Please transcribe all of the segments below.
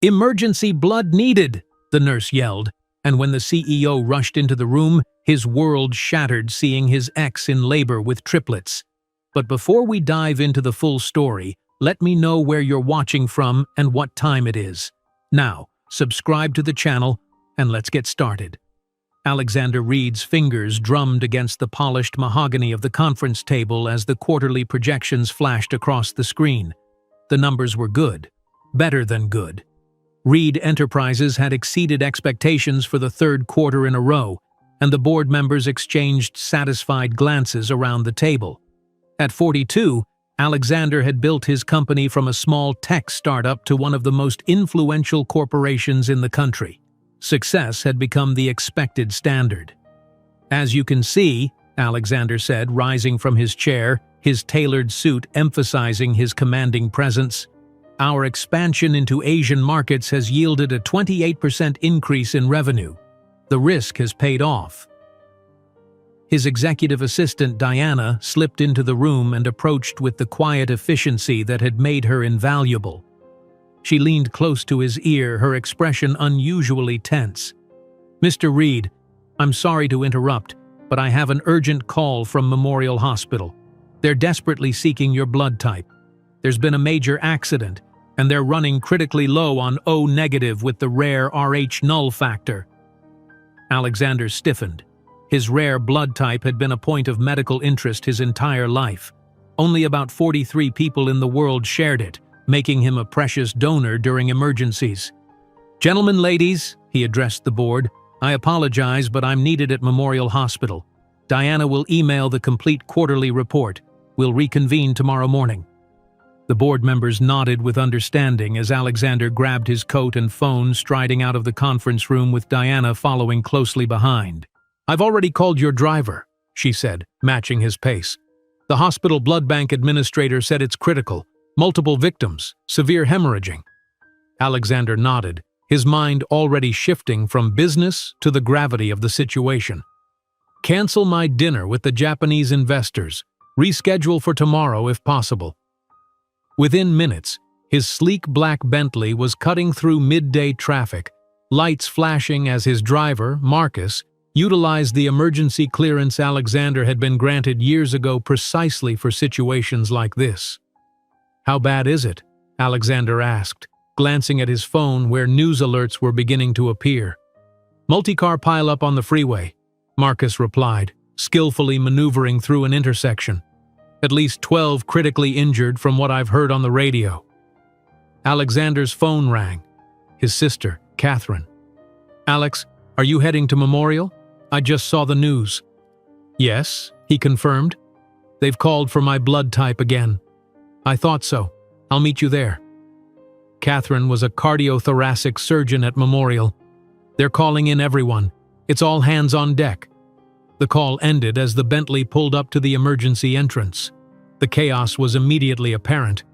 "Emergency blood needed," the nurse yelled, and when the CEO rushed into the room, his world shattered seeing his ex in labor with triplets. But before we dive into the full story, let me know where you're watching from and what time it is. Now, subscribe to the channel, and let's get started. Alexander Reed's fingers drummed against the polished mahogany of the conference table as the quarterly projections flashed across the screen. The numbers were good. Better than good. Reed Enterprises had exceeded expectations for the third quarter in a row, and the board members exchanged satisfied glances around the table. At 42, Alexander had built his company from a small tech startup to one of the most influential corporations in the country. Success had become the expected standard. "As you can see," Alexander said, rising from his chair, his tailored suit emphasizing his commanding presence, "our expansion into Asian markets has yielded a 28% increase in revenue. The risk has paid off." His executive assistant, Diana, slipped into the room and approached with the quiet efficiency that had made her invaluable. She leaned close to his ear, her expression unusually tense. "Mr. Reed, I'm sorry to interrupt, but I have an urgent call from Memorial Hospital. They're desperately seeking your blood type. There's been a major accident, and they're running critically low on O negative with the rare Rh null factor." Alexander stiffened. His rare blood type had been a point of medical interest his entire life. Only about 43 people in the world shared it, making him a precious donor during emergencies. "Gentlemen, ladies," he addressed the board, "I apologize, but I'm needed at Memorial Hospital. Diana will email the complete quarterly report. We'll reconvene tomorrow morning." The board members nodded with understanding as Alexander grabbed his coat and phone, striding out of the conference room with Diana following closely behind. "I've already called your driver," she said, matching his pace. "The hospital blood bank administrator said it's critical. Multiple victims, severe hemorrhaging." Alexander nodded, his mind already shifting from business to the gravity of the situation. "Cancel my dinner with the Japanese investors. Reschedule for tomorrow if possible." Within minutes, his sleek black Bentley was cutting through midday traffic, lights flashing as his driver, Marcus, utilized the emergency clearance Alexander had been granted years ago precisely for situations like this. "How bad is it?" Alexander asked, glancing at his phone where news alerts were beginning to appear. "Multi-car pileup on the freeway," Marcus replied, skillfully maneuvering through an intersection. "At least 12 critically injured from what I've heard on the radio." Alexander's phone rang. His sister, Catherine. "Alex, are you heading to Memorial? I just saw the news." "Yes," he confirmed. "They've called for my blood type again." "I thought so. I'll meet you there." Catherine was a cardiothoracic surgeon at Memorial. "They're calling in everyone. It's all hands on deck." The call ended as the Bentley pulled up to the emergency entrance. The chaos was immediately apparent.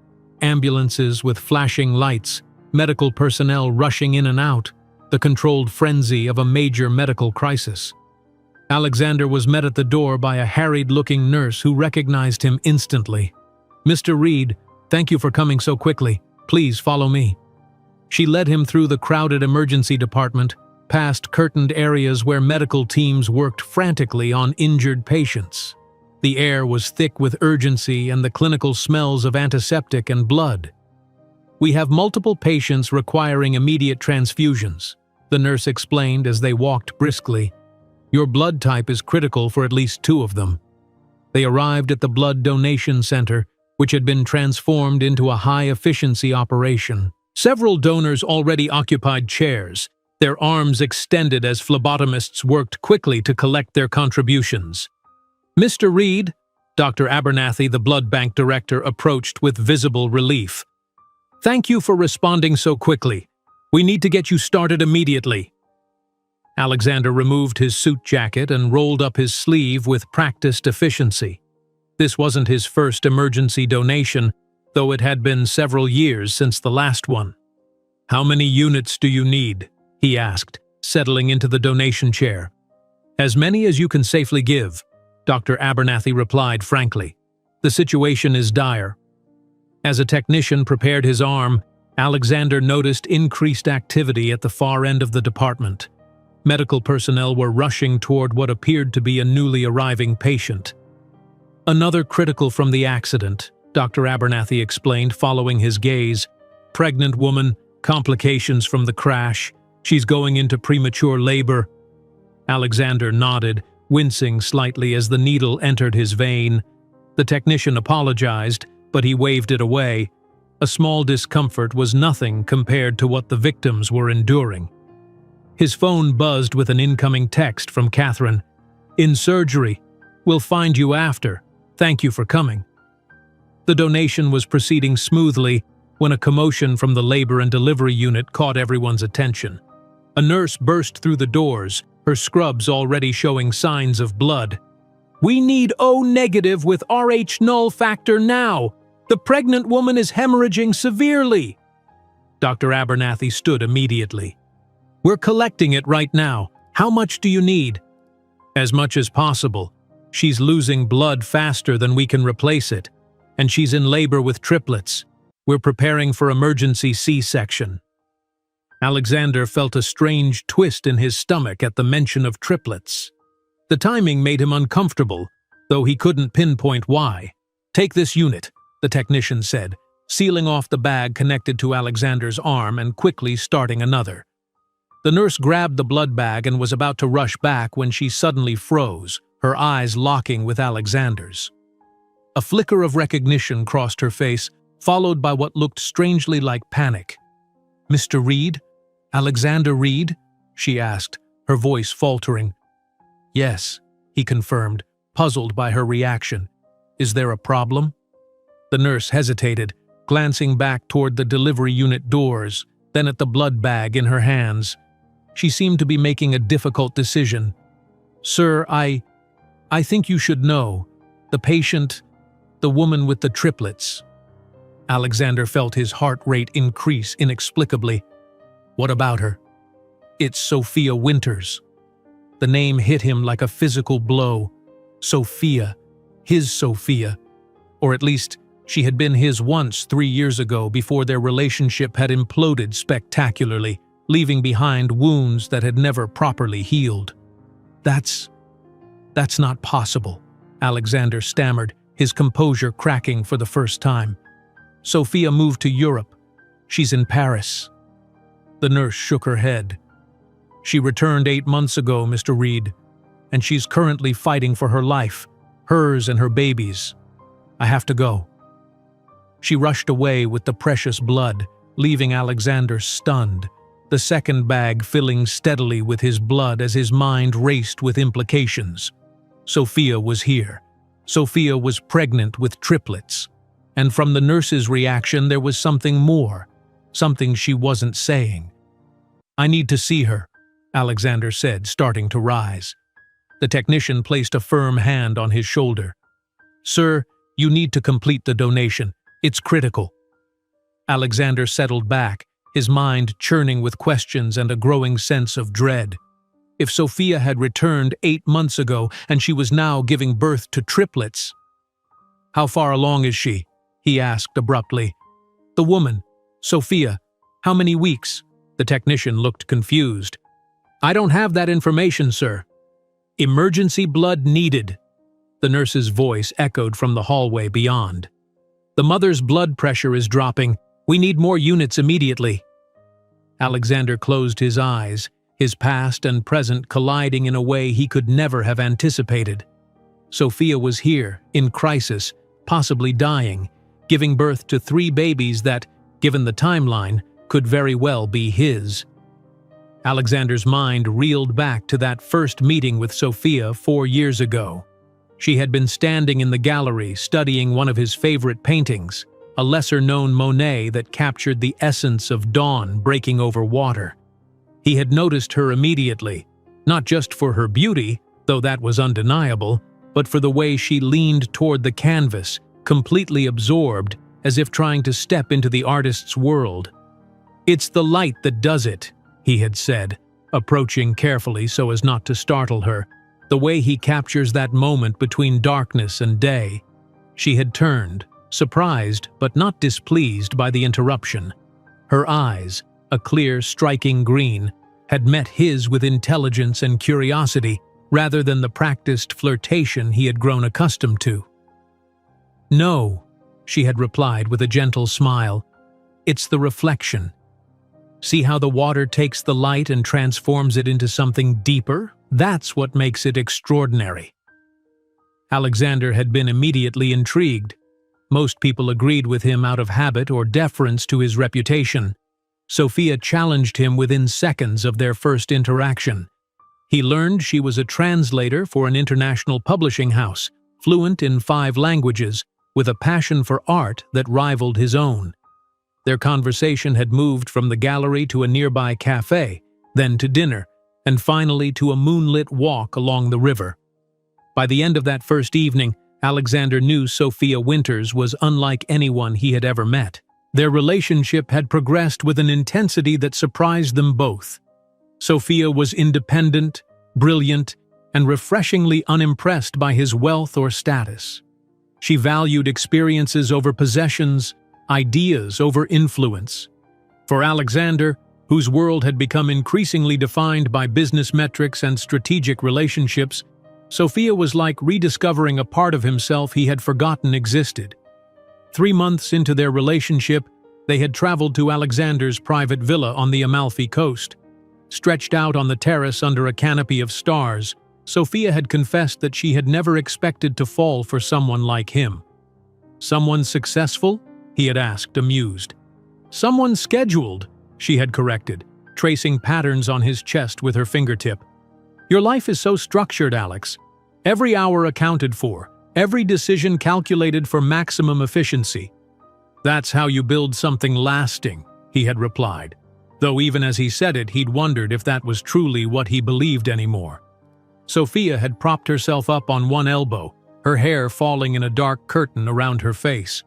Ambulances with flashing lights, medical personnel rushing in and out, the controlled frenzy of a major medical crisis. Alexander was met at the door by a harried-looking nurse who recognized him instantly. "Mr. Reed, thank you for coming so quickly. Please follow me." She led him through the crowded emergency department, past curtained areas where medical teams worked frantically on injured patients. The air was thick with urgency and the clinical smells of antiseptic and blood. "We have multiple patients requiring immediate transfusions," the nurse explained as they walked briskly. "Your blood type is critical for at least 2 of them." They arrived at the blood donation center, which had been transformed into a high-efficiency operation. Several donors already occupied chairs, their arms extended as phlebotomists worked quickly to collect their contributions. "Mr. Reed," Dr. Abernathy, the blood bank director, approached with visible relief. "Thank you for responding so quickly. We need to get you started immediately." Alexander removed his suit jacket and rolled up his sleeve with practiced efficiency. This wasn't his first emergency donation, though it had been several years since the last one. "How many units do you need?" he asked, settling into the donation chair. "As many as you can safely give," Dr. Abernathy replied frankly. "The situation is dire." As a technician prepared his arm, Alexander noticed increased activity at the far end of the department. Medical personnel were rushing toward what appeared to be a newly arriving patient. "Another critical from the accident," Dr. Abernathy explained, following his gaze. "Pregnant woman, complications from the crash. She's going into premature labor." Alexander nodded, wincing slightly as the needle entered his vein. The technician apologized, but he waved it away. A small discomfort was nothing compared to what the victims were enduring. His phone buzzed with an incoming text from Catherine. "In surgery. We'll find you after. Thank you for coming." The donation was proceeding smoothly when a commotion from the labor and delivery unit caught everyone's attention. A nurse burst through the doors, her scrubs already showing signs of blood. "We need O negative with Rh null factor now. The pregnant woman is hemorrhaging severely." Dr. Abernathy stood immediately. "We're collecting it right now. How much do you need?" "As much as possible. She's losing blood faster than we can replace it, and she's in labor with triplets. We're preparing for emergency C-section." Alexander felt a strange twist in his stomach at the mention of triplets. The timing made him uncomfortable, though he couldn't pinpoint why. "Take this unit," the technician said, sealing off the bag connected to Alexander's arm and quickly starting another. The nurse grabbed the blood bag and was about to rush back when she suddenly froze, her eyes locking with Alexander's. A flicker of recognition crossed her face, followed by what looked strangely like panic. "Mr. Reed? Alexander Reed?" she asked, her voice faltering. "Yes," he confirmed, puzzled by her reaction. "Is there a problem?" The nurse hesitated, glancing back toward the delivery unit doors, then at the blood bag in her hands. She seemed to be making a difficult decision. "Sir, I think you should know. The patient, the woman with the triplets." Alexander felt his heart rate increase inexplicably. "What about her?" "It's Sophia Winters." The name hit him like a physical blow. Sophia. His Sophia. Or at least, she had been his once 3 years ago before their relationship had imploded spectacularly, leaving behind wounds that had never properly healed. That's not possible," Alexander stammered, his composure cracking for the first time. "Sophia moved to Europe. She's in Paris." The nurse shook her head. "She returned 8 months ago, Mr. Reed, and she's currently fighting for her life, hers and her baby's. I have to go." She rushed away with the precious blood, leaving Alexander stunned, the second bag filling steadily with his blood as his mind raced with implications. Sophia was here. Sophia was pregnant with triplets. And from the nurse's reaction there was something more, something she wasn't saying. "I need to see her," Alexander said, starting to rise. The technician placed a firm hand on his shoulder. "Sir, you need to complete the donation. It's critical." Alexander settled back, his mind churning with questions and a growing sense of dread. If Sophia had returned 8 months ago and she was now giving birth to triplets— "How far along is she?" he asked abruptly. "The woman, Sophia. How many weeks?" The technician looked confused. "I don't have that information, sir." "Emergency blood needed." The nurse's voice echoed from the hallway beyond. "The mother's blood pressure is dropping. We need more units immediately." Alexander closed his eyes, his past and present colliding in a way he could never have anticipated. Sophia was here, in crisis, possibly dying, giving birth to 3 babies that, given the timeline, could very well be his. Alexander's mind reeled back to that first meeting with Sophia 4 years ago. She had been standing in the gallery studying one of his favorite paintings, a lesser-known Monet that captured the essence of dawn breaking over water. He had noticed her immediately, not just for her beauty, though that was undeniable, but for the way she leaned toward the canvas, completely absorbed, as if trying to step into the artist's world. "It's the light that does it," he had said, approaching carefully so as not to startle her. "The way he captures that moment between darkness and day." She had turned, surprised but not displeased by the interruption. Her eyes, a clear, striking green, had met his with intelligence and curiosity rather than the practiced flirtation he had grown accustomed to. "No," she had replied with a gentle smile. "It's the reflection. See how the water takes the light and transforms it into something deeper? That's what makes it extraordinary." Alexander had been immediately intrigued. Most people agreed with him out of habit or deference to his reputation. Sophia challenged him within seconds of their first interaction. He learned she was a translator for an international publishing house, fluent in 5 languages, with a passion for art that rivaled his own. Their conversation had moved from the gallery to a nearby cafe, then to dinner, and finally to a moonlit walk along the river. By the end of that first evening, Alexander knew Sophia Winters was unlike anyone he had ever met. Their relationship had progressed with an intensity that surprised them both. Sophia was independent, brilliant, and refreshingly unimpressed by his wealth or status. She valued experiences over possessions, ideas over influence. For Alexander, whose world had become increasingly defined by business metrics and strategic relationships, Sophia was like rediscovering a part of himself he had forgotten existed. 3 months into their relationship, they had traveled to Alexander's private villa on the Amalfi coast. Stretched out on the terrace under a canopy of stars, Sophia had confessed that she had never expected to fall for someone like him. "Someone successful?" he had asked, amused. "Someone scheduled," she had corrected, tracing patterns on his chest with her fingertip. "Your life is so structured, Alex. Every hour accounted for, every decision calculated for maximum efficiency." "That's how you build something lasting," he had replied, though even as he said it, he'd wondered if that was truly what he believed anymore. Sophia had propped herself up on one elbow, her hair falling in a dark curtain around her face.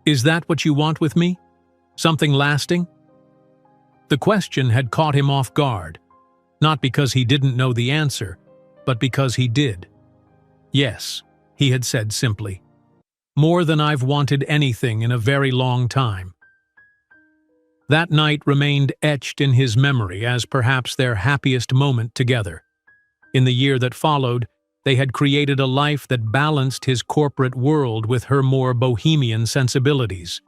"Is that what you want with me? Something lasting?" The question had caught him off guard, not because he didn't know the answer, but because he did. "Yes," he had said simply. "More than I've wanted anything in a very long time." That night remained etched in his memory as perhaps their happiest moment together. In the year that followed, they had created a life that balanced his corporate world with her more bohemian sensibilities.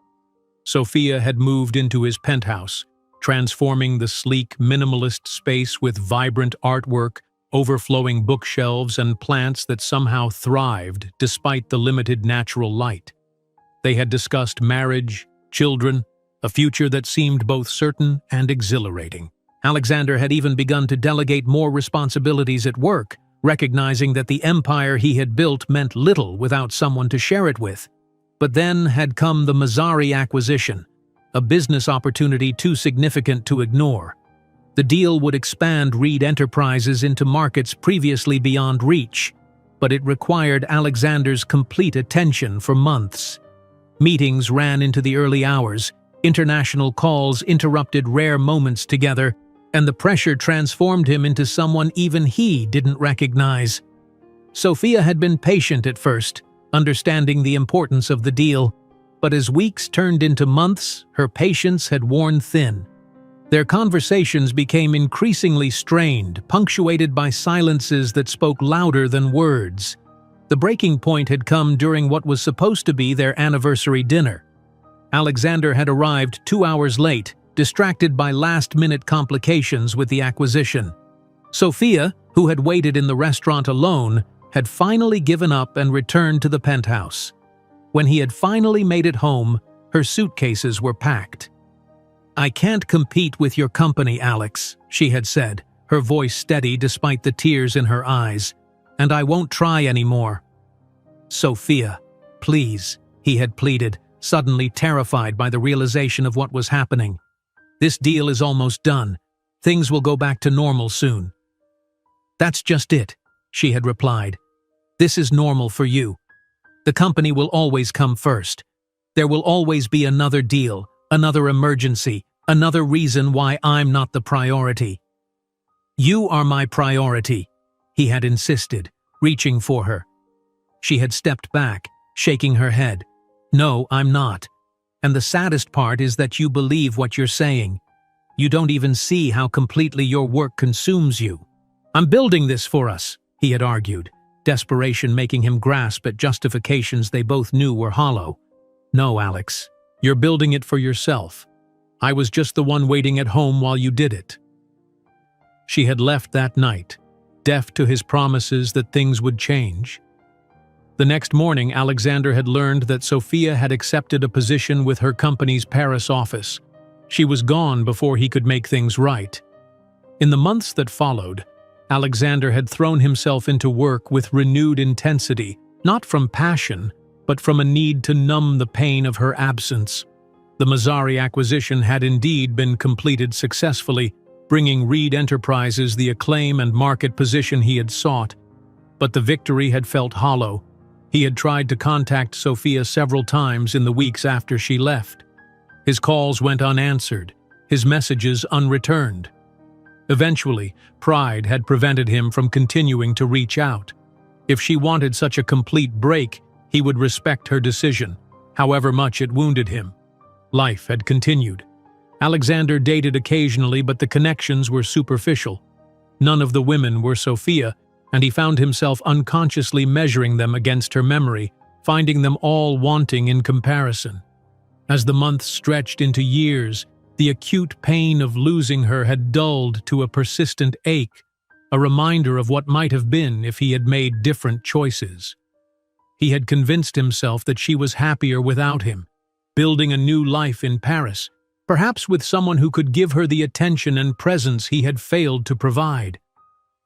Sophia had moved into his penthouse, transforming the sleek, minimalist space with vibrant artwork, overflowing bookshelves, and plants that somehow thrived despite the limited natural light. They had discussed marriage, children, a future that seemed both certain and exhilarating. Alexander had even begun to delegate more responsibilities at work, recognizing that the empire he had built meant little without someone to share it with. But then had come the Mazzari acquisition, a business opportunity too significant to ignore. The deal would expand Reed Enterprises into markets previously beyond reach, but it required Alexander's complete attention for months. Meetings ran into the early hours, international calls interrupted rare moments together, and the pressure transformed him into someone even he didn't recognize. Sophia had been patient at first, understanding the importance of the deal, but as weeks turned into months, her patience had worn thin. Their conversations became increasingly strained, punctuated by silences that spoke louder than words. The breaking point had come during what was supposed to be their anniversary dinner. Alexander had arrived 2 hours late, distracted by last-minute complications with the acquisition. Sophia, who had waited in the restaurant alone, had finally given up and returned to the penthouse. When he had finally made it home, her suitcases were packed. "I can't compete with your company, Alex," she had said, her voice steady despite the tears in her eyes, "and I won't try anymore." "Sophia, please," he had pleaded, suddenly terrified by the realization of what was happening. "This deal is almost done. Things will go back to normal soon." "That's just it," she had replied. "This is normal for you. The company will always come first. There will always be another deal, another emergency, another reason why I'm not the priority." "You are my priority," he had insisted, reaching for her. She had stepped back, shaking her head. "No, I'm not. And the saddest part is that you believe what you're saying. You don't even see how completely your work consumes you. I'm building this for us, he had argued, desperation making him grasp at justifications they both knew were hollow. No, Alex, you're building it for yourself. I was just the one waiting at home while you did it. She had left that night, deaf to his promises that things would change. The next morning, Alexander had learned that Sophia had accepted a position with her company's Paris office. She was gone before he could make things right. In the months that followed, Alexander had thrown himself into work with renewed intensity, not from passion, but from a need to numb the pain of her absence. The Mazzari acquisition had indeed been completed successfully, bringing Reed Enterprises the acclaim and market position he had sought. But the victory had felt hollow. He had tried to contact Sophia several times in the weeks after she left. His calls went unanswered, his messages unreturned. Eventually, pride had prevented him from continuing to reach out. If she wanted such a complete break, he would respect her decision, however much it wounded him. Life had continued. Alexander dated occasionally, but the connections were superficial. None of the women were Sophia, and he found himself unconsciously measuring them against her memory, finding them all wanting in comparison. As the months stretched into years, the acute pain of losing her had dulled to a persistent ache, a reminder of what might have been if he had made different choices. He had convinced himself that she was happier without him, building a new life in Paris, perhaps with someone who could give her the attention and presence he had failed to provide.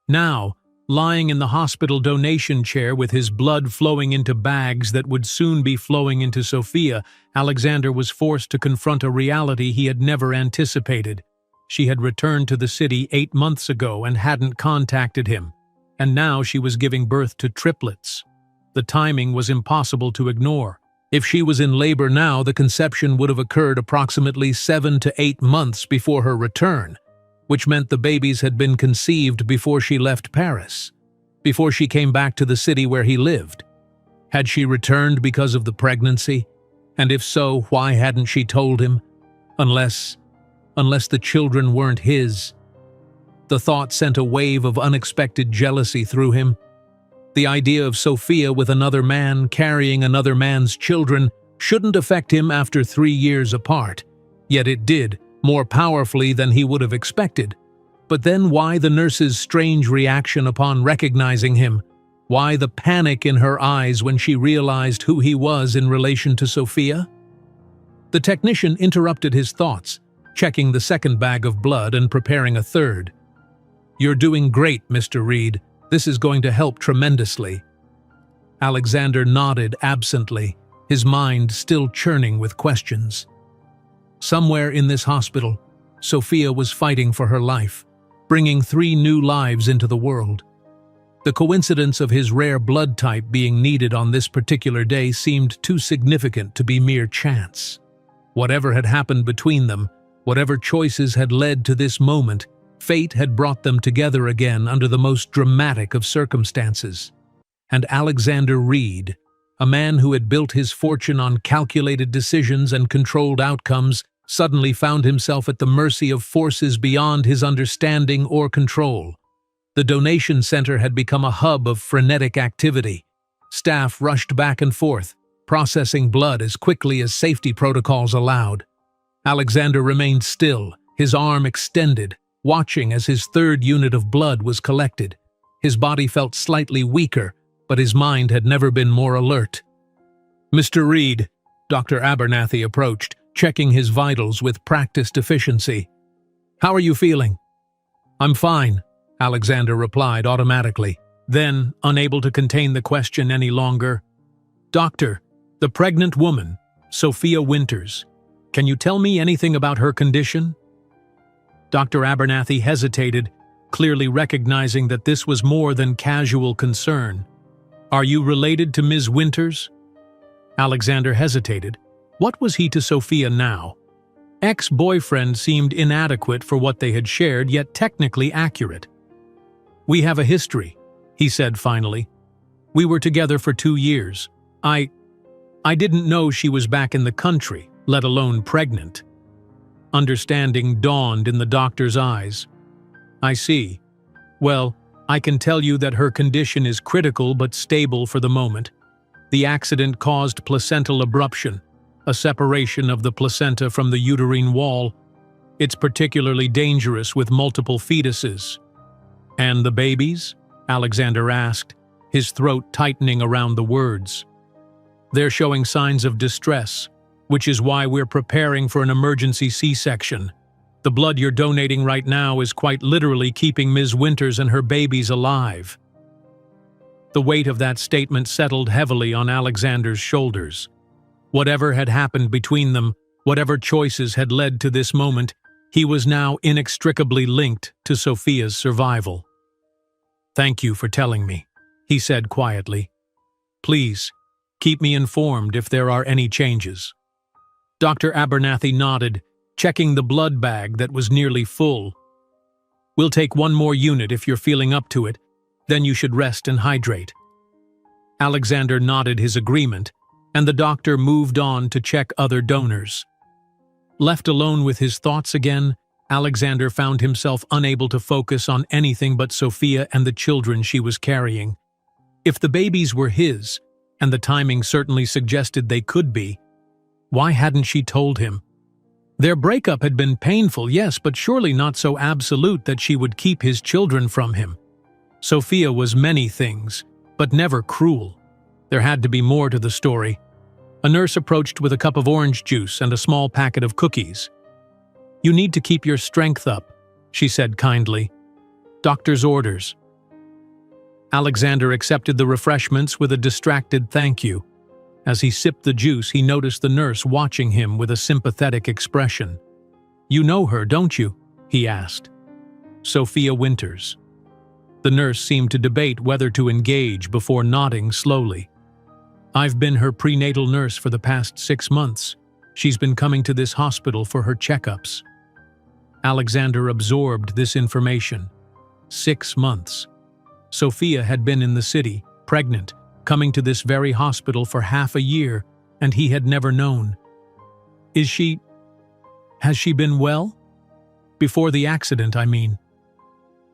Now, lying in the hospital donation chair with his blood flowing into bags that would soon be flowing into Sophia, Alexander was forced to confront a reality he had never anticipated. She had returned to the city 8 months ago and hadn't contacted him, and now she was giving birth to triplets. The timing was impossible to ignore. If she was in labor now, the conception would have occurred approximately 7 to 8 months before her return, which meant the babies had been conceived before she left Paris, before she came back to the city where he lived. Had she returned because of the pregnancy? And if so, why hadn't she told him? Unless the children weren't his. The thought sent a wave of unexpected jealousy through him. The idea of Sophia with another man carrying another man's children shouldn't affect him after 3 years apart, yet it did, more powerfully than he would have expected. But then why the nurse's strange reaction upon recognizing him? Why the panic in her eyes when she realized who he was in relation to Sophia? The technician interrupted his thoughts, checking the second bag of blood and preparing a third. "You're doing great, Mr. Reed. This is going to help tremendously." Alexander nodded absently, his mind still churning with questions. Somewhere in this hospital, Sophia was fighting for her life, bringing 3 new lives into the world. The coincidence of his rare blood type being needed on this particular day seemed too significant to be mere chance. Whatever had happened between them, whatever choices had led to this moment, fate had brought them together again under the most dramatic of circumstances. And Alexander Reed, a man who had built his fortune on calculated decisions and controlled outcomes, suddenly found himself at the mercy of forces beyond his understanding or control. The donation center had become a hub of frenetic activity. Staff rushed back and forth, processing blood as quickly as safety protocols allowed. Alexander remained still, his arm extended, watching as his 3rd unit of blood was collected. His body felt slightly weaker, but his mind had never been more alert. "Mr. Reed," Dr. Abernathy approached, checking his vitals with practiced efficiency. "How are you feeling?" "I'm fine," Alexander replied automatically. Then, unable to contain the question any longer, "Doctor, the pregnant woman, Sophia Winters, can you tell me anything about her condition?" Dr. Abernathy hesitated, clearly recognizing that this was more than casual concern. "Are you related to Ms. Winters?" Alexander hesitated. What was he to Sophia now? Ex-boyfriend seemed inadequate for what they had shared, yet technically accurate. "We have a history," he said finally. "We were together for 2 years. I didn't know she was back in the country, let alone pregnant. Understanding dawned in the doctor's eyes. I see. Well, I can tell you that her condition is critical but stable for the moment. The accident caused placental abruption, a separation of the placenta from the uterine wall. It's particularly dangerous with multiple fetuses. And the babies? Alexander asked, his throat tightening around the words. They're showing signs of distress, which is why we're preparing for an emergency C-section. The blood you're donating right now is quite literally keeping Ms. Winters and her babies alive. The weight of that statement settled heavily on Alexander's shoulders. Whatever had happened between them, whatever choices had led to this moment, he was now inextricably linked to Sophia's survival. "Thank you for telling me," he said quietly. "Please, keep me informed if there are any changes." Dr. Abernathy nodded, checking the blood bag that was nearly full. "We'll take one more unit if you're feeling up to it, then you should rest and hydrate." Alexander nodded his agreement, and the doctor moved on to check other donors. Left alone with his thoughts again, Alexander found himself unable to focus on anything but Sophia and the children she was carrying. If the babies were his, and the timing certainly suggested they could be, why hadn't she told him? Their breakup had been painful, yes, but surely not so absolute that she would keep his children from him. Sophia was many things, but never cruel. There had to be more to the story. A nurse approached with a cup of orange juice and a small packet of cookies. "You need to keep your strength up," she said kindly. "Doctor's orders." Alexander accepted the refreshments with a distracted thank you. As he sipped the juice, he noticed the nurse watching him with a sympathetic expression. "You know her, don't you?" he asked. "Sophia Winters." The nurse seemed to debate whether to engage before nodding slowly. "I've been her prenatal nurse for the past 6 months. She's been coming to this hospital for her checkups." Alexander absorbed this information. 6 months. Sophia had been in the city, pregnant, coming to this very hospital for half a year, and he had never known. Has she been well? Before the accident, I mean.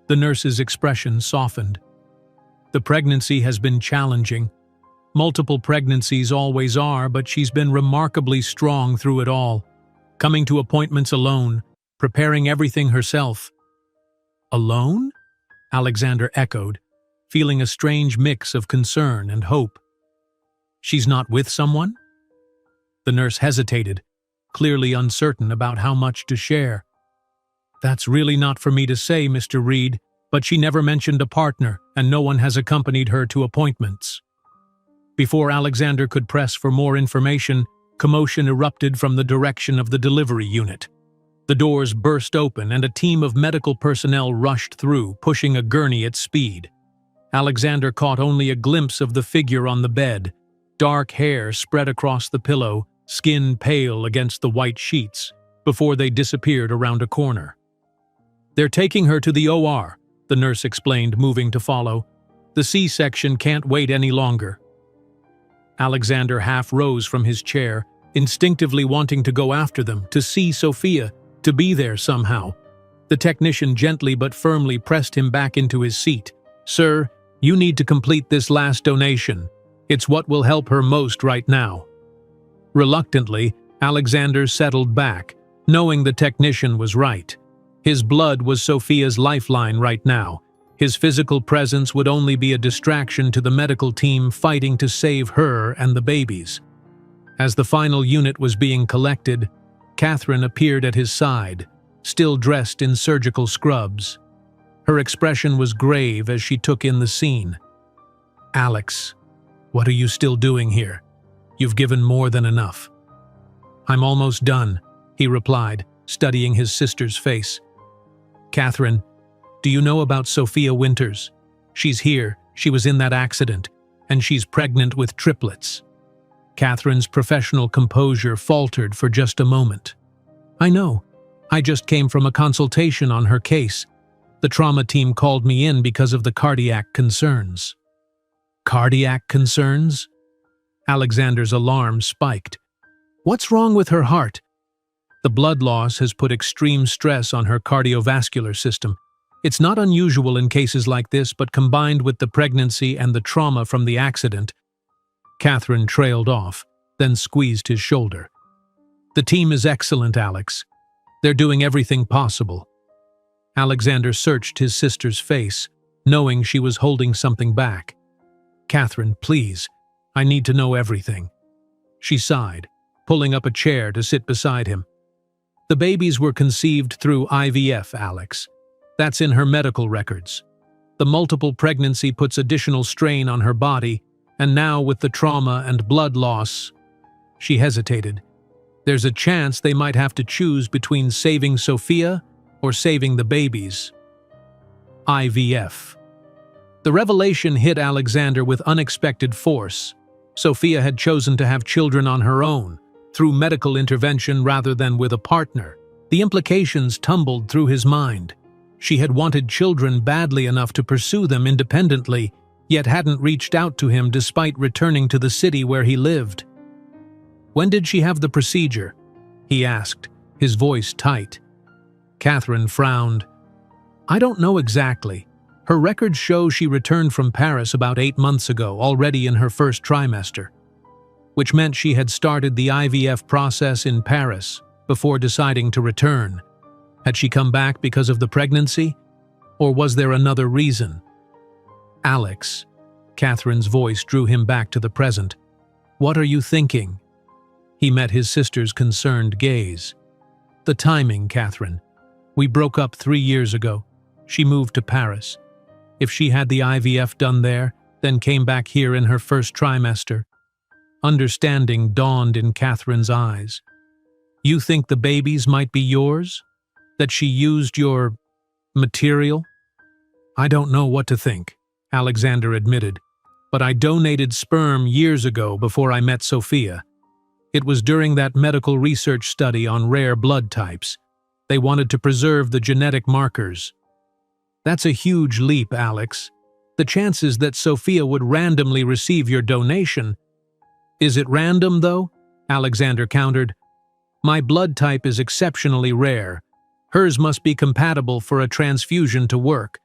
The nurse's expression softened. "The pregnancy has been challenging. Multiple pregnancies always are, but she's been remarkably strong through it all, coming to appointments alone, preparing everything herself." "Alone?" Alexander echoed, feeling a strange mix of concern and hope. "She's not with someone?" The nurse hesitated, clearly uncertain about how much to share. "That's really not for me to say, Mr. Reed, but she never mentioned a partner, and no one has accompanied her to appointments." Before Alexander could press for more information, commotion erupted from the direction of the delivery unit. The doors burst open and a team of medical personnel rushed through, pushing a gurney at speed. Alexander caught only a glimpse of the figure on the bed, dark hair spread across the pillow, skin pale against the white sheets, before they disappeared around a corner. "They're taking her to the OR, the nurse explained, moving to follow. "The C-section can't wait any longer." Alexander half rose from his chair, instinctively wanting to go after them, to see Sophia, to be there somehow. The technician gently but firmly pressed him back into his seat. "Sir, you need to complete this last donation. It's what will help her most right now." Reluctantly, Alexander settled back, knowing the technician was right. His blood was Sophia's lifeline right now. His physical presence would only be a distraction to the medical team fighting to save her and the babies. As the final unit was being collected, Catherine appeared at his side, still dressed in surgical scrubs. Her expression was grave as she took in the scene. "Alex, what are you still doing here? You've given more than enough." "I'm almost done," he replied, studying his sister's face. "Catherine, do you know about Sophia Winters? She's here, she was in that accident, and she's pregnant with triplets." Catherine's professional composure faltered for just a moment. "I know. I just came from a consultation on her case. The trauma team called me in because of the cardiac concerns." "Cardiac concerns?" Alexander's alarm spiked. What's wrong with her heart? The blood loss has put extreme stress on her cardiovascular system. It's not unusual in cases like this, but combined with the pregnancy and the trauma from the accident, Catherine trailed off, then squeezed his shoulder. The team is excellent, Alex. They're doing everything possible. Alexander searched his sister's face, knowing she was holding something back. Catherine, please, I need to know everything. She sighed, pulling up a chair to sit beside him. The babies were conceived through IVF, Alex. That's in her medical records. The multiple pregnancy puts additional strain on her body, and now with the trauma and blood loss, she hesitated. There's a chance they might have to choose between saving Sophia or saving the babies. IVF. The revelation hit Alexander with unexpected force. Sophia had chosen to have children on her own, through medical intervention rather than with a partner. The implications tumbled through his mind. She had wanted children badly enough to pursue them independently, yet hadn't reached out to him despite returning to the city where he lived. When did she have the procedure? He asked, his voice tight. Catherine frowned. I don't know exactly. Her records show she returned from Paris about 8 months ago, already in her first trimester, which meant she had started the IVF process in Paris before deciding to return. Had she come back because of the pregnancy? Or was there another reason? Alex, Catherine's voice drew him back to the present. What are you thinking? He met his sister's concerned gaze. The timing, Catherine. We broke up 3 years ago. She moved to Paris. If she had the IVF done there, then came back here in her first trimester. Understanding dawned in Catherine's eyes. You think the babies might be yours? That she used your material? I don't know what to think, Alexander admitted, but I donated sperm years ago before I met Sophia. It was during that medical research study on rare blood types. They wanted to preserve the genetic markers. That's a huge leap, Alex. The chances that Sophia would randomly receive your donation. Is it random, though? Alexander countered. My blood type is exceptionally rare. Hers must be compatible for a transfusion to work.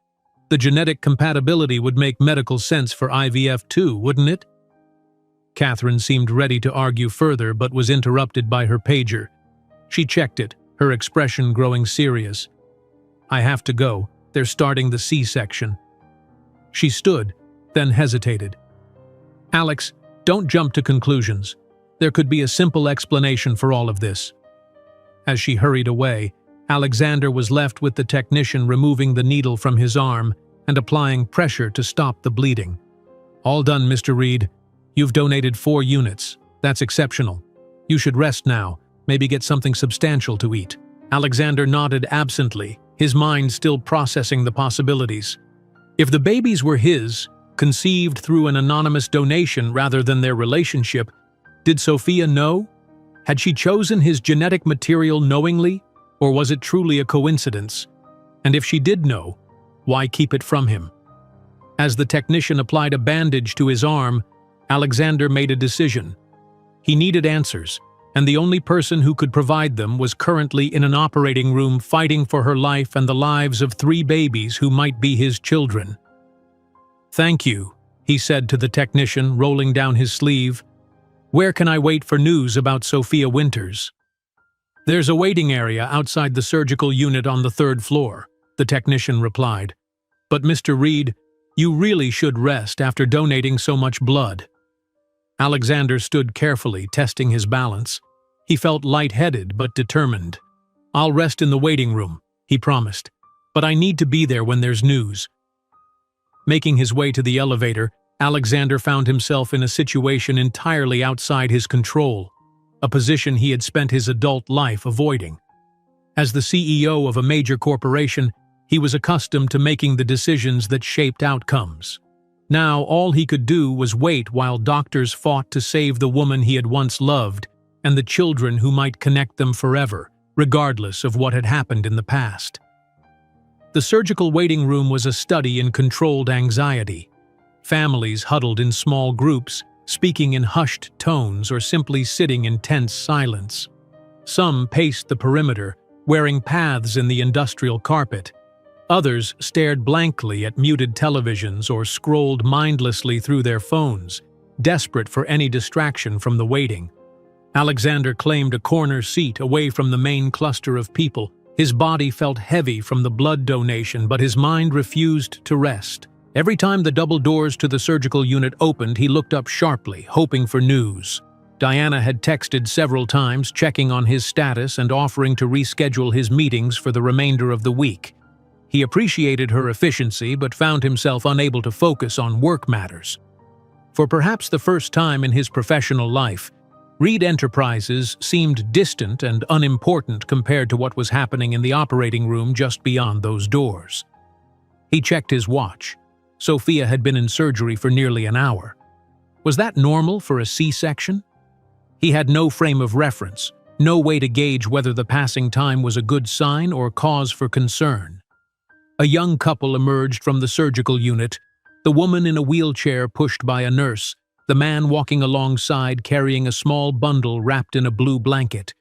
The genetic compatibility would make medical sense for IVF too, wouldn't it? Catherine seemed ready to argue further, but was interrupted by her pager. She checked it, her expression growing serious. I have to go. They're starting the C-section. She stood, then hesitated. Alex, don't jump to conclusions. There could be a simple explanation for all of this. As she hurried away, Alexander was left with the technician removing the needle from his arm and applying pressure to stop the bleeding. All done, Mr. Reed. You've donated 4 units. That's exceptional. You should rest now, maybe get something substantial to eat. Alexander nodded absently, his mind still processing the possibilities. If the babies were his, conceived through an anonymous donation rather than their relationship, did Sophia know? Had she chosen his genetic material knowingly, or was it truly a coincidence? And if she did know, why keep it from him? As the technician applied a bandage to his arm, Alexander made a decision. He needed answers, and the only person who could provide them was currently in an operating room fighting for her life and the lives of 3 babies who might be his children. Thank you, he said to the technician, rolling down his sleeve. Where can I wait for news about Sophia Winters? There's a waiting area outside the surgical unit on the 3rd floor, the technician replied. But Mr. Reed, you really should rest after donating so much blood. Alexander stood carefully, testing his balance. He felt lightheaded but determined. I'll rest in the waiting room, he promised, but I need to be there when there's news. Making his way to the elevator, Alexander found himself in a situation entirely outside his control, a position he had spent his adult life avoiding. As the CEO of a major corporation, he was accustomed to making the decisions that shaped outcomes. Now, all he could do was wait while doctors fought to save the woman he had once loved and the children who might connect them forever, regardless of what had happened in the past. The surgical waiting room was a study in controlled anxiety. Families huddled in small groups, speaking in hushed tones or simply sitting in tense silence. Some paced the perimeter, wearing paths in the industrial carpet. Others stared blankly at muted televisions or scrolled mindlessly through their phones, desperate for any distraction from the waiting. Alexander claimed a corner seat away from the main cluster of people. His body felt heavy from the blood donation, but his mind refused to rest. Every time the double doors to the surgical unit opened, he looked up sharply, hoping for news. Diana had texted several times, checking on his status and offering to reschedule his meetings for the remainder of the week. He appreciated her efficiency, but found himself unable to focus on work matters. For perhaps the first time in his professional life, Reed Enterprises seemed distant and unimportant compared to what was happening in the operating room just beyond those doors. He checked his watch. Sophia had been in surgery for nearly an hour. Was that normal for a C-section? He had no frame of reference, no way to gauge whether the passing time was a good sign or cause for concern. A young couple emerged from the surgical unit, the woman in a wheelchair pushed by a nurse, the man walking alongside carrying a small bundle wrapped in a blue blanket.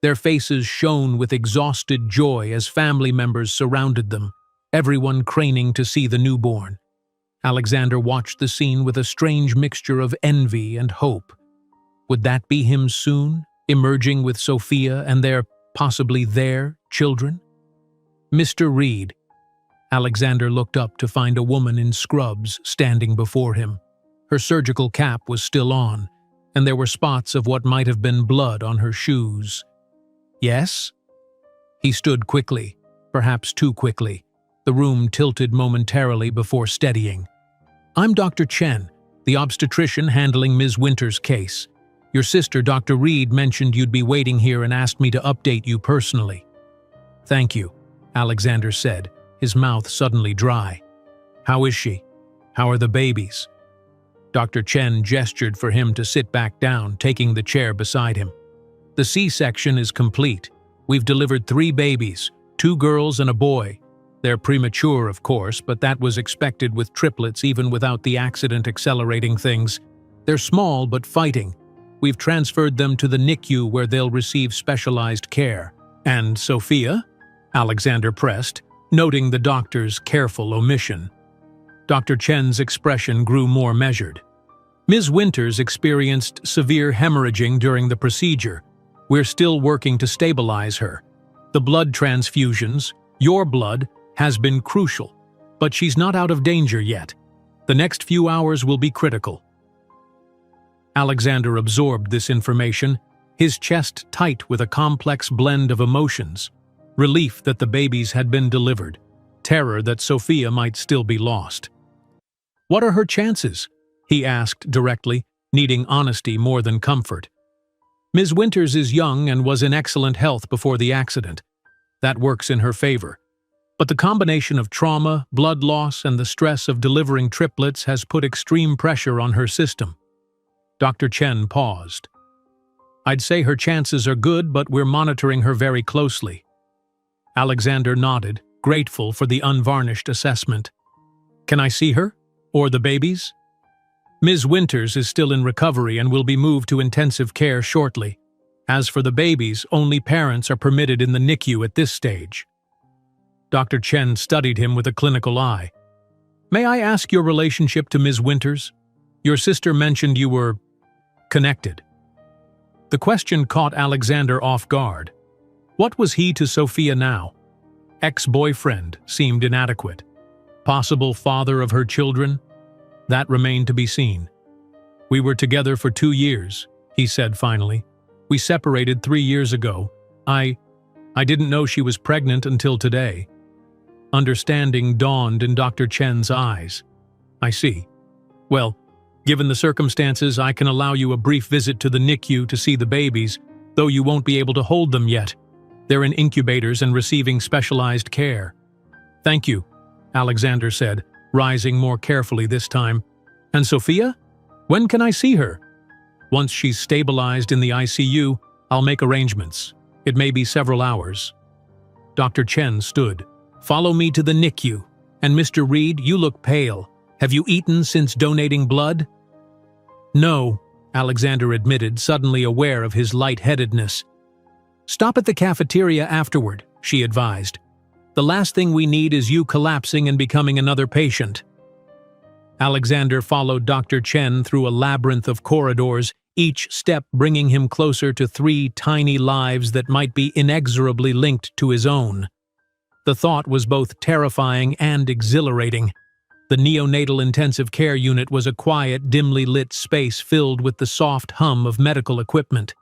Their faces shone with exhausted joy as family members surrounded them, everyone craning to see the newborn. Alexander watched the scene with a strange mixture of envy and hope. Would that be him soon, emerging with Sophia and possibly their children? Mr. Reed. Alexander looked up to find a woman in scrubs standing before him. Her surgical cap was still on, and there were spots of what might have been blood on her shoes. Yes? He stood quickly, perhaps too quickly. The room tilted momentarily before steadying. I'm Dr. Chen, the obstetrician handling Ms. Winter's case. Your sister, Dr. Reed, mentioned you'd be waiting here and asked me to update you personally. Thank you, Alexander said, his mouth suddenly dry. How is she? How are the babies? Dr. Chen gestured for him to sit back down, taking the chair beside him. The C-section is complete. We've delivered 3 babies, 2 girls and a boy. They're premature, of course, but that was expected with triplets even without the accident accelerating things. They're small but fighting. We've transferred them to the NICU where they'll receive specialized care. And Sophia? Alexander pressed, noting the doctor's careful omission. Dr. Chen's expression grew more measured. Ms. Winters experienced severe hemorrhaging during the procedure. We're still working to stabilize her. The blood transfusions, your blood, has been crucial, but she's not out of danger yet. The next few hours will be critical. Alexander absorbed this information, his chest tight with a complex blend of emotions. Relief that the babies had been delivered, terror that Sophia might still be lost. What are her chances? He asked directly, needing honesty more than comfort. Ms. Winters is young and was in excellent health before the accident. That works in her favor. But the combination of trauma, blood loss, and the stress of delivering triplets has put extreme pressure on her system. Dr. Chen paused. I'd say her chances are good, but we're monitoring her very closely. Alexander nodded, grateful for the unvarnished assessment. Can I see her? Or the babies? Ms. Winters is still in recovery and will be moved to intensive care shortly. As for the babies, only parents are permitted in the NICU at this stage. Dr. Chen studied him with a clinical eye. May I ask your relationship to Ms. Winters? Your sister mentioned you were connected. The question caught Alexander off guard. What was he to Sophia now? Ex-boyfriend seemed inadequate. Possible father of her children? That remained to be seen. We were together for 2 years, he said finally. We separated 3 years ago. I didn't know she was pregnant until today. Understanding dawned in Dr. Chen's eyes. I see. Well, given the circumstances, I can allow you a brief visit to the NICU to see the babies, though you won't be able to hold them yet. They're in incubators and receiving specialized care. Thank you, Alexander said, rising more carefully this time. And Sophia? When can I see her? Once she's stabilized in the ICU, I'll make arrangements. It may be several hours. Dr. Chen stood. Follow me to the NICU. And Mr. Reed, you look pale. Have you eaten since donating blood? No, Alexander admitted, suddenly aware of his lightheadedness. Stop at the cafeteria afterward, she advised. The last thing we need is you collapsing and becoming another patient. Alexander followed Dr. Chen through a labyrinth of corridors, each step bringing him closer to 3 tiny lives that might be inexorably linked to his own. The thought was both terrifying and exhilarating. The neonatal intensive care unit was a quiet, dimly lit space filled with the soft hum of medical equipment.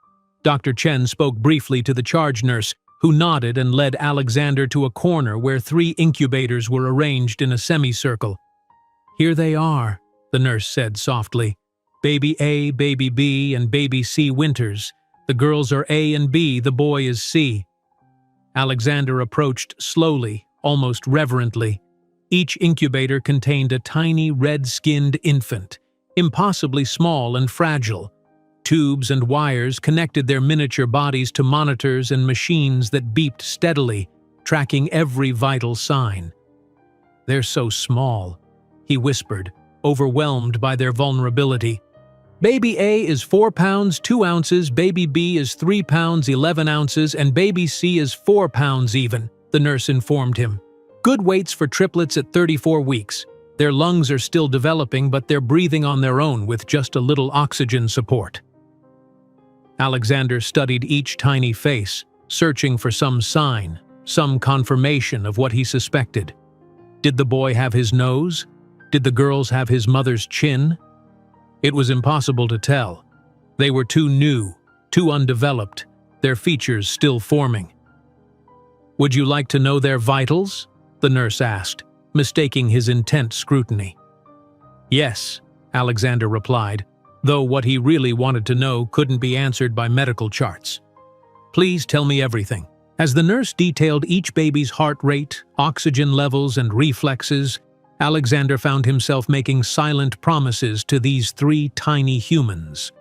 Dr. Chen spoke briefly to the charge nurse, who nodded and led Alexander to a corner where 3 incubators were arranged in a semicircle. Here they are, the nurse said softly. Baby A, Baby B, and Baby C Winters. The girls are A and B, the boy is C. Alexander approached slowly, almost reverently. Each incubator contained a tiny red-skinned infant, impossibly small and fragile. Tubes and wires connected their miniature bodies to monitors and machines that beeped steadily, tracking every vital sign. They're so small, he whispered, overwhelmed by their vulnerability. Baby A is 4 pounds 2 ounces, Baby B is 3 pounds 11 ounces, and Baby C is 4 pounds even, the nurse informed him. Good weights for triplets at 34 weeks. Their lungs are still developing, but they're breathing on their own with just a little oxygen support. Alexander studied each tiny face, searching for some sign, some confirmation of what he suspected. Did the boy have his nose? Did the girls have his mother's chin? It was impossible to tell. They were too new, too undeveloped, their features still forming. Would you like to know their vitals? The nurse asked, mistaking his intent scrutiny. Yes, Alexander replied, though what he really wanted to know couldn't be answered by medical charts. Please tell me everything. As the nurse detailed each baby's heart rate, oxygen levels, and reflexes, Alexander found himself making silent promises to these 3 tiny humans.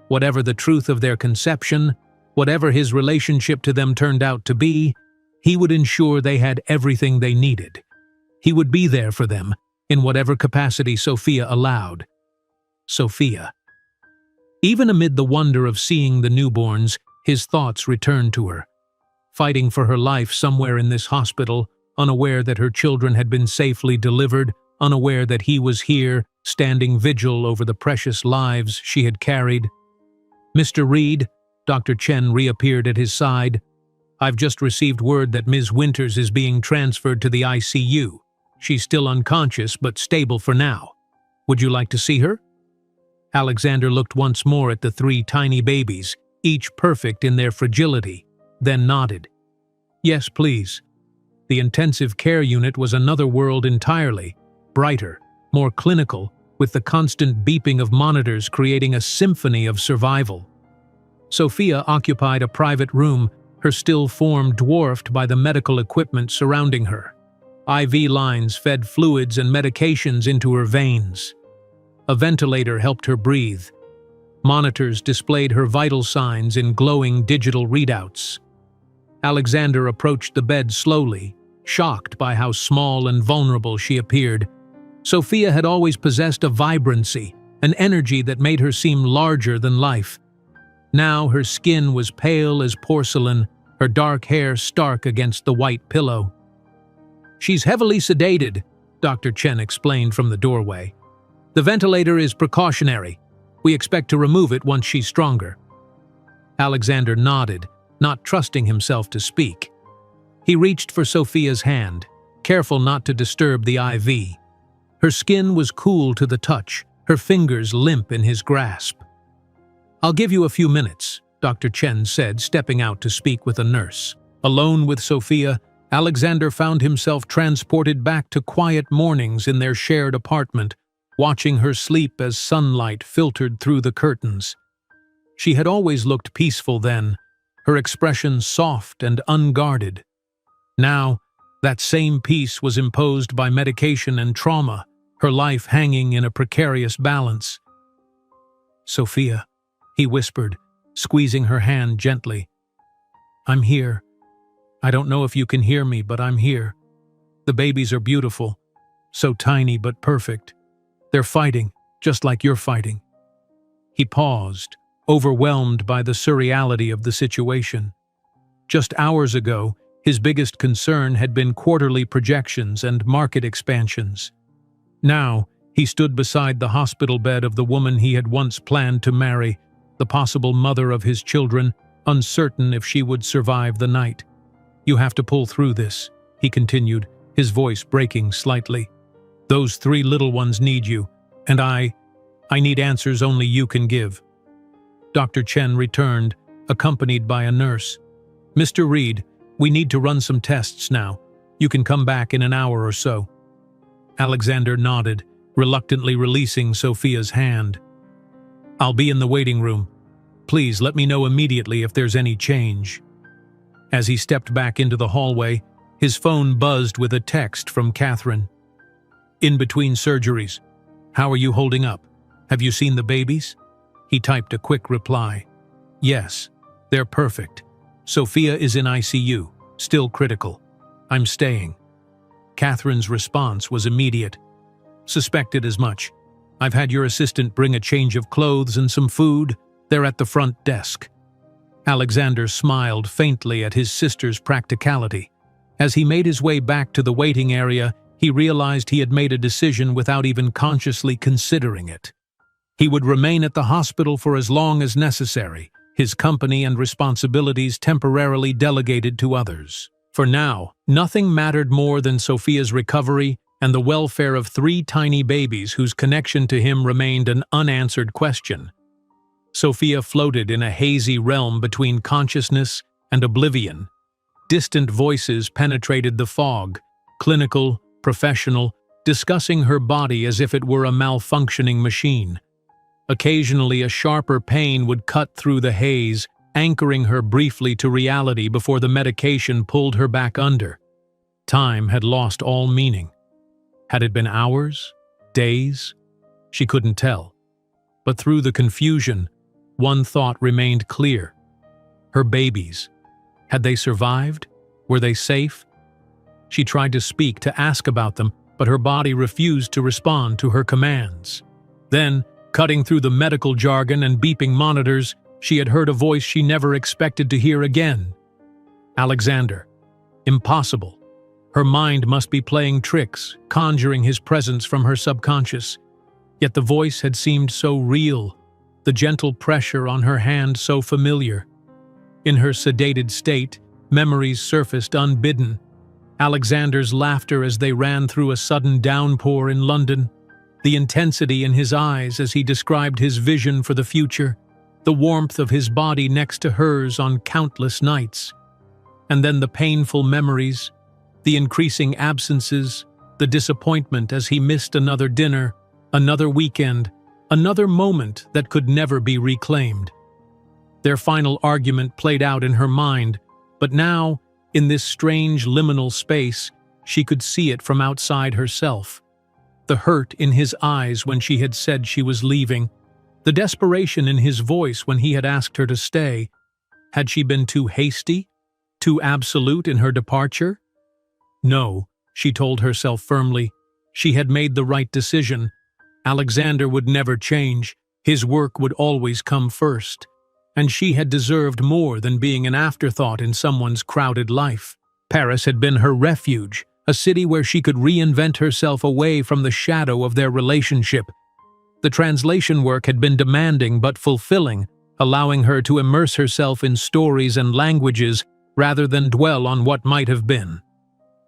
Whatever the truth of their conception, whatever his relationship to them turned out to be, he would ensure they had everything they needed. He would be there for them, in whatever capacity Sophia allowed. Sophia. Even amid the wonder of seeing the newborns, his thoughts returned to her. Fighting for her life somewhere in this hospital, unaware that her children had been safely delivered, unaware that he was here, standing vigil over the precious lives she had carried. Mr. Reed, Dr. Chen reappeared at his side. I've just received word that Ms. Winters is being transferred to the ICU. She's still unconscious, but stable for now. Would you like to see her? Alexander looked once more at the 3 tiny babies, each perfect in their fragility, then nodded. Yes, please. The intensive care unit was another world entirely, brighter, more clinical, with the constant beeping of monitors creating a symphony of survival. Sophia occupied a private room, her still form dwarfed by the medical equipment surrounding her. IV lines fed fluids and medications into her veins. A ventilator helped her breathe. Monitors displayed her vital signs in glowing digital readouts. Alexander approached the bed slowly, shocked by how small and vulnerable she appeared. Sophia had always possessed a vibrancy, an energy that made her seem larger than life. Now her skin was pale as porcelain, her dark hair stark against the white pillow. She's heavily sedated, Dr. Chen explained from the doorway. The ventilator is precautionary. We expect to remove it once she's stronger. Alexander nodded, not trusting himself to speak. He reached for Sophia's hand, careful not to disturb the IV. Her skin was cool to the touch, her fingers limp in his grasp. I'll give you a few minutes, Dr. Chen said, stepping out to speak with a nurse. Alone with Sophia, Alexander found himself transported back to quiet mornings in their shared apartment, watching her sleep as sunlight filtered through the curtains. She had always looked peaceful then, her expression soft and unguarded. Now, that same peace was imposed by medication and trauma, her life hanging in a precarious balance. Sophia, he whispered, squeezing her hand gently. I'm here. I don't know if you can hear me, but I'm here. The babies are beautiful, so tiny but perfect. They're fighting, just like you're fighting. He paused, overwhelmed by the surreality of the situation. Just hours ago, his biggest concern had been quarterly projections and market expansions. Now, he stood beside the hospital bed of the woman he had once planned to marry, the possible mother of his children, uncertain if she would survive the night. "You have to pull through this," he continued, his voice breaking slightly. "Those 3 little ones need you, and I need answers only you can give." Dr. Chen returned, accompanied by a nurse. "Mr. Reed, we need to run some tests now. You can come back in an hour or so." Alexander nodded, reluctantly releasing Sophia's hand. "I'll be in the waiting room. Please let me know immediately if there's any change." As he stepped back into the hallway, his phone buzzed with a text from Catherine. "In between surgeries. How are you holding up? Have you seen the babies?" He typed a quick reply. "Yes, they're perfect. Sophia is in ICU, still critical. I'm staying." Catherine's response was immediate. "Suspected as much. I've had your assistant bring a change of clothes and some food. They're at the front desk." Alexander smiled faintly at his sister's practicality. As he made his way back to the waiting area, he realized he had made a decision without even consciously considering it. He would remain at the hospital for as long as necessary, his company and responsibilities temporarily delegated to others. For now, nothing mattered more than Sophia's recovery and the welfare of 3 tiny babies whose connection to him remained an unanswered question. Sophia floated in a hazy realm between consciousness and oblivion. Distant voices penetrated the fog, clinical, professional, discussing her body as if it were a malfunctioning machine. Occasionally, a sharper pain would cut through the haze, anchoring her briefly to reality before the medication pulled her back under. Time had lost all meaning. Had it been hours? Days? She couldn't tell. But through the confusion, one thought remained clear. Her babies. Had they survived? Were they safe? She tried to speak, to ask about them, but her body refused to respond to her commands. Then, cutting through the medical jargon and beeping monitors, she had heard a voice she never expected to hear again. Alexander. Impossible. Her mind must be playing tricks, conjuring his presence from her subconscious. Yet the voice had seemed so real, the gentle pressure on her hand so familiar. In her sedated state, memories surfaced unbidden. Alexander's laughter as they ran through a sudden downpour in London, the intensity in his eyes as he described his vision for the future, the warmth of his body next to hers on countless nights. And then the painful memories, the increasing absences, the disappointment as he missed another dinner, another weekend, another moment that could never be reclaimed. Their final argument played out in her mind, but now, in this strange liminal space, she could see it from outside herself. The hurt in his eyes when she had said she was leaving, the desperation in his voice when he had asked her to stay. Had she been too hasty, too absolute in her departure? No, she told herself firmly. She had made the right decision. Alexander would never change. His work would always come first. And she had deserved more than being an afterthought in someone's crowded life. Paris had been her refuge, a city where she could reinvent herself away from the shadow of their relationship. The translation work had been demanding but fulfilling, allowing her to immerse herself in stories and languages rather than dwell on what might have been.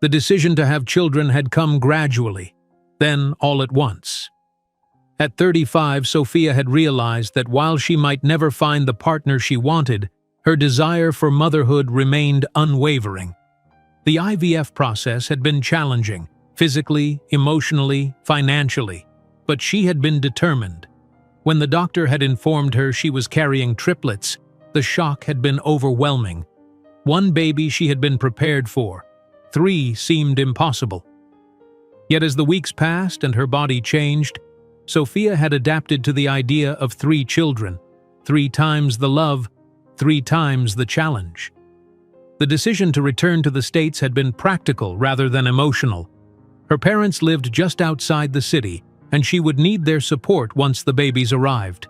The decision to have children had come gradually, then all at once. At 35, Sophia had realized that while she might never find the partner she wanted, her desire for motherhood remained unwavering. The IVF process had been challenging, physically, emotionally, financially, but she had been determined. When the doctor had informed her she was carrying triplets, the shock had been overwhelming. 1 baby she had been prepared for, 3 seemed impossible. Yet as the weeks passed and her body changed, Sophia had adapted to the idea of 3 children, 3 times the love, 3 times the challenge. The decision to return to the States had been practical rather than emotional. Her parents lived just outside the city, and she would need their support once the babies arrived.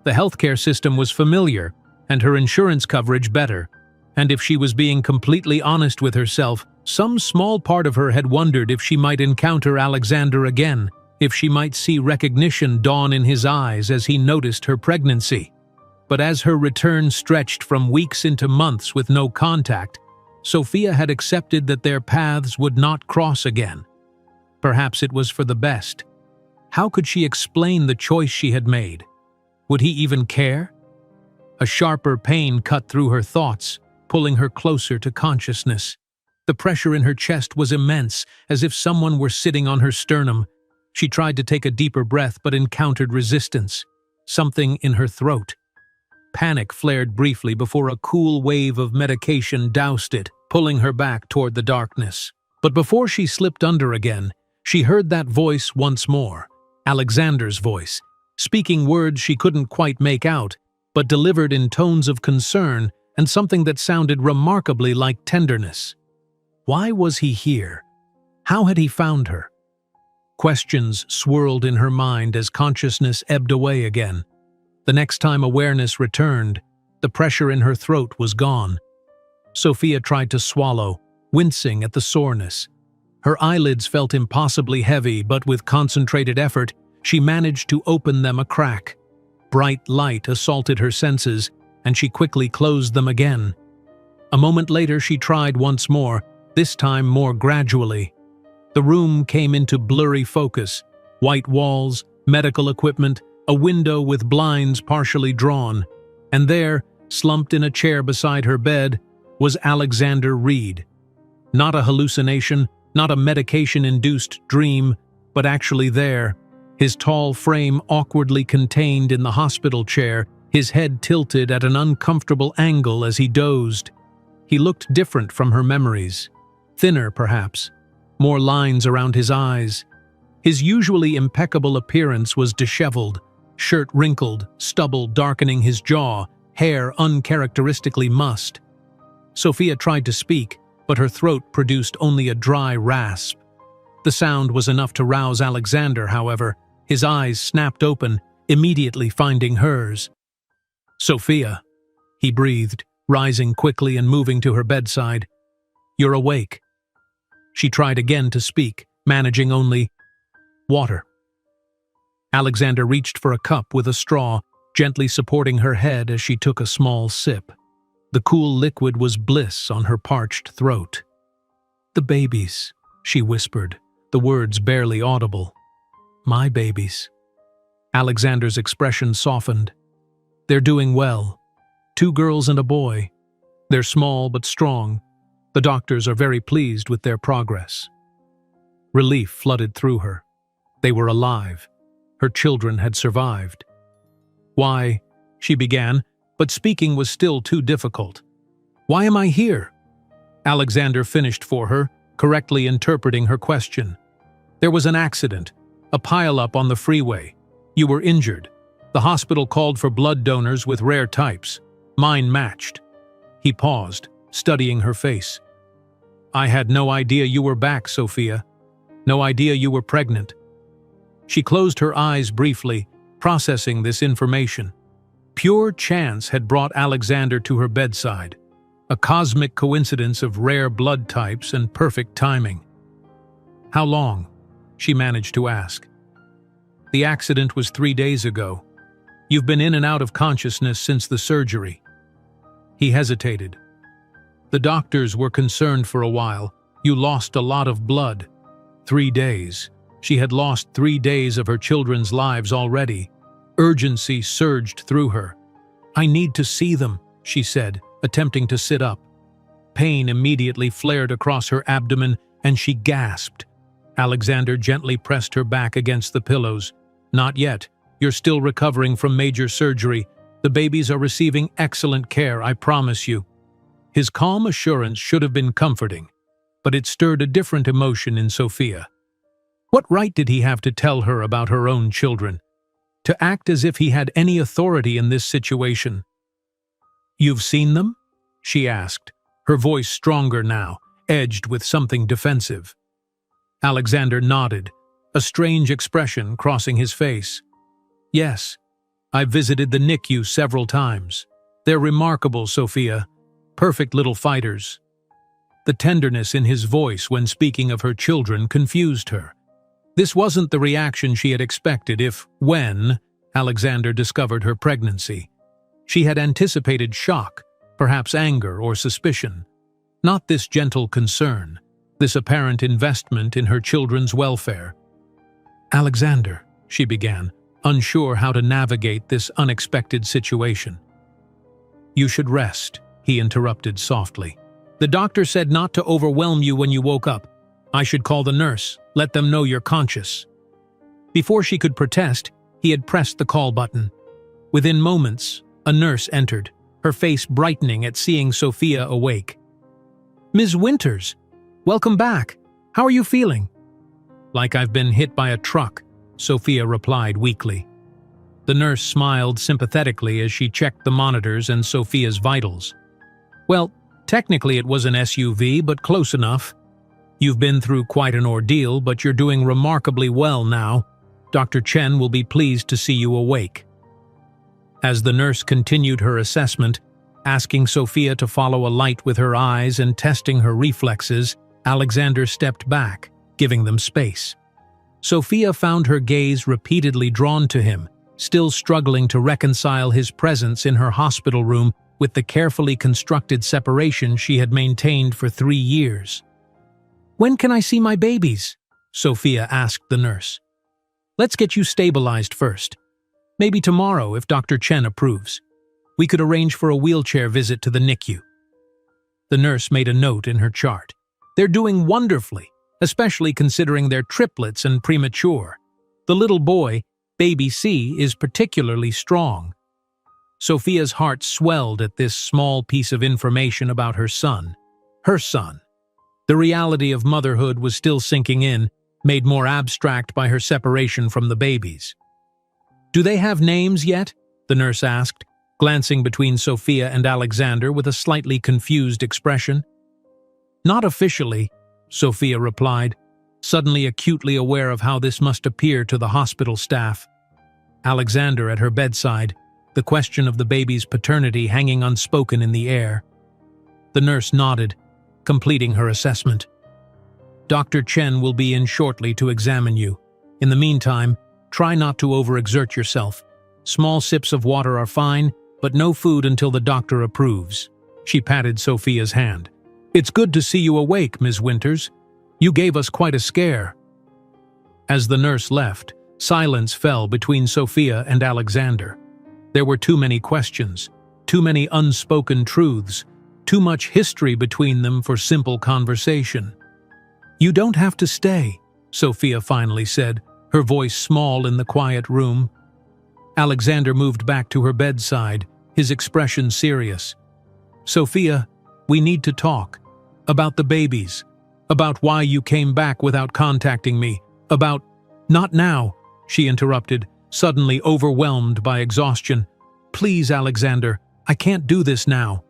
The healthcare system was familiar, and her insurance coverage better. And if she was being completely honest with herself, some small part of her had wondered if she might encounter Alexander again, if she might see recognition dawn in his eyes as he noticed her pregnancy. But as her return stretched from weeks into months with no contact, Sophia had accepted that their paths would not cross again. Perhaps it was for the best. How could she explain the choice she had made? Would he even care? A sharper pain cut through her thoughts, pulling her closer to consciousness. The pressure in her chest was immense, as if someone were sitting on her sternum. She tried to take a deeper breath but encountered resistance. Something in her throat. Panic flared briefly before a cool wave of medication doused it, pulling her back toward the darkness. But before she slipped under again, she heard that voice once more, Alexander's voice, speaking words she couldn't quite make out, but delivered in tones of concern and something that sounded remarkably like tenderness. Why was he here? How had he found her? Questions swirled in her mind as consciousness ebbed away again. The next time awareness returned, the pressure in her throat was gone. Sophia tried to swallow, wincing at the soreness. Her eyelids felt impossibly heavy, but with concentrated effort, she managed to open them a crack. Bright light assaulted her senses, and she quickly closed them again. A moment later she tried once more, this time more gradually. The room came into blurry focus. White walls, medical equipment, a window with blinds partially drawn. And there, slumped in a chair beside her bed, was Alexander Reed. Not a hallucination, not a medication-induced dream, but actually there, his tall frame awkwardly contained in the hospital chair, his head tilted at an uncomfortable angle as he dozed. He looked different from her memories. Thinner, perhaps. More lines around his eyes. His usually impeccable appearance was disheveled, shirt wrinkled, stubble darkening his jaw, hair uncharacteristically mussed. Sophia tried to speak, but her throat produced only a dry rasp. The sound was enough to rouse Alexander, however. His eyes snapped open, immediately finding hers. "Sophia," he breathed, rising quickly and moving to her bedside. "You're awake." She tried again to speak, managing only, "Water." Alexander reached for a cup with a straw, gently supporting her head as she took a small sip. The cool liquid was bliss on her parched throat. "The babies," she whispered, the words barely audible. "My babies." Alexander's expression softened. "They're doing well. 2 girls and a boy. They're small but strong. The doctors are very pleased with their progress." Relief flooded through her. They were alive. Her children had survived. "Why," she began, but speaking was still too difficult. "Why am I here?" Alexander finished for her, correctly interpreting her question. "There was an accident, a pile-up on the freeway. You were injured. The hospital called for blood donors with rare types. Mine matched." He paused, studying her face. "I had no idea you were back, Sophia. No idea you were pregnant." She closed her eyes briefly, processing this information. Pure chance had brought Alexander to her bedside. A cosmic coincidence of rare blood types and perfect timing. "How long?" she managed to ask. "The accident was 3 days ago. You've been in and out of consciousness since the surgery." He hesitated. "The doctors were concerned for a while. You lost a lot of blood." 3 days. She had lost 3 days of her children's lives already. Urgency surged through her. "I need to see them," she said, attempting to sit up. Pain immediately flared across her abdomen, and she gasped. Alexander gently pressed her back against the pillows. "Not yet. You're still recovering from major surgery. The babies are receiving excellent care, I promise you." His calm assurance should have been comforting, but it stirred a different emotion in Sophia. What right did he have to tell her about her own children? To act as if he had any authority in this situation? "You've seen them?" she asked, her voice stronger now, edged with something defensive. Alexander nodded, a strange expression crossing his face. "Yes, I've visited the NICU several times. They're remarkable, Sophia. Perfect little fighters." The tenderness in his voice when speaking of her children confused her. This wasn't the reaction she had expected when Alexander discovered her pregnancy. She had anticipated shock, perhaps anger or suspicion. Not this gentle concern, this apparent investment in her children's welfare. "Alexander," she began, unsure how to navigate this unexpected situation. "You should rest," he interrupted softly. "The doctor said not to overwhelm you when you woke up. I should call the nurse, let them know you're conscious." Before she could protest, he had pressed the call button. Within moments, a nurse entered, her face brightening at seeing Sophia awake. "Ms. Winters, welcome back. How are you feeling?" "Like I've been hit by a truck," Sophia replied weakly. The nurse smiled sympathetically as she checked the monitors and Sophia's vitals. "Well, technically it was an SUV, but close enough. You've been through quite an ordeal, but you're doing remarkably well now. Dr. Chen will be pleased to see you awake." As the nurse continued her assessment, asking Sophia to follow a light with her eyes and testing her reflexes, Alexander stepped back, giving them space. Sophia found her gaze repeatedly drawn to him, still struggling to reconcile his presence in her hospital room with the carefully constructed separation she had maintained for 3 years. "When can I see my babies?" Sophia asked the nurse. "Let's get you stabilized first. Maybe tomorrow if Dr. Chen approves. We could arrange for a wheelchair visit to the NICU." The nurse made a note in her chart. "They're doing wonderfully, especially considering they're triplets and premature. The little boy, Baby C, is particularly strong." Sophia's heart swelled at this small piece of information about her son. Her son. The reality of motherhood was still sinking in, made more abstract by her separation from the babies. "Do they have names yet?" the nurse asked, glancing between Sophia and Alexander with a slightly confused expression. "Not officially," Sophia replied, suddenly acutely aware of how this must appear to the hospital staff. Alexander at her bedside, the question of the baby's paternity hanging unspoken in the air. The nurse nodded, completing her assessment. "Dr. Chen will be in shortly to examine you. In the meantime, try not to overexert yourself. Small sips of water are fine, but no food until the doctor approves." She patted Sophia's hand. "It's good to see you awake, Ms. Winters. You gave us quite a scare." As the nurse left, silence fell between Sophia and Alexander. There were too many questions, too many unspoken truths, too much history between them for simple conversation. "You don't have to stay," Sophia finally said, her voice small in the quiet room. Alexander moved back to her bedside, his expression serious. "Sophia, we need to talk. About the babies. About why you came back without contacting me. About—" "Not now," she interrupted, suddenly overwhelmed by exhaustion. "Please, Alexander, I can't do this now."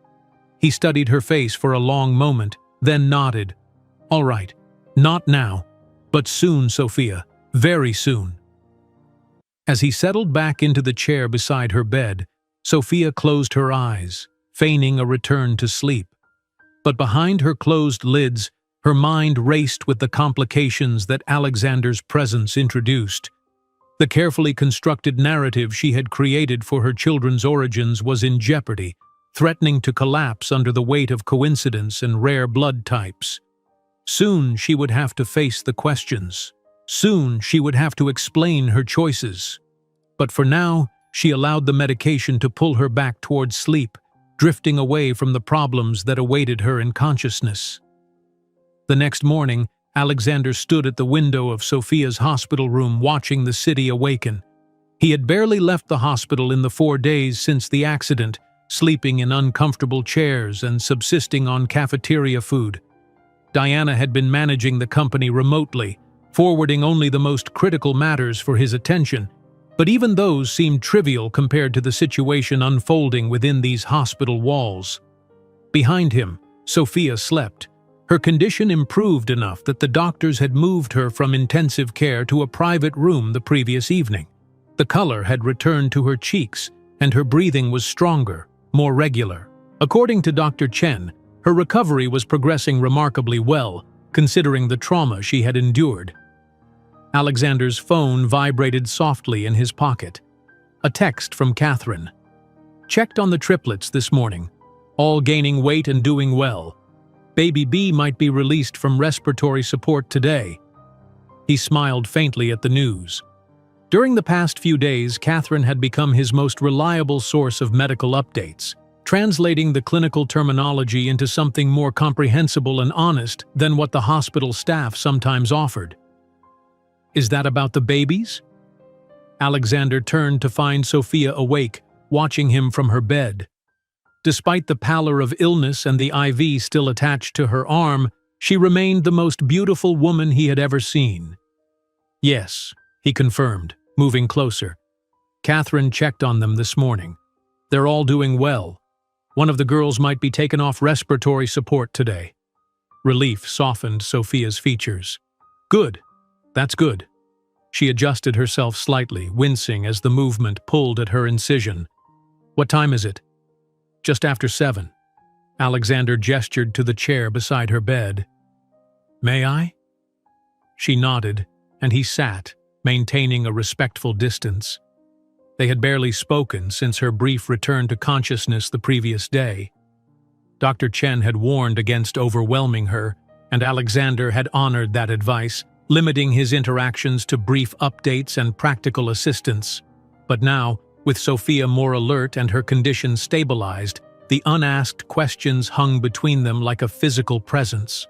He studied her face for a long moment, then nodded. "All right, not now, but soon, Sophia, very soon." As he settled back into the chair beside her bed, Sophia closed her eyes, feigning a return to sleep. But behind her closed lids, her mind raced with the complications that Alexander's presence introduced. The carefully constructed narrative she had created for her children's origins was in jeopardy, threatening to collapse under the weight of coincidence and rare blood types. Soon she would have to face the questions. Soon she would have to explain her choices. But for now, she allowed the medication to pull her back towards sleep, drifting away from the problems that awaited her in consciousness. The next morning, Alexander stood at the window of Sophia's hospital room watching the city awaken. He had barely left the hospital in the 4 days since the accident, sleeping in uncomfortable chairs and subsisting on cafeteria food. Diana had been managing the company remotely, forwarding only the most critical matters for his attention, but even those seemed trivial compared to the situation unfolding within these hospital walls. Behind him, Sophia slept. Her condition improved enough that the doctors had moved her from intensive care to a private room the previous evening. The color had returned to her cheeks, and her breathing was stronger, more regular. According to Dr. Chen, her recovery was progressing remarkably well, considering the trauma she had endured. Alexander's phone vibrated softly in his pocket. A text from Catherine. Checked on the triplets this morning. All gaining weight and doing well. Baby B might be released from respiratory support today. He smiled faintly at the news. During the past few days, Catherine had become his most reliable source of medical updates, translating the clinical terminology into something more comprehensible and honest than what the hospital staff sometimes offered. Is that about the babies? Alexander turned to find Sophia awake, watching him from her bed. Despite the pallor of illness and the IV still attached to her arm, she remained the most beautiful woman he had ever seen. Yes, he confirmed, moving closer. Catherine checked on them this morning. They're all doing well. One of the girls might be taken off respiratory support today. Relief softened Sophia's features. Good. That's good. She adjusted herself slightly, wincing as the movement pulled at her incision. What time is it? Just after 7. Alexander gestured to the chair beside her bed. May I? She nodded, and he sat, maintaining a respectful distance. They had barely spoken since her brief return to consciousness the previous day. Dr. Chen had warned against overwhelming her, and Alexander had honored that advice, limiting his interactions to brief updates and practical assistance. But now, with Sophia more alert and her condition stabilized, the unasked questions hung between them like a physical presence.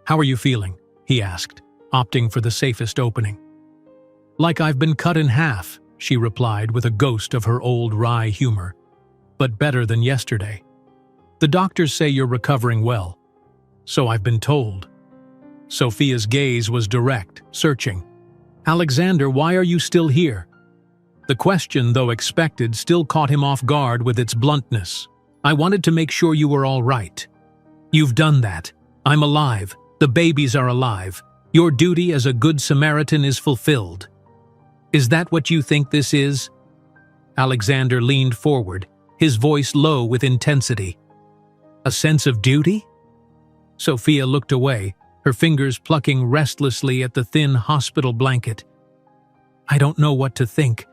How are you feeling? He asked, opting for the safest opening. Like I've been cut in half, she replied with a ghost of her old wry humor. But better than yesterday. The doctors say you're recovering well. So I've been told. Sophia's gaze was direct, searching. Alexander, why are you still here? The question, though expected, still caught him off guard with its bluntness. I wanted to make sure you were all right. You've done that. I'm alive. The babies are alive. Your duty as a good Samaritan is fulfilled. Is that what you think this is? Alexander leaned forward, his voice low with intensity. A sense of duty? Sophia looked away, her fingers plucking restlessly at the thin hospital blanket. I don't know what to think.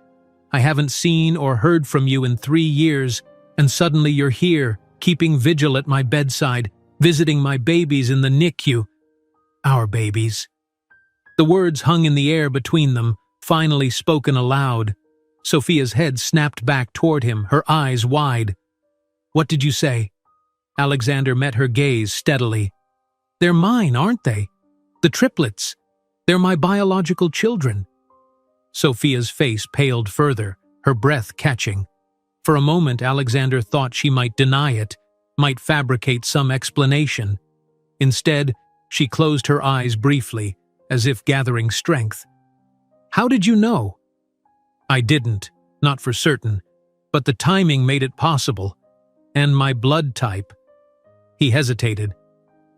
I haven't seen or heard from you in 3 years, and suddenly you're here, keeping vigil at my bedside, visiting my babies in the NICU. Our babies. The words hung in the air between them, finally spoken aloud. Sophia's head snapped back toward him, her eyes wide. What did you say? Alexander met her gaze steadily. They're mine, aren't they? The triplets. They're my biological children. Sophia's face paled further, her breath catching. For a moment, Alexander thought she might deny it, might fabricate some explanation. Instead, she closed her eyes briefly, as if gathering strength. How did you know? I didn't, not for certain, but the timing made it possible. And my blood type. He hesitated.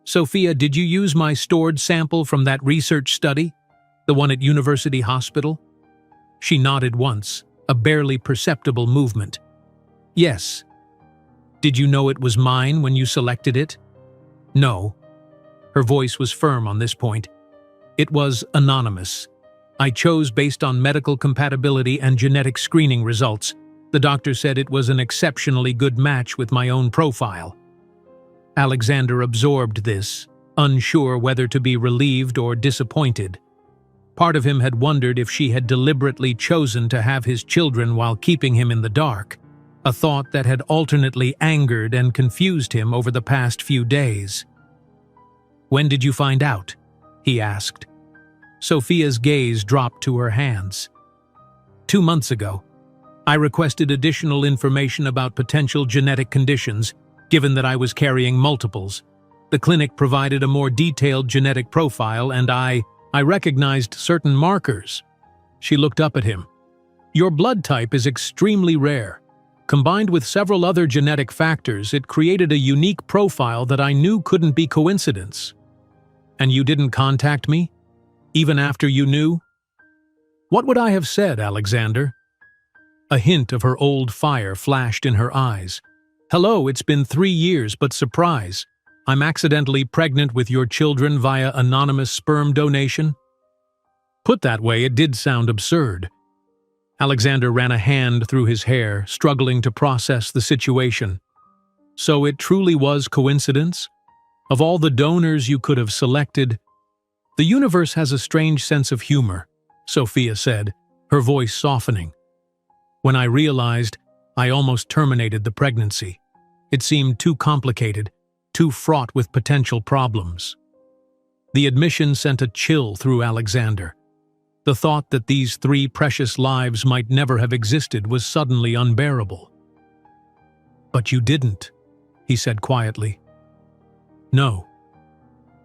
Sophia, did you use my stored sample from that research study? The one at University Hospital? She nodded once, a barely perceptible movement. Yes. Did you know it was mine when you selected it? No. Her voice was firm on this point. It was anonymous. I chose based on medical compatibility and genetic screening results. The doctor said it was an exceptionally good match with my own profile. Alexander absorbed this, unsure whether to be relieved or disappointed. Part of him had wondered if she had deliberately chosen to have his children while keeping him in the dark, a thought that had alternately angered and confused him over the past few days. When did you find out? He asked. Sophia's gaze dropped to her hands. 2 months ago. I requested additional information about potential genetic conditions, given that I was carrying multiples. The clinic provided a more detailed genetic profile, and I recognized certain markers. She looked up at him. Your blood type is extremely rare. Combined with several other genetic factors, it created a unique profile that I knew couldn't be coincidence. And you didn't contact me? Even after you knew? What would I have said, Alexander? A hint of her old fire flashed in her eyes. "Hello, it's been 3 years, but surprise. I'm accidentally pregnant with your children via anonymous sperm donation." Put that way, it did sound absurd. Alexander ran a hand through his hair, struggling to process the situation. So it truly was coincidence? Of all the donors you could have selected, the universe has a strange sense of humor, Sophia said, her voice softening. When I realized, I almost terminated the pregnancy. It seemed too complicated, too fraught with potential problems. The admission sent a chill through Alexander. The thought that these 3 precious lives might never have existed was suddenly unbearable. "But you didn't," he said quietly. "No."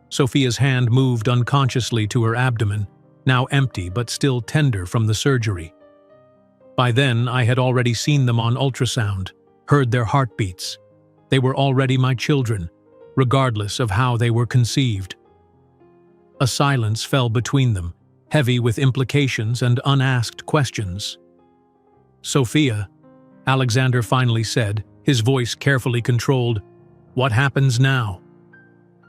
Sophia's hand moved unconsciously to her abdomen, now empty but still tender from the surgery. By then, I had already seen them on ultrasound, heard their heartbeats. They were already my children, regardless of how they were conceived. A silence fell between them, heavy with implications and unasked questions. "Sophia," Alexander finally said, his voice carefully controlled, "what happens now?"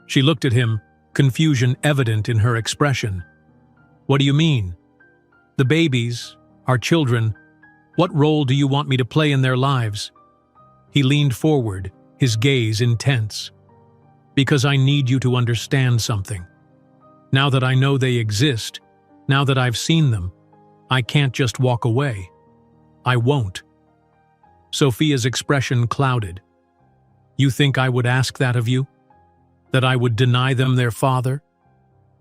She looked at him, confusion evident in her expression. "What do you mean? The babies, our children, what role do you want me to play in their lives?" He leaned forward, his gaze intense. "Because I need you to understand something. Now that I know they exist, now that I've seen them, I can't just walk away. I won't." Sophia's expression clouded. "You think I would ask that of you? That I would deny them their father?"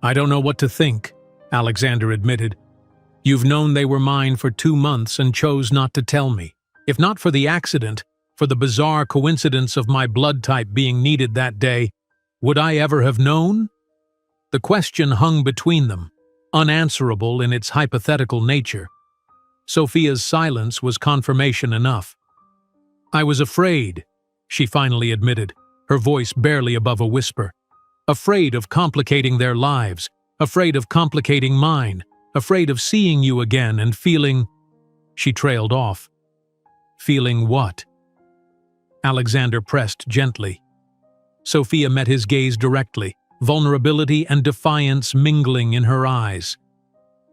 "I don't know what to think," Alexander admitted. "You've known they were mine for 2 months and chose not to tell me. If not for the accident, for the bizarre coincidence of my blood type being needed that day, would I ever have known?" The question hung between them, unanswerable in its hypothetical nature. Sophia's silence was confirmation enough. "I was afraid," she finally admitted, her voice barely above a whisper. "Afraid of complicating their lives, afraid of complicating mine, afraid of seeing you again and feeling—" She trailed off. "Feeling what?" Alexander pressed gently. Sophia met his gaze directly, vulnerability and defiance mingling in her eyes.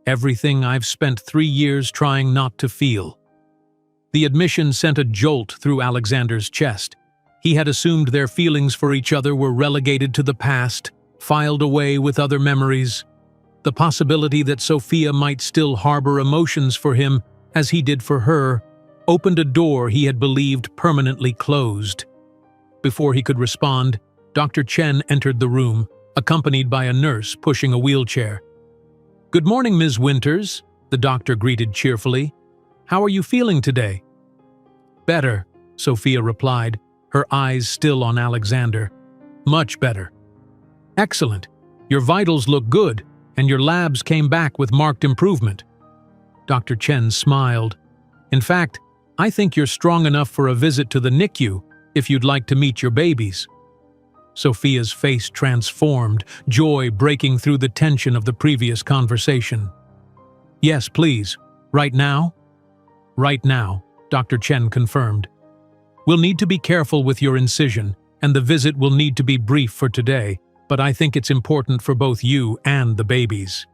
"Everything I've spent 3 years trying not to feel." The admission sent a jolt through Alexander's chest. He had assumed their feelings for each other were relegated to the past, filed away with other memories. The possibility that Sophia might still harbor emotions for him, as he did for her, opened a door he had believed permanently closed. Before he could respond, Dr. Chen entered the room, accompanied by a nurse pushing a wheelchair. "Good morning, Ms. Winters," the doctor greeted cheerfully. "How are you feeling today?" "Better," Sophia replied, her eyes still on Alexander. "Much better." "Excellent. Your vitals look good, and your labs came back with marked improvement." Dr. Chen smiled. "In fact, I think you're strong enough for a visit to the NICU if you'd like to meet your babies." Sophia's face transformed, joy breaking through the tension of the previous conversation. "Yes, please. Right now?" "Right now," Dr. Chen confirmed. "We'll need to be careful with your incision, and the visit will need to be brief for today, but I think it's important for both you and the babies."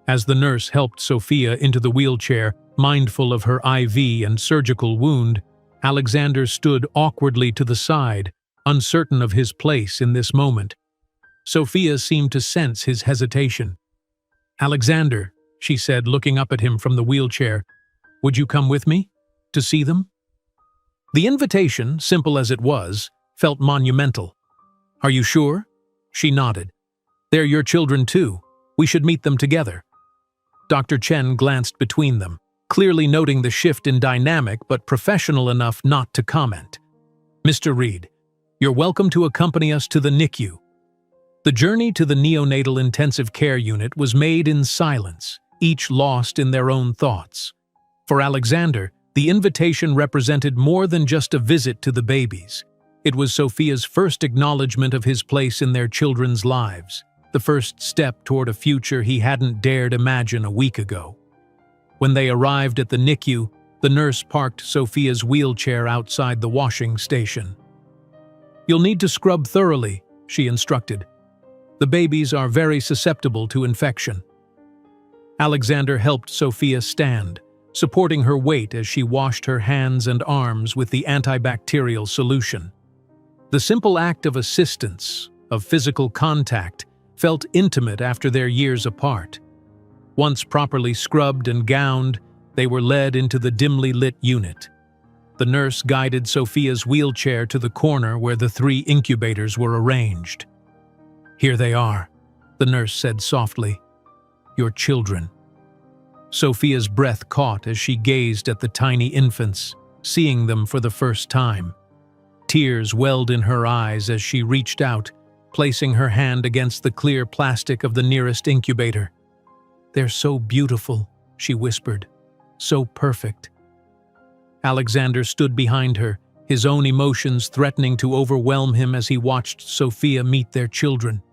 As the nurse helped Sophia into the wheelchair, mindful of her IV and surgical wound, Alexander stood awkwardly to the side, uncertain of his place in this moment. Sophia seemed to sense his hesitation. "Alexander," she said, looking up at him from the wheelchair, "would you come with me? To see them?" The invitation, simple as it was, felt monumental. "Are you sure?" She nodded. "They're your children too. We should meet them together." Dr. Chen glanced between them, clearly noting the shift in dynamic but professional enough not to comment. "Mr. Reed, you're welcome to accompany us to the NICU." The journey to the neonatal intensive care unit was made in silence, each lost in their own thoughts. For Alexander, the invitation represented more than just a visit to the babies. It was Sophia's first acknowledgement of his place in their children's lives, the first step toward a future he hadn't dared imagine a week ago. When they arrived at the NICU, The nurse parked Sophia's wheelchair outside the washing station. "You'll need to scrub thoroughly," she instructed. "The babies are very susceptible to infection." Alexander helped Sophia stand, supporting her weight as she washed her hands and arms with the antibacterial solution. The simple act of assistance, of physical contact, felt intimate after their years apart. Once properly scrubbed and gowned, they were led into the dimly lit unit. The nurse guided Sophia's wheelchair to the corner where the 3 incubators were arranged. "Here they are," the nurse said softly. "Your children." Sophia's breath caught as she gazed at the tiny infants, seeing them for the first time. Tears welled in her eyes as she reached out, placing her hand against the clear plastic of the nearest incubator. "They're so beautiful," she whispered. "So perfect." Alexander stood behind her, his own emotions threatening to overwhelm him as he watched Sophia meet their children.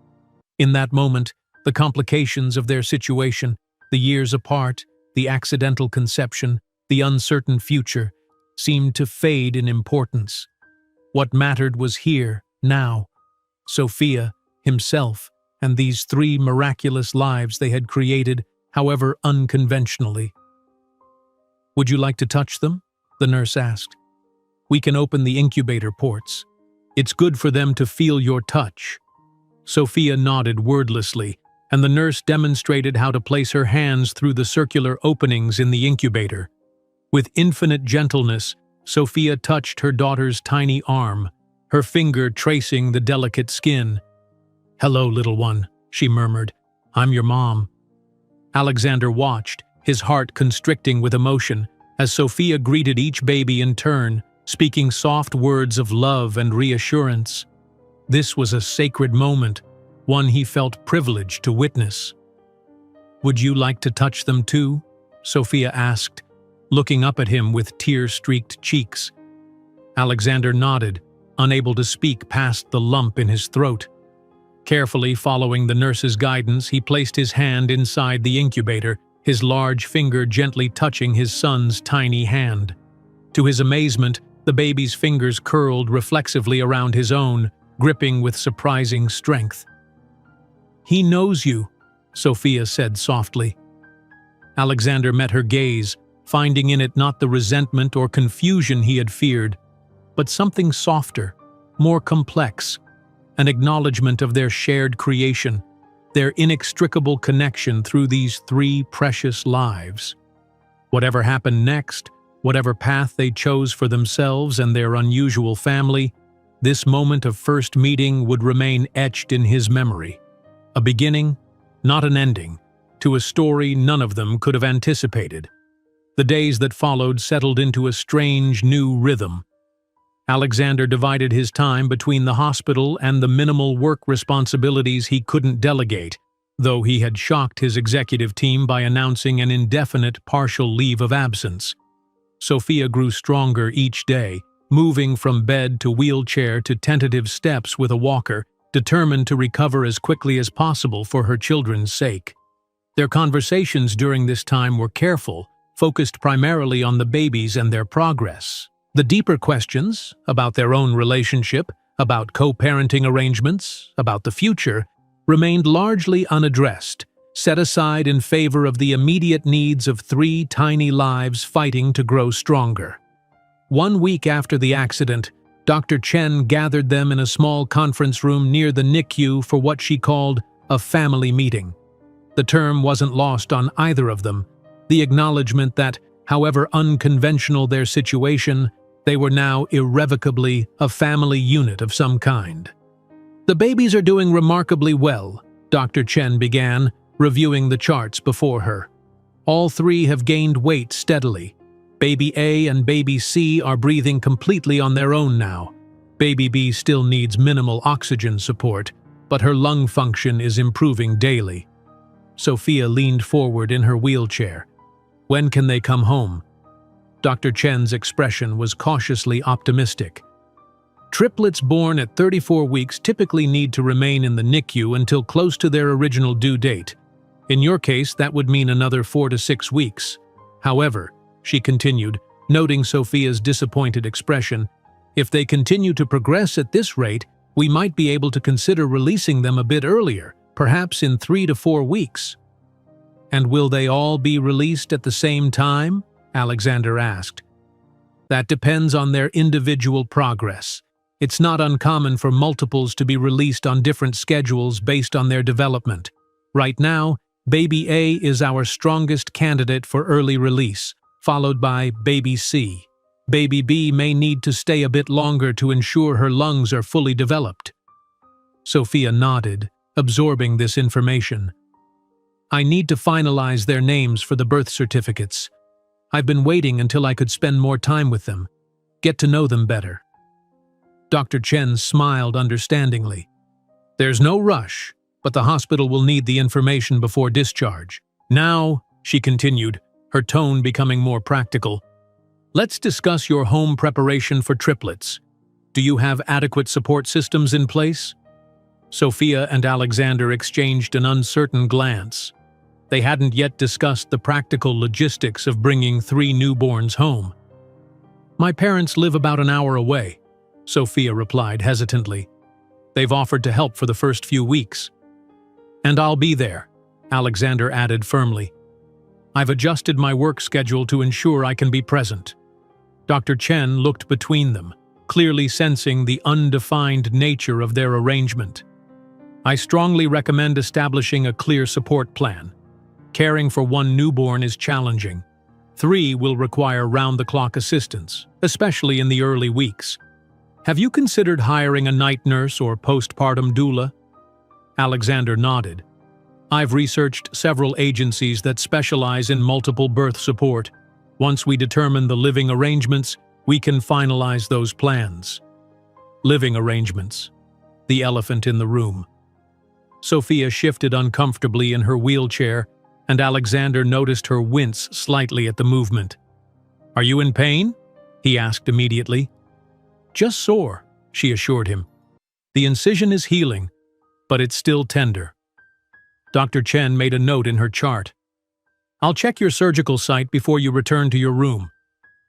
In that moment, the complications of their situation, the years apart, the accidental conception, the uncertain future, seemed to fade in importance. What mattered was here, now. Sophia, himself, and these 3 miraculous lives they had created, however unconventionally. "Would you like to touch them?" the nurse asked. "We can open the incubator ports. It's good for them to feel your touch." Sophia nodded wordlessly, and the nurse demonstrated how to place her hands through the circular openings in the incubator. With infinite gentleness, Sophia touched her daughter's tiny arm, her finger tracing the delicate skin. "Hello, little one," she murmured. "I'm your mom." Alexander watched, his heart constricting with emotion, as Sophia greeted each baby in turn, speaking soft words of love and reassurance. This was a sacred moment, one he felt privileged to witness. "Would you like to touch them too?" Sophia asked, looking up at him with tear-streaked cheeks. Alexander nodded, unable to speak past the lump in his throat. Carefully following the nurse's guidance, he placed his hand inside the incubator, his large finger gently touching his son's tiny hand. To his amazement, the baby's fingers curled reflexively around his own, gripping with surprising strength. "He knows you," Sophia said softly. Alexander met her gaze, finding in it not the resentment or confusion he had feared, but something softer, more complex, an acknowledgement of their shared creation, their inextricable connection through these 3 precious lives. Whatever happened next, whatever path they chose for themselves and their unusual family, this moment of first meeting would remain etched in his memory. A beginning, not an ending, to a story none of them could have anticipated. The days that followed settled into a strange new rhythm. Alexander divided his time between the hospital and the minimal work responsibilities he couldn't delegate, though he had shocked his executive team by announcing an indefinite partial leave of absence. Sophia grew stronger each day, moving from bed to wheelchair to tentative steps with a walker, determined to recover as quickly as possible for her children's sake. Their conversations during this time were careful, focused primarily on the babies and their progress. The deeper questions, about their own relationship, about co-parenting arrangements, about the future, remained largely unaddressed, set aside in favor of the immediate needs of 3 tiny lives fighting to grow stronger. 1 week after the accident, Dr. Chen gathered them in a small conference room near the NICU for what she called a family meeting. The term wasn't lost on either of them, the acknowledgement that, however unconventional their situation, they were now irrevocably a family unit of some kind. "The babies are doing remarkably well," Dr. Chen began, reviewing the charts before her. "All 3 have gained weight steadily. Baby A and Baby C are breathing completely on their own now. Baby B still needs minimal oxygen support, but her lung function is improving daily." Sophia leaned forward in her wheelchair. "When can they come home?" Dr. Chen's expression was cautiously optimistic. "Triplets born at 34 weeks typically need to remain in the NICU until close to their original due date. In your case, that would mean another 4 to 6 weeks. However," she continued, noting Sophia's disappointed expression. "If they continue to progress at this rate, we might be able to consider releasing them a bit earlier, perhaps in 3 to 4 weeks." "And will they all be released at the same time?" Alexander asked. "That depends on their individual progress. It's not uncommon for multiples to be released on different schedules based on their development. Right now, Baby A is our strongest candidate for early release, followed by Baby C. Baby B may need to stay a bit longer to ensure her lungs are fully developed." Sophia nodded, absorbing this information. "I need to finalize their names for the birth certificates. I've been waiting until I could spend more time with them, get to know them better." Dr. Chen smiled understandingly. "There's no rush, but the hospital will need the information before discharge. Now," she continued, her tone becoming more practical, "let's discuss your home preparation for triplets. Do you have adequate support systems in place?" Sophia and Alexander exchanged an uncertain glance. They hadn't yet discussed the practical logistics of bringing 3 newborns home. "My parents live about an hour away," Sophia replied hesitantly. "They've offered to help for the first few weeks." "And I'll be there," Alexander added firmly. "I've adjusted my work schedule to ensure I can be present." Dr. Chen looked between them, clearly sensing the undefined nature of their arrangement. "I strongly recommend establishing a clear support plan. Caring for 1 newborn is challenging. 3 will require round-the-clock assistance, especially in the early weeks. Have you considered hiring a night nurse or postpartum doula?" Alexander nodded. "I've researched several agencies that specialize in multiple birth support. Once we determine the living arrangements, we can finalize those plans." Living arrangements. The elephant in the room. Sophia shifted uncomfortably in her wheelchair, and Alexander noticed her wince slightly at the movement. "Are you in pain?" he asked immediately. "Just sore," she assured him. "The incision is healing, but it's still tender." Dr. Chen made a note in her chart. "I'll check your surgical site before you return to your room.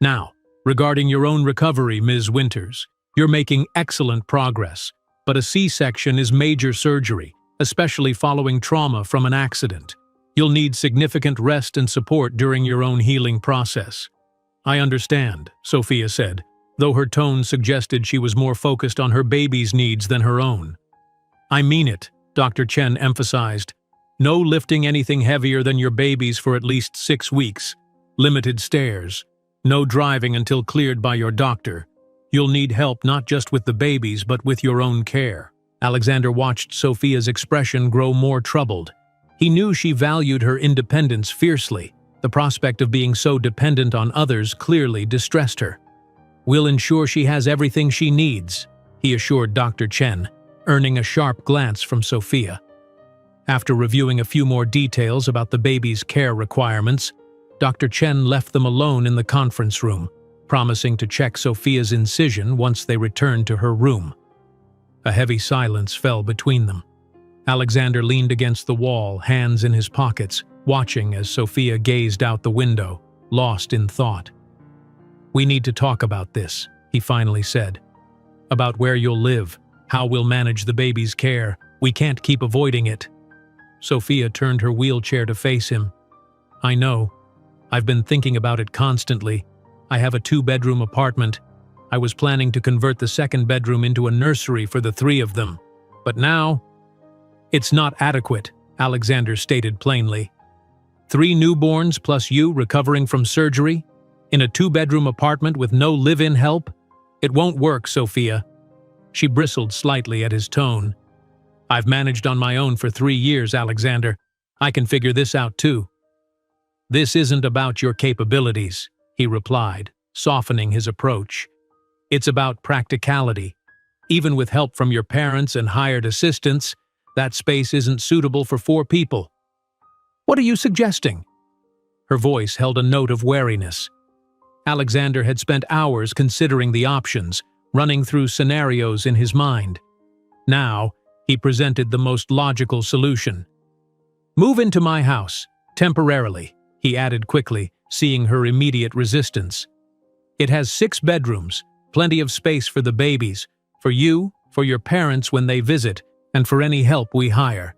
Now, regarding your own recovery, Ms. Winters, you're making excellent progress, but a C-section is major surgery, especially following trauma from an accident. You'll need significant rest and support during your own healing process." "I understand," Sophia said, though her tone suggested she was more focused on her baby's needs than her own. "I mean it," Dr. Chen emphasized. "No lifting anything heavier than your baby's for at least 6 weeks. Limited stairs. No driving until cleared by your doctor. You'll need help not just with the babies but with your own care." Alexander watched Sophia's expression grow more troubled. He knew she valued her independence fiercely. The prospect of being so dependent on others clearly distressed her. "We'll ensure she has everything she needs," he assured Dr. Chen, earning a sharp glance from Sophia. After reviewing a few more details about the baby's care requirements, Dr. Chen left them alone in the conference room, promising to check Sophia's incision once they returned to her room. A heavy silence fell between them. Alexander leaned against the wall, hands in his pockets, watching as Sophia gazed out the window, lost in thought. "We need to talk about this," he finally said. "About where you'll live, how we'll manage the baby's care. We can't keep avoiding it." Sophia turned her wheelchair to face him. "I know. I've been thinking about it constantly. I have a 2-bedroom apartment. I was planning to convert the 2nd bedroom into a nursery for the 3 of them. But now, it's not adequate," Alexander stated plainly. 3 newborns plus you recovering from surgery? In a 2-bedroom apartment with no live-in help? It won't work, Sophia. She bristled slightly at his tone. "I've managed on my own for 3 years, Alexander. I can figure this out too." "This isn't about your capabilities," he replied, softening his approach. "It's about practicality. Even with help from your parents and hired assistants, that space isn't suitable for 4 people. What are you suggesting?" Her voice held a note of wariness. Alexander had spent hours considering the options, running through scenarios in his mind. Now, he presented the most logical solution. "Move into my house, temporarily," he added quickly, seeing her immediate resistance. It has 6 bedrooms, plenty of space for the babies, for you, for your parents when they visit, and for any help we hire.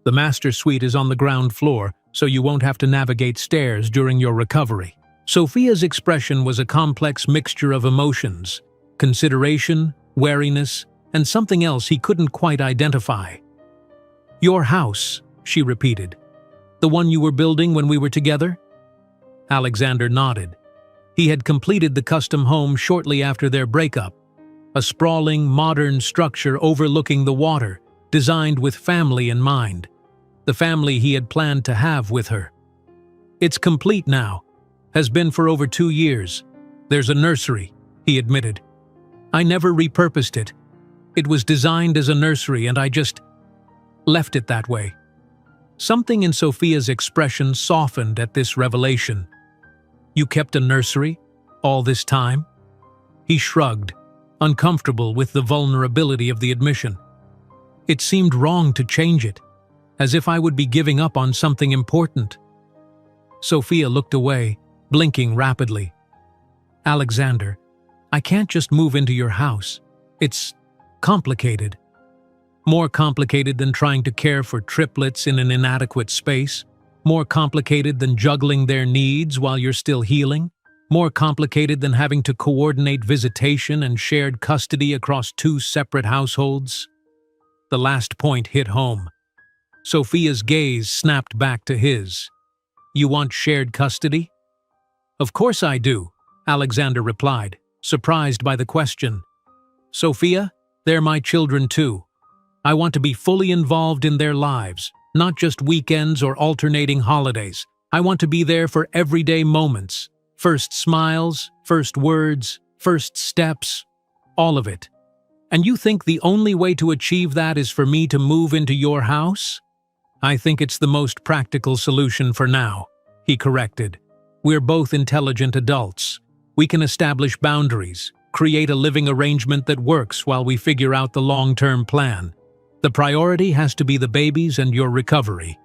The master suite is on the ground floor, so you won't have to navigate stairs during your recovery." Sophia's expression was a complex mixture of emotions: consideration, wariness, and something else he couldn't quite identify. "Your house," she repeated. "The one you were building when we were together?" Alexander nodded. He had completed the custom home shortly after their breakup, a sprawling, modern structure overlooking the water, designed with family in mind, the family he had planned to have with her. "It's complete now. Has been for over 2 years. There's a nursery," he admitted. "I never repurposed it. It was designed as a nursery and I just left it that way." Something in Sophia's expression softened at this revelation. "You kept a nursery all this time?" He shrugged, uncomfortable with the vulnerability of the admission. "It seemed wrong to change it, as if I would be giving up on something important." Sophia looked away, blinking rapidly. "Alexander, I can't just move into your house. It's complicated. More complicated than trying to care for triplets in an inadequate space. More complicated than juggling their needs while you're still healing. More complicated than having to coordinate visitation and shared custody across 2 separate households." The last point hit home. Sophia's gaze snapped back to his. "You want shared custody?" "Of course I do," Alexander replied, surprised by the question. "Sophia, they're my children too. I want to be fully involved in their lives, not just weekends or alternating holidays. I want to be there for everyday moments. First smiles, first words, first steps, all of it. And you think the only way to achieve that is for me to move into your house?" "I think it's the most practical solution for now," he corrected. "We're both intelligent adults. We can establish boundaries, create a living arrangement that works while we figure out the long-term plan. The priority has to be the babies and your recovery."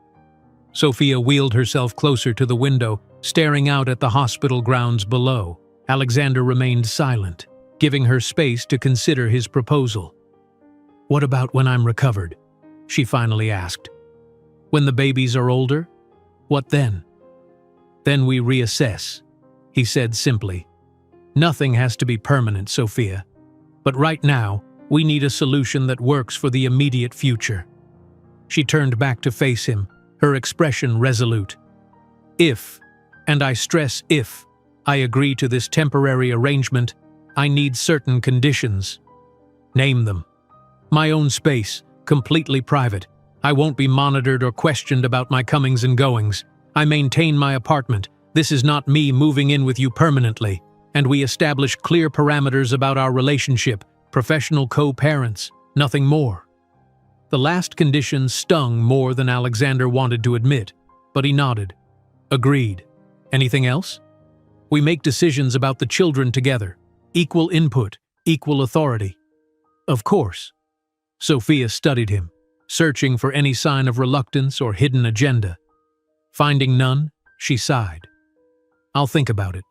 Sophia wheeled herself closer to the window, staring out at the hospital grounds below. Alexander remained silent, giving her space to consider his proposal. "What about when I'm recovered?" she finally asked. "When the babies are older? What then?" "Then we reassess," he said simply. "Nothing has to be permanent, Sophia. But right now, we need a solution that works for the immediate future." She turned back to face him, her expression resolute. "If, and I stress if, I agree to this temporary arrangement, I need certain conditions." "Name them." "My own space, completely private. I won't be monitored or questioned about my comings and goings. I maintain my apartment. This is not me moving in with you permanently. And we establish clear parameters about our relationship, professional co-parents, nothing more." The last condition stung more than Alexander wanted to admit, but he nodded. "Agreed. Anything else?" "We make decisions about the children together. Equal input, equal authority." "Of course." Sophia studied him, searching for any sign of reluctance or hidden agenda. Finding none, she sighed. "I'll think about it.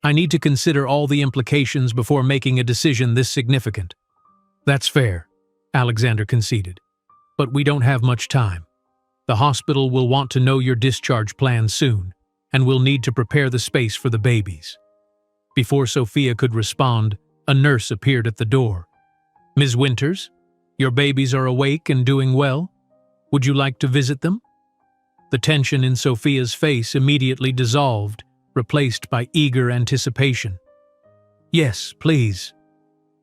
I need to consider all the implications before making a decision this significant." "That's fair," Alexander conceded. "But we don't have much time. The hospital will want to know your discharge plan soon, and we'll need to prepare the space for the babies." Before Sophia could respond, a nurse appeared at the door. "Ms. Winters, your babies are awake and doing well. Would you like to visit them?" The tension in Sophia's face immediately dissolved, replaced by eager anticipation. "Yes, please."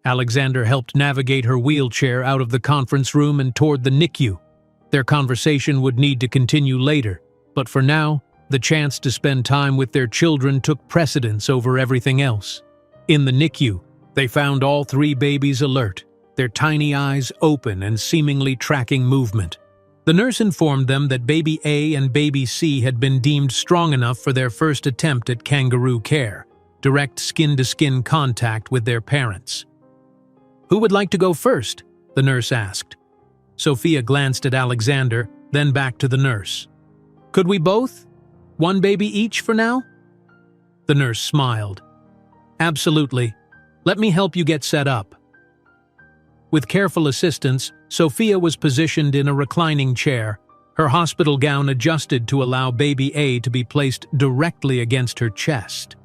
Alexander helped navigate her wheelchair out of the conference room and toward the NICU. Their conversation would need to continue later, but for now, the chance to spend time with their children took precedence over everything else. In the NICU, they found all 3 babies alert, their tiny eyes open and seemingly tracking movement. The nurse informed them that baby A and baby C had been deemed strong enough for their first attempt at kangaroo care, direct skin-to-skin contact with their parents. "Who would like to go first?" the nurse asked. Sophia glanced at Alexander, then back to the nurse. "Could we both? 1 baby each for now?" The nurse smiled. Absolutely. Let me help you get set up. With careful assistance, Sophia was positioned in a reclining chair, her hospital gown adjusted to allow baby A to be placed directly against her chest.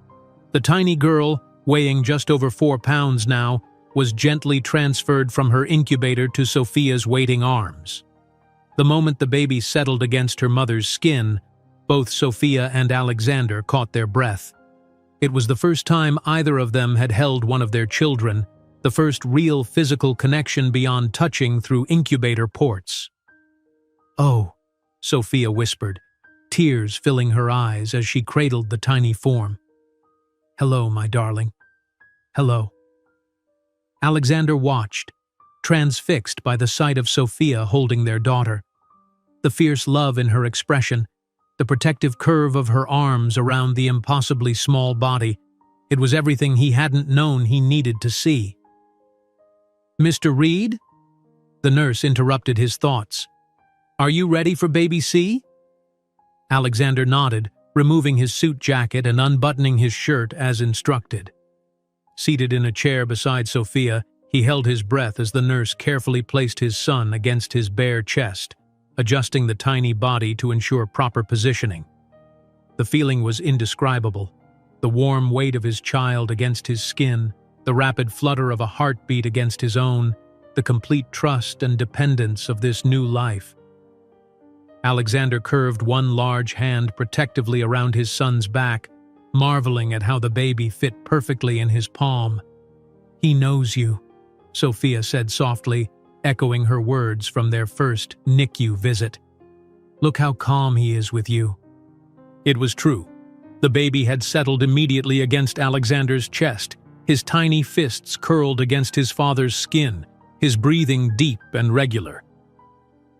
The tiny girl, weighing just over 4 pounds now, was gently transferred from her incubator to Sophia's waiting arms. The moment the baby settled against her mother's skin, both Sophia and Alexander caught their breath. It was the first time either of them had held one of their children, the first real physical connection beyond touching through incubator ports. "Oh," Sophia whispered, tears filling her eyes as she cradled the tiny form. "Hello, my darling. Hello." Alexander watched, transfixed by the sight of Sophia holding their daughter. The fierce love in her expression, the protective curve of her arms around the impossibly small body, it was everything he hadn't known he needed to see. "Mr. Reed?" The nurse interrupted his thoughts. "Are you ready for baby C?" Alexander nodded, removing his suit jacket and unbuttoning his shirt as instructed. Seated in a chair beside Sophia, he held his breath as the nurse carefully placed his son against his bare chest, adjusting the tiny body to ensure proper positioning. The feeling was indescribable. The warm weight of his child against his skin, the rapid flutter of a heartbeat against his own, the complete trust and dependence of this new life. Alexander curved one large hand protectively around his son's back, marveling at how the baby fit perfectly in his palm. "He knows you," Sophia said softly, echoing her words from their first NICU visit. "Look how calm he is with you." It was true. The baby had settled immediately against Alexander's chest, his tiny fists curled against his father's skin, his breathing deep and regular.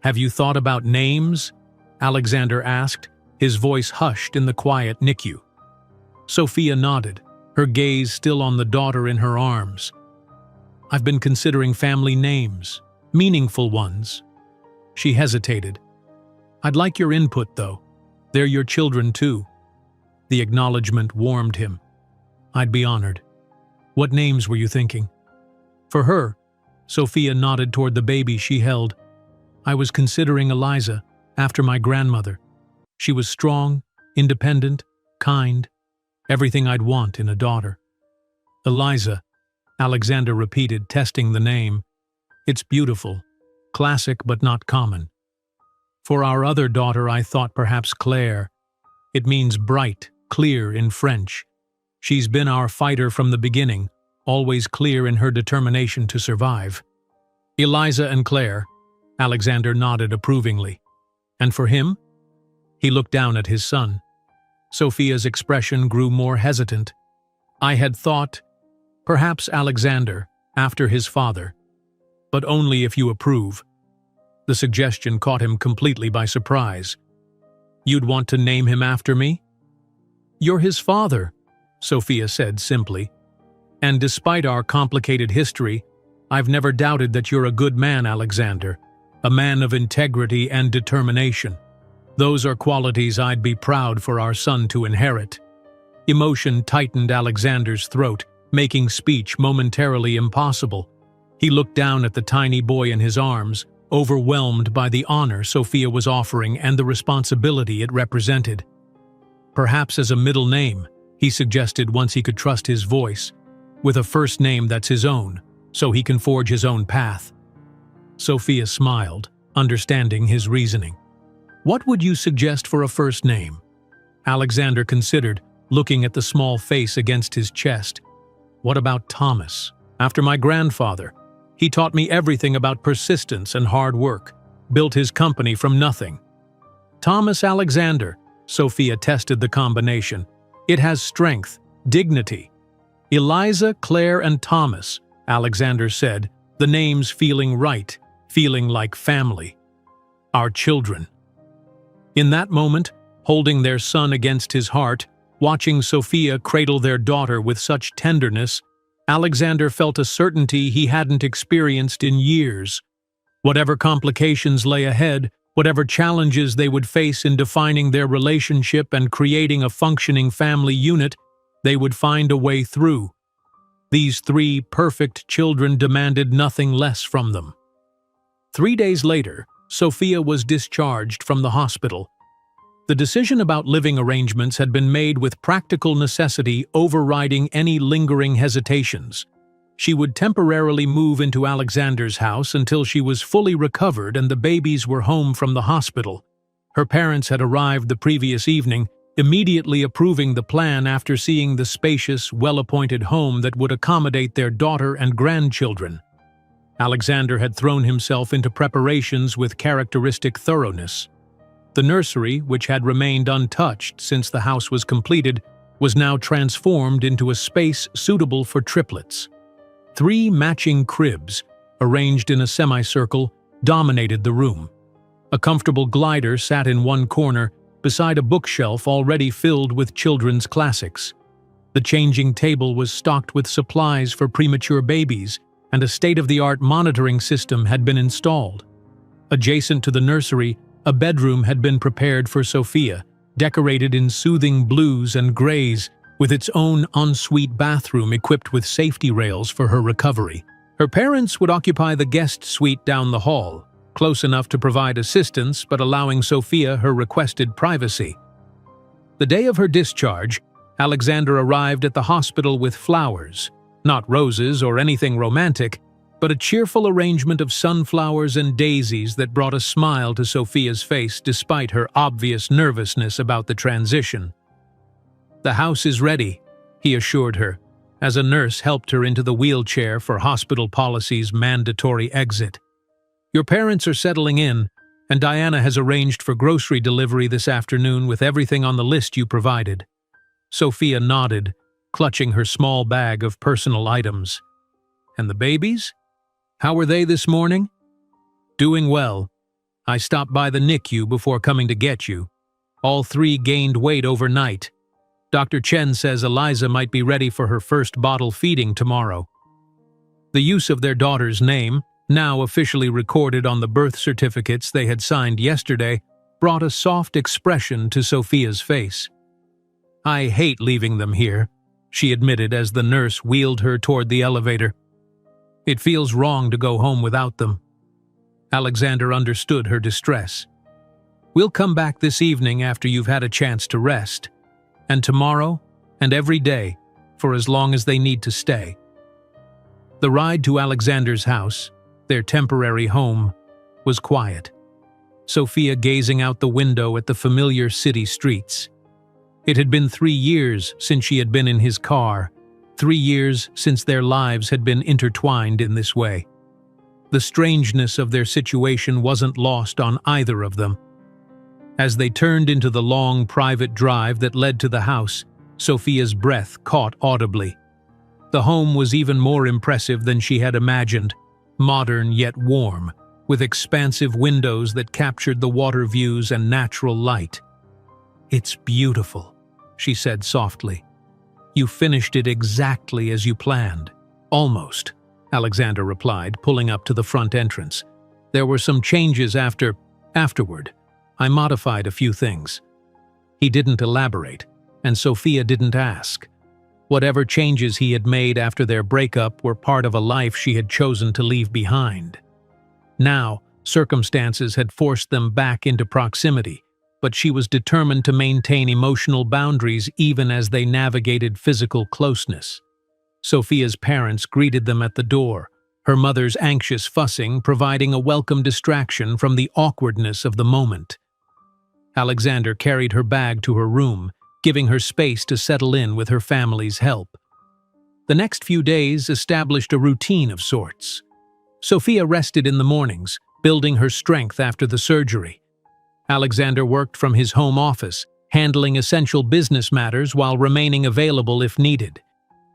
"Have you thought about names?" Alexander asked, his voice hushed in the quiet NICU. Sophia nodded, her gaze still on the daughter in her arms. "I've been considering family names, meaningful ones." She hesitated. "I'd like your input, though. They're your children, too." The acknowledgement warmed him. "I'd be honored. What names were you thinking?" For her, Sophia nodded toward the baby she held. "I was considering Eliza, after my grandmother. She was strong, independent, kind, everything I'd want in a daughter." "Eliza," Alexander repeated, testing the name. "It's beautiful, classic but not common." "For our other daughter I thought perhaps Claire. It means bright, clear in French. She's been our fighter from the beginning, always clear in her determination to survive." "Eliza and Claire," Alexander nodded approvingly. "And for him?" He looked down at his son. Sophia's expression grew more hesitant. "I had thought, perhaps Alexander, after his father. But only if you approve." The suggestion caught him completely by surprise. "You'd want to name him after me?" "You're his father," Sophia said simply. "And despite our complicated history, I've never doubted that you're a good man, Alexander, a man of integrity and determination. Those are qualities I'd be proud for our son to inherit." Emotion tightened Alexander's throat, making speech momentarily impossible. He looked down at the tiny boy in his arms, overwhelmed by the honor Sophia was offering and the responsibility it represented. "Perhaps as a middle name," he suggested once he could trust his voice, "with a first name that's his own, so he can forge his own path." Sophia smiled, understanding his reasoning. "What would you suggest for a first name?" Alexander considered, looking at the small face against his chest. "What about Thomas? After my grandfather. He taught me everything about persistence and hard work, built his company from nothing." "Thomas Alexander," Sophia tested the combination. "It has strength, dignity." "Eliza, Claire, and Thomas," Alexander said, the names feeling right, feeling like family. "Our children." In that moment, holding their son against his heart, watching Sophia cradle their daughter with such tenderness, Alexander felt a certainty he hadn't experienced in years. Whatever complications lay ahead, whatever challenges they would face in defining their relationship and creating a functioning family unit, they would find a way through, These 3 perfect children demanded nothing less from them. 3 days later, Sophia was discharged from the hospital. The decision about living arrangements had been made with practical necessity overriding any lingering hesitations. She would temporarily move into Alexander's house until she was fully recovered and the babies were home from the hospital. Her parents had arrived the previous evening, immediately approving the plan after seeing the spacious, well-appointed home that would accommodate their daughter and grandchildren. Alexander had thrown himself into preparations with characteristic thoroughness. The nursery, which had remained untouched since the house was completed, was now transformed into a space suitable for triplets. 3 matching cribs, arranged in a semicircle, dominated the room. A comfortable glider sat in one corner, beside a bookshelf already filled with children's classics. The changing table was stocked with supplies for premature babies, and a state-of-the-art monitoring system had been installed. Adjacent to the nursery, a bedroom had been prepared for Sophia, decorated in soothing blues and grays, with its own ensuite bathroom equipped with safety rails for her recovery. Her parents would occupy the guest suite down the hall, close enough to provide assistance but allowing Sophia her requested privacy. The day of her discharge, Alexander arrived at the hospital with flowers, not roses or anything romantic, but a cheerful arrangement of sunflowers and daisies that brought a smile to Sophia's face despite her obvious nervousness about the transition. "The house is ready," he assured her, as a nurse helped her into the wheelchair for hospital policy's mandatory exit. "Your parents are settling in, and Diana has arranged for grocery delivery this afternoon with everything on the list you provided." Sophia nodded, clutching her small bag of personal items. "And the babies? How were they this morning?" "Doing well. I stopped by the NICU before coming to get you. All 3 gained weight overnight. Dr. Chen says Eliza might be ready for her first bottle feeding tomorrow." The use of their daughter's name, now officially recorded on the birth certificates they had signed yesterday, brought a soft expression to Sophia's face. "I hate leaving them here," she admitted as the nurse wheeled her toward the elevator. "It feels wrong to go home without them." Alexander understood her distress. "We'll come back this evening after you've had a chance to rest, and tomorrow, and every day, for as long as they need to stay." The ride to Alexander's house, their temporary home, was quiet. Sophia gazing out the window at the familiar city streets. It had been 3 years since she had been in his car, 3 years since their lives had been intertwined in this way. The strangeness of their situation wasn't lost on either of them. As they turned into the long private drive that led to the house, Sophia's breath caught audibly. The home was even more impressive than she had imagined, modern yet warm, with expansive windows that captured the water views and natural light. "It's beautiful," she said softly. "You finished it exactly as you planned." "Almost," Alexander replied, pulling up to the front entrance. "There were some changes afterward. I modified a few things." He didn't elaborate, and Sophia didn't ask. Whatever changes he had made after their breakup were part of a life she had chosen to leave behind. Now, circumstances had forced them back into proximity, but she was determined to maintain emotional boundaries even as they navigated physical closeness. Sophia's parents greeted them at the door, her mother's anxious fussing providing a welcome distraction from the awkwardness of the moment. Alexander carried her bag to her room, giving her space to settle in with her family's help. The next few days established a routine of sorts. Sophia rested in the mornings, building her strength after the surgery. Alexander worked from his home office, handling essential business matters while remaining available if needed.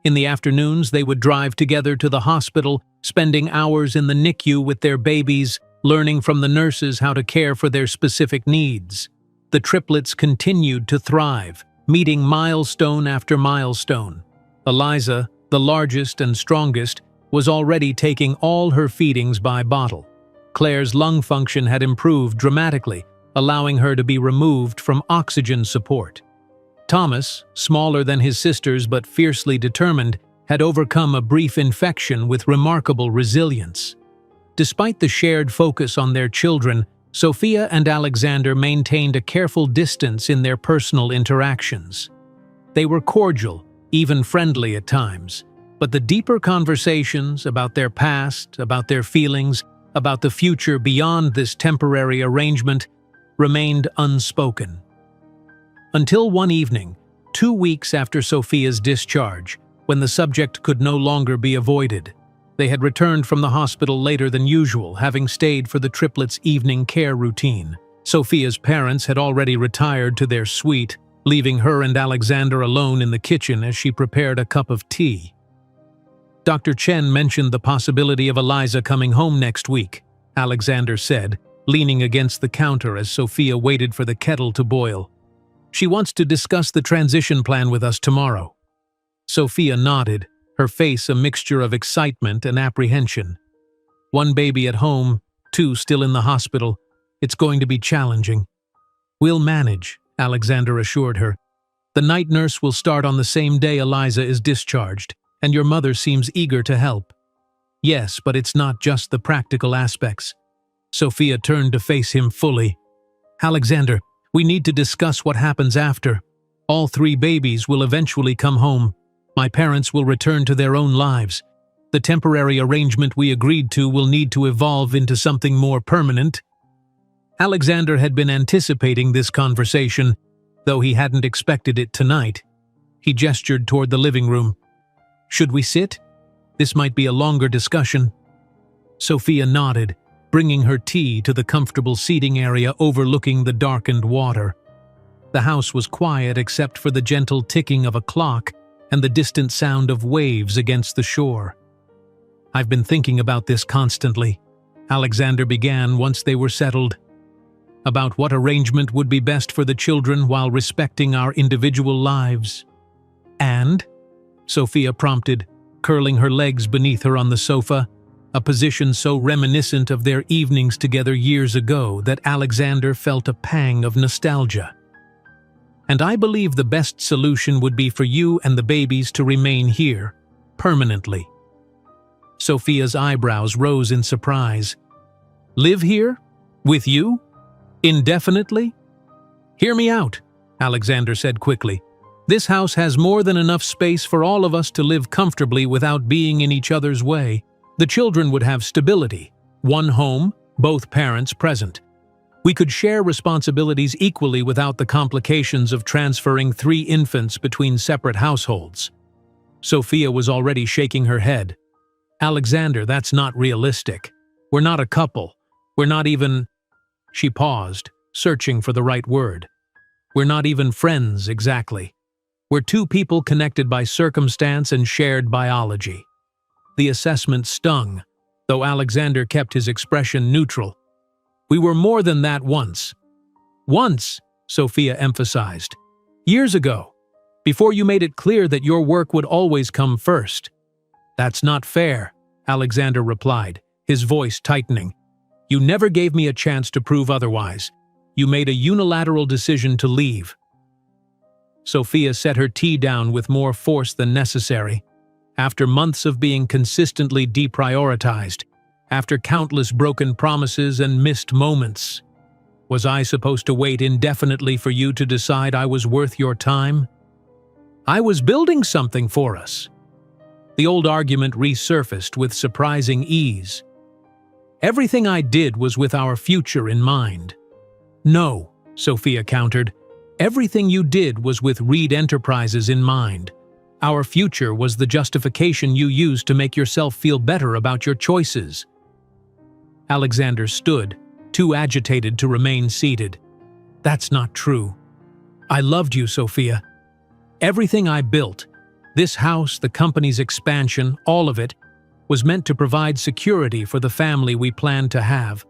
In the afternoons, they would drive together to the hospital, spending hours in the NICU with their babies, learning from the nurses how to care for their specific needs. The triplets continued to thrive, meeting milestone after milestone. Eliza, the largest and strongest, was already taking all her feedings by bottle. Claire's lung function had improved dramatically, allowing her to be removed from oxygen support. Thomas, smaller than his sisters but fiercely determined, had overcome a brief infection with remarkable resilience. Despite the shared focus on their children, Sophia and Alexander maintained a careful distance in their personal interactions. They were cordial, even friendly at times, but the deeper conversations about their past, about their feelings, about the future beyond this temporary arrangement remained unspoken. Until one evening, 2 weeks after Sophia's discharge, when the subject could no longer be avoided. They had returned from the hospital later than usual, having stayed for the triplets' evening care routine. Sophia's parents had already retired to their suite, leaving her and Alexander alone in the kitchen as she prepared a cup of tea. Dr. Chen mentioned the possibility of Eliza coming home next week, Alexander said, leaning against the counter as Sophia waited for the kettle to boil. She wants to discuss the transition plan with us tomorrow. Sophia nodded, her face a mixture of excitement and apprehension. One baby at home, 2 still in the hospital. It's going to be challenging. We'll manage, Alexander assured her. The night nurse will start on the same day Eliza is discharged, and your mother seems eager to help. Yes, but it's not just the practical aspects. Sophia turned to face him fully. Alexander, we need to discuss what happens after. All 3 babies will eventually come home. My parents will return to their own lives. The temporary arrangement we agreed to will need to evolve into something more permanent. Alexander had been anticipating this conversation, though he hadn't expected it tonight. He gestured toward the living room. Should we sit? This might be a longer discussion. Sophia nodded, bringing her tea to the comfortable seating area overlooking the darkened water. The house was quiet except for the gentle ticking of a clock and the distant sound of waves against the shore. I've been thinking about this constantly, Alexander began once they were settled. About what arrangement would be best for the children while respecting our individual lives. And? Sophia prompted, curling her legs beneath her on the sofa, a position so reminiscent of their evenings together years ago that Alexander felt a pang of nostalgia. And I believe the best solution would be for you and the babies to remain here, permanently. Sophia's eyebrows rose in surprise. Live here? With you? Indefinitely? Hear me out, Alexander said quickly. This house has more than enough space for all of us to live comfortably without being in each other's way. The children would have stability, one home, both parents present. We could share responsibilities equally without the complications of transferring 3 infants between separate households. Sophia was already shaking her head. Alexander, that's not realistic. We're not a couple. We're not even… She paused, searching for the right word. We're not even friends, exactly. We're 2 people connected by circumstance and shared biology. The assessment stung, though Alexander kept his expression neutral. We were more than that once. Once, Sophia emphasized. Years ago, before you made it clear that your work would always come first. That's not fair, Alexander replied, his voice tightening. You never gave me a chance to prove otherwise. You made a unilateral decision to leave. Sophia set her tea down with more force than necessary. After months of being consistently deprioritized, after countless broken promises and missed moments, was I supposed to wait indefinitely for you to decide I was worth your time? I was building something for us. The old argument resurfaced with surprising ease. Everything I did was with our future in mind. No, Sophia countered. Everything you did was with Reed Enterprises in mind. Our future was the justification you used to make yourself feel better about your choices. Alexander stood, too agitated to remain seated. That's not true. I loved you, Sophia. Everything I built, this house, the company's expansion, all of it, was meant to provide security for the family we planned to have.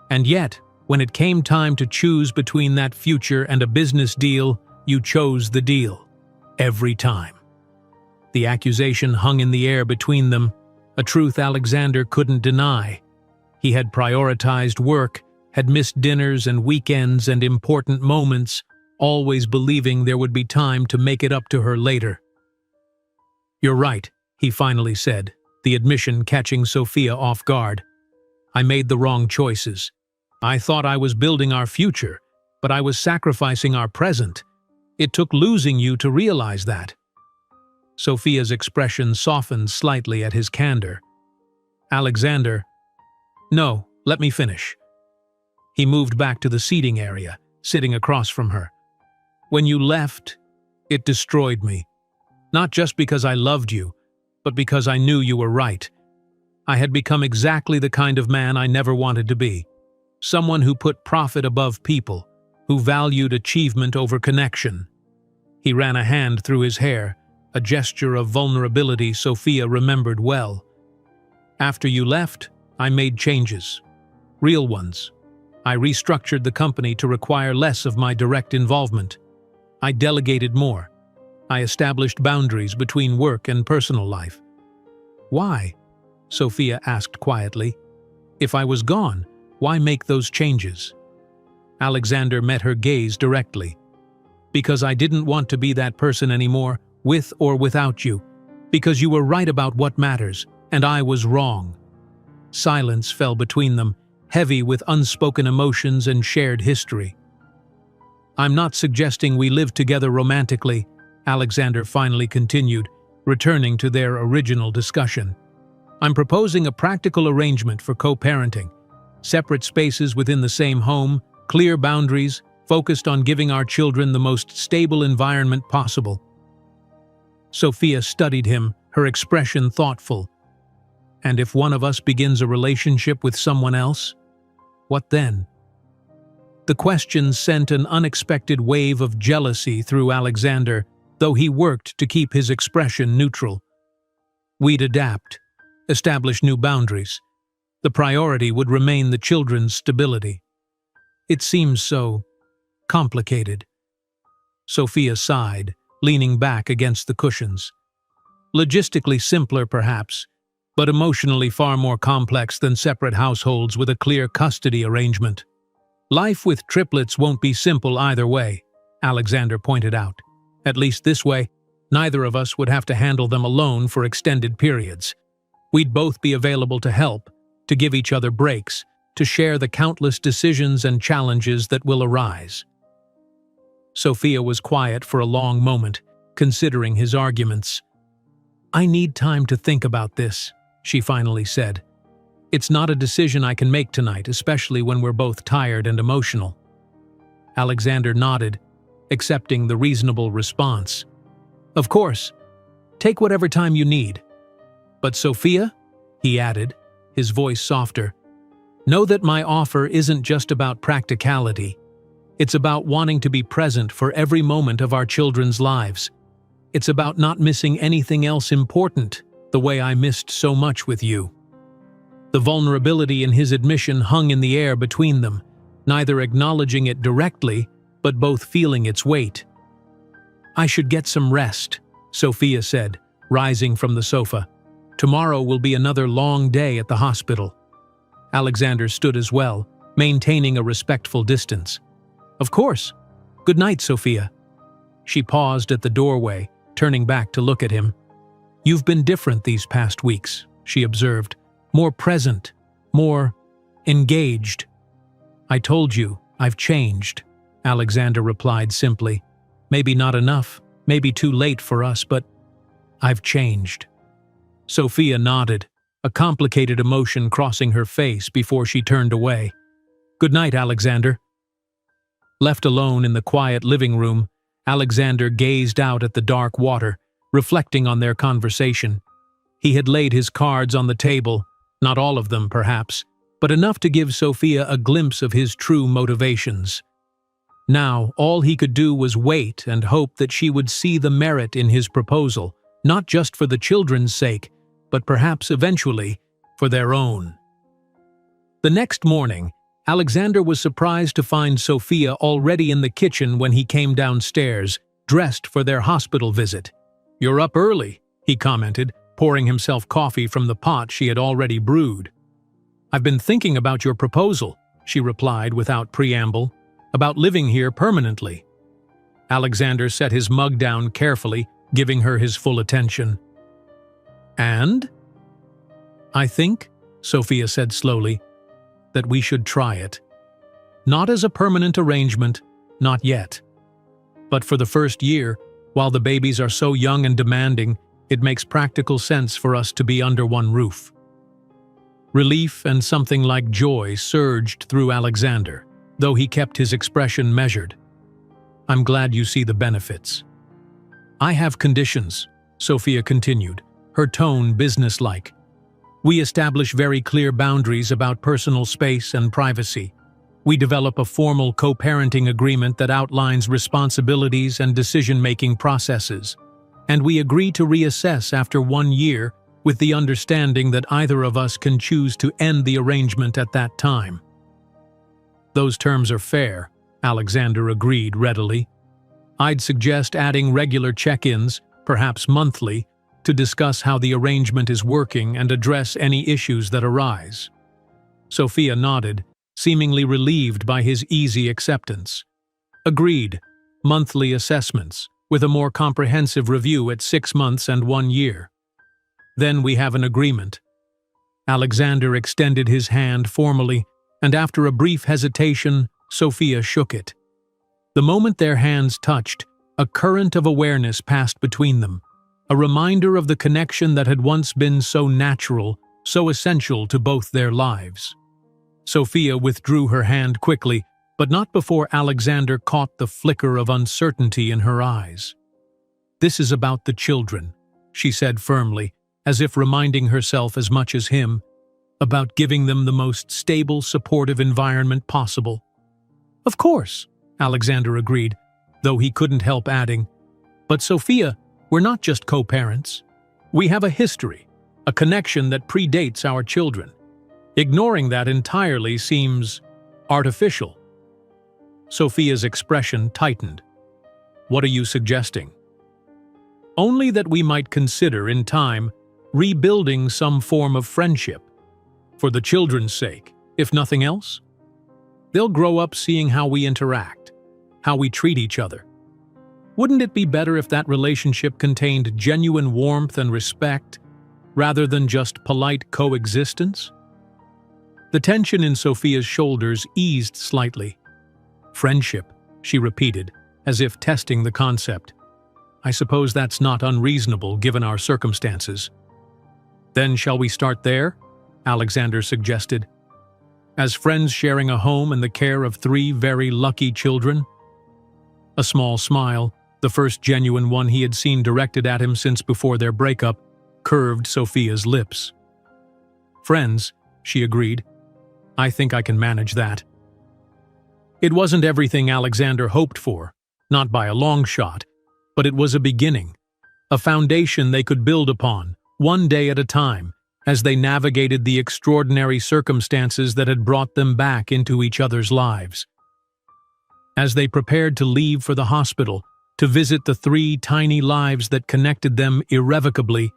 And yet, when it came time to choose between that future and a business deal, you chose the deal. Every time. The accusation hung in the air between them, a truth Alexander couldn't deny. He had prioritized work, had missed dinners and weekends and important moments, always believing there would be time to make it up to her later. "You're right," he finally said, the admission catching Sophia off guard. "I made the wrong choices. I thought I was building our future, but I was sacrificing our present. It took losing you to realize that." Sophia's expression softened slightly at his candor. "Alexander—" "No, let me finish." He moved back to the seating area, sitting across from her. "When you left, it destroyed me. Not just because I loved you, but because I knew you were right. I had become exactly the kind of man I never wanted to be. Someone who put profit above people, who valued achievement over connection." He ran a hand through his hair, a gesture of vulnerability Sophia remembered well. "After you left, I made changes. Real ones. I restructured the company to require less of my direct involvement. I delegated more. I established boundaries between work and personal life." "Why?" Sophia asked quietly. "If I was gone, why make those changes?" Alexander met her gaze directly. "Because I didn't want to be that person anymore, with or without you. Because you were right about what matters, and I was wrong." Silence fell between them, heavy with unspoken emotions and shared history. "I'm not suggesting we live together romantically," Alexander finally continued, returning to their original discussion. "I'm proposing a practical arrangement for co-parenting. Separate spaces within the same home, clear boundaries, focused on giving our children the most stable environment possible." Sophia studied him, her expression thoughtful. "And if one of us begins a relationship with someone else? What then?" The question sent an unexpected wave of jealousy through Alexander, though he worked to keep his expression neutral. "We'd adapt, establish new boundaries. The priority would remain the children's stability." "It seems so complicated." Sophia sighed, leaning back against the cushions. "Logistically simpler, perhaps, but emotionally far more complex than separate households with a clear custody arrangement. Life with triplets won't be simple either way," Alexander pointed out. "At least this way, neither of us would have to handle them alone for extended periods. We'd both be available to help, to give each other breaks, to share the countless decisions and challenges that will arise." Sophia was quiet for a long moment, considering his arguments. "I need time to think about this," she finally said. "It's not a decision I can make tonight, especially when we're both tired and emotional." Alexander nodded, accepting the reasonable response. "Of course. Take whatever time you need. But Sophia," he added, his voice softer, "know that my offer isn't just about practicality. It's about wanting to be present for every moment of our children's lives. It's about not missing anything else important, the way I missed so much with you." The vulnerability in his admission hung in the air between them, neither acknowledging it directly, but both feeling its weight. "I should get some rest," Sophia said, rising from the sofa. "Tomorrow will be another long day at the hospital." Alexander stood as well, maintaining a respectful distance. "Of course. Good night, Sophia." She paused at the doorway, turning back to look at him. "You've been different these past weeks," she observed. "More present, more engaged." "I told you, I've changed," Alexander replied simply. "Maybe not enough, maybe too late for us, but I've changed." Sophia nodded, a complicated emotion crossing her face before she turned away. "Good night, Alexander." Left alone in the quiet living room, Alexander gazed out at the dark water, reflecting on their conversation. He had laid his cards on the table, not all of them perhaps, but enough to give Sophia a glimpse of his true motivations. Now, all he could do was wait and hope that she would see the merit in his proposal, not just for the children's sake, but perhaps eventually for their own. The next morning, Alexander was surprised to find Sophia already in the kitchen when he came downstairs, dressed for their hospital visit. "You're up early," he commented, pouring himself coffee from the pot she had already brewed. "I've been thinking about your proposal," she replied without preamble, "about living here permanently." Alexander set his mug down carefully, giving her his full attention. And? I think, Sophia said slowly, that we should try it. Not as a permanent arrangement, not yet. But for the first year, while the babies are so young and demanding, it makes practical sense for us to be under one roof. Relief and something like joy surged through Alexander, though he kept his expression measured. I'm glad you see the benefits. I have conditions, Sophia continued, her tone businesslike. We establish very clear boundaries about personal space and privacy. We develop a formal co-parenting agreement that outlines responsibilities and decision-making processes. And we agree to reassess after 1 year with the understanding that either of us can choose to end the arrangement at that time. Those terms are fair, Alexander agreed readily. I'd suggest adding regular check-ins, perhaps monthly, to discuss how the arrangement is working and address any issues that arise. Sophia nodded, seemingly relieved by his easy acceptance. Agreed, monthly assessments, with a more comprehensive review at 6 months and 1 year. Then we have an agreement. Alexander extended his hand formally, and after a brief hesitation, Sophia shook it. The moment their hands touched, a current of awareness passed between them, a reminder of the connection that had once been so natural, so essential to both their lives. Sophia withdrew her hand quickly, but not before Alexander caught the flicker of uncertainty in her eyes. This is about the children, she said firmly, as if reminding herself as much as him, about giving them the most stable, supportive environment possible. Of course, Alexander agreed, though he couldn't help adding, but Sophia, we're not just co-parents. We have a history, a connection that predates our children. Ignoring that entirely seems artificial. Sophia's expression tightened. What are you suggesting? Only that we might consider, in time, rebuilding some form of friendship. For the children's sake, if nothing else. They'll grow up seeing how we interact, how we treat each other. Wouldn't it be better if that relationship contained genuine warmth and respect, rather than just polite coexistence? The tension in Sophia's shoulders eased slightly. Friendship, she repeated, as if testing the concept. I suppose that's not unreasonable given our circumstances. Then shall we start there? Alexander suggested. As friends sharing a home and the care of 3 very lucky children? A small smile, the first genuine one he had seen directed at him since before their breakup, curved Sophia's lips. Friends, she agreed. I think I can manage that. It wasn't everything Alexander hoped for, not by a long shot, but it was a beginning, a foundation they could build upon, one day at a time, as they navigated the extraordinary circumstances that had brought them back into each other's lives. As they prepared to leave for the hospital, to visit the 3 tiny lives that connected them irrevocably,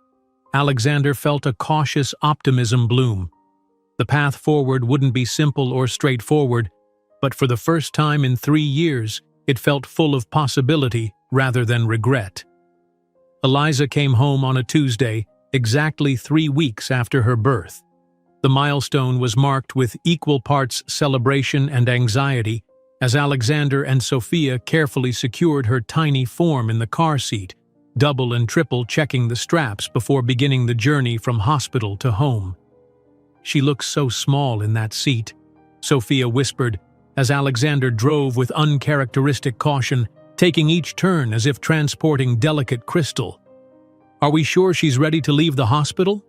Alexander felt a cautious optimism bloom. The path forward wouldn't be simple or straightforward, but for the first time in 3 years, it felt full of possibility rather than regret. Eliza came home on a Tuesday, exactly 3 weeks after her birth. The milestone was marked with equal parts celebration and anxiety, as Alexander and Sophia carefully secured her tiny form in the car seat, double and triple checking the straps before beginning the journey from hospital to home. She looks so small in that seat, Sophia whispered, as Alexander drove with uncharacteristic caution, taking each turn as if transporting delicate crystal. Are we sure she's ready to leave the hospital?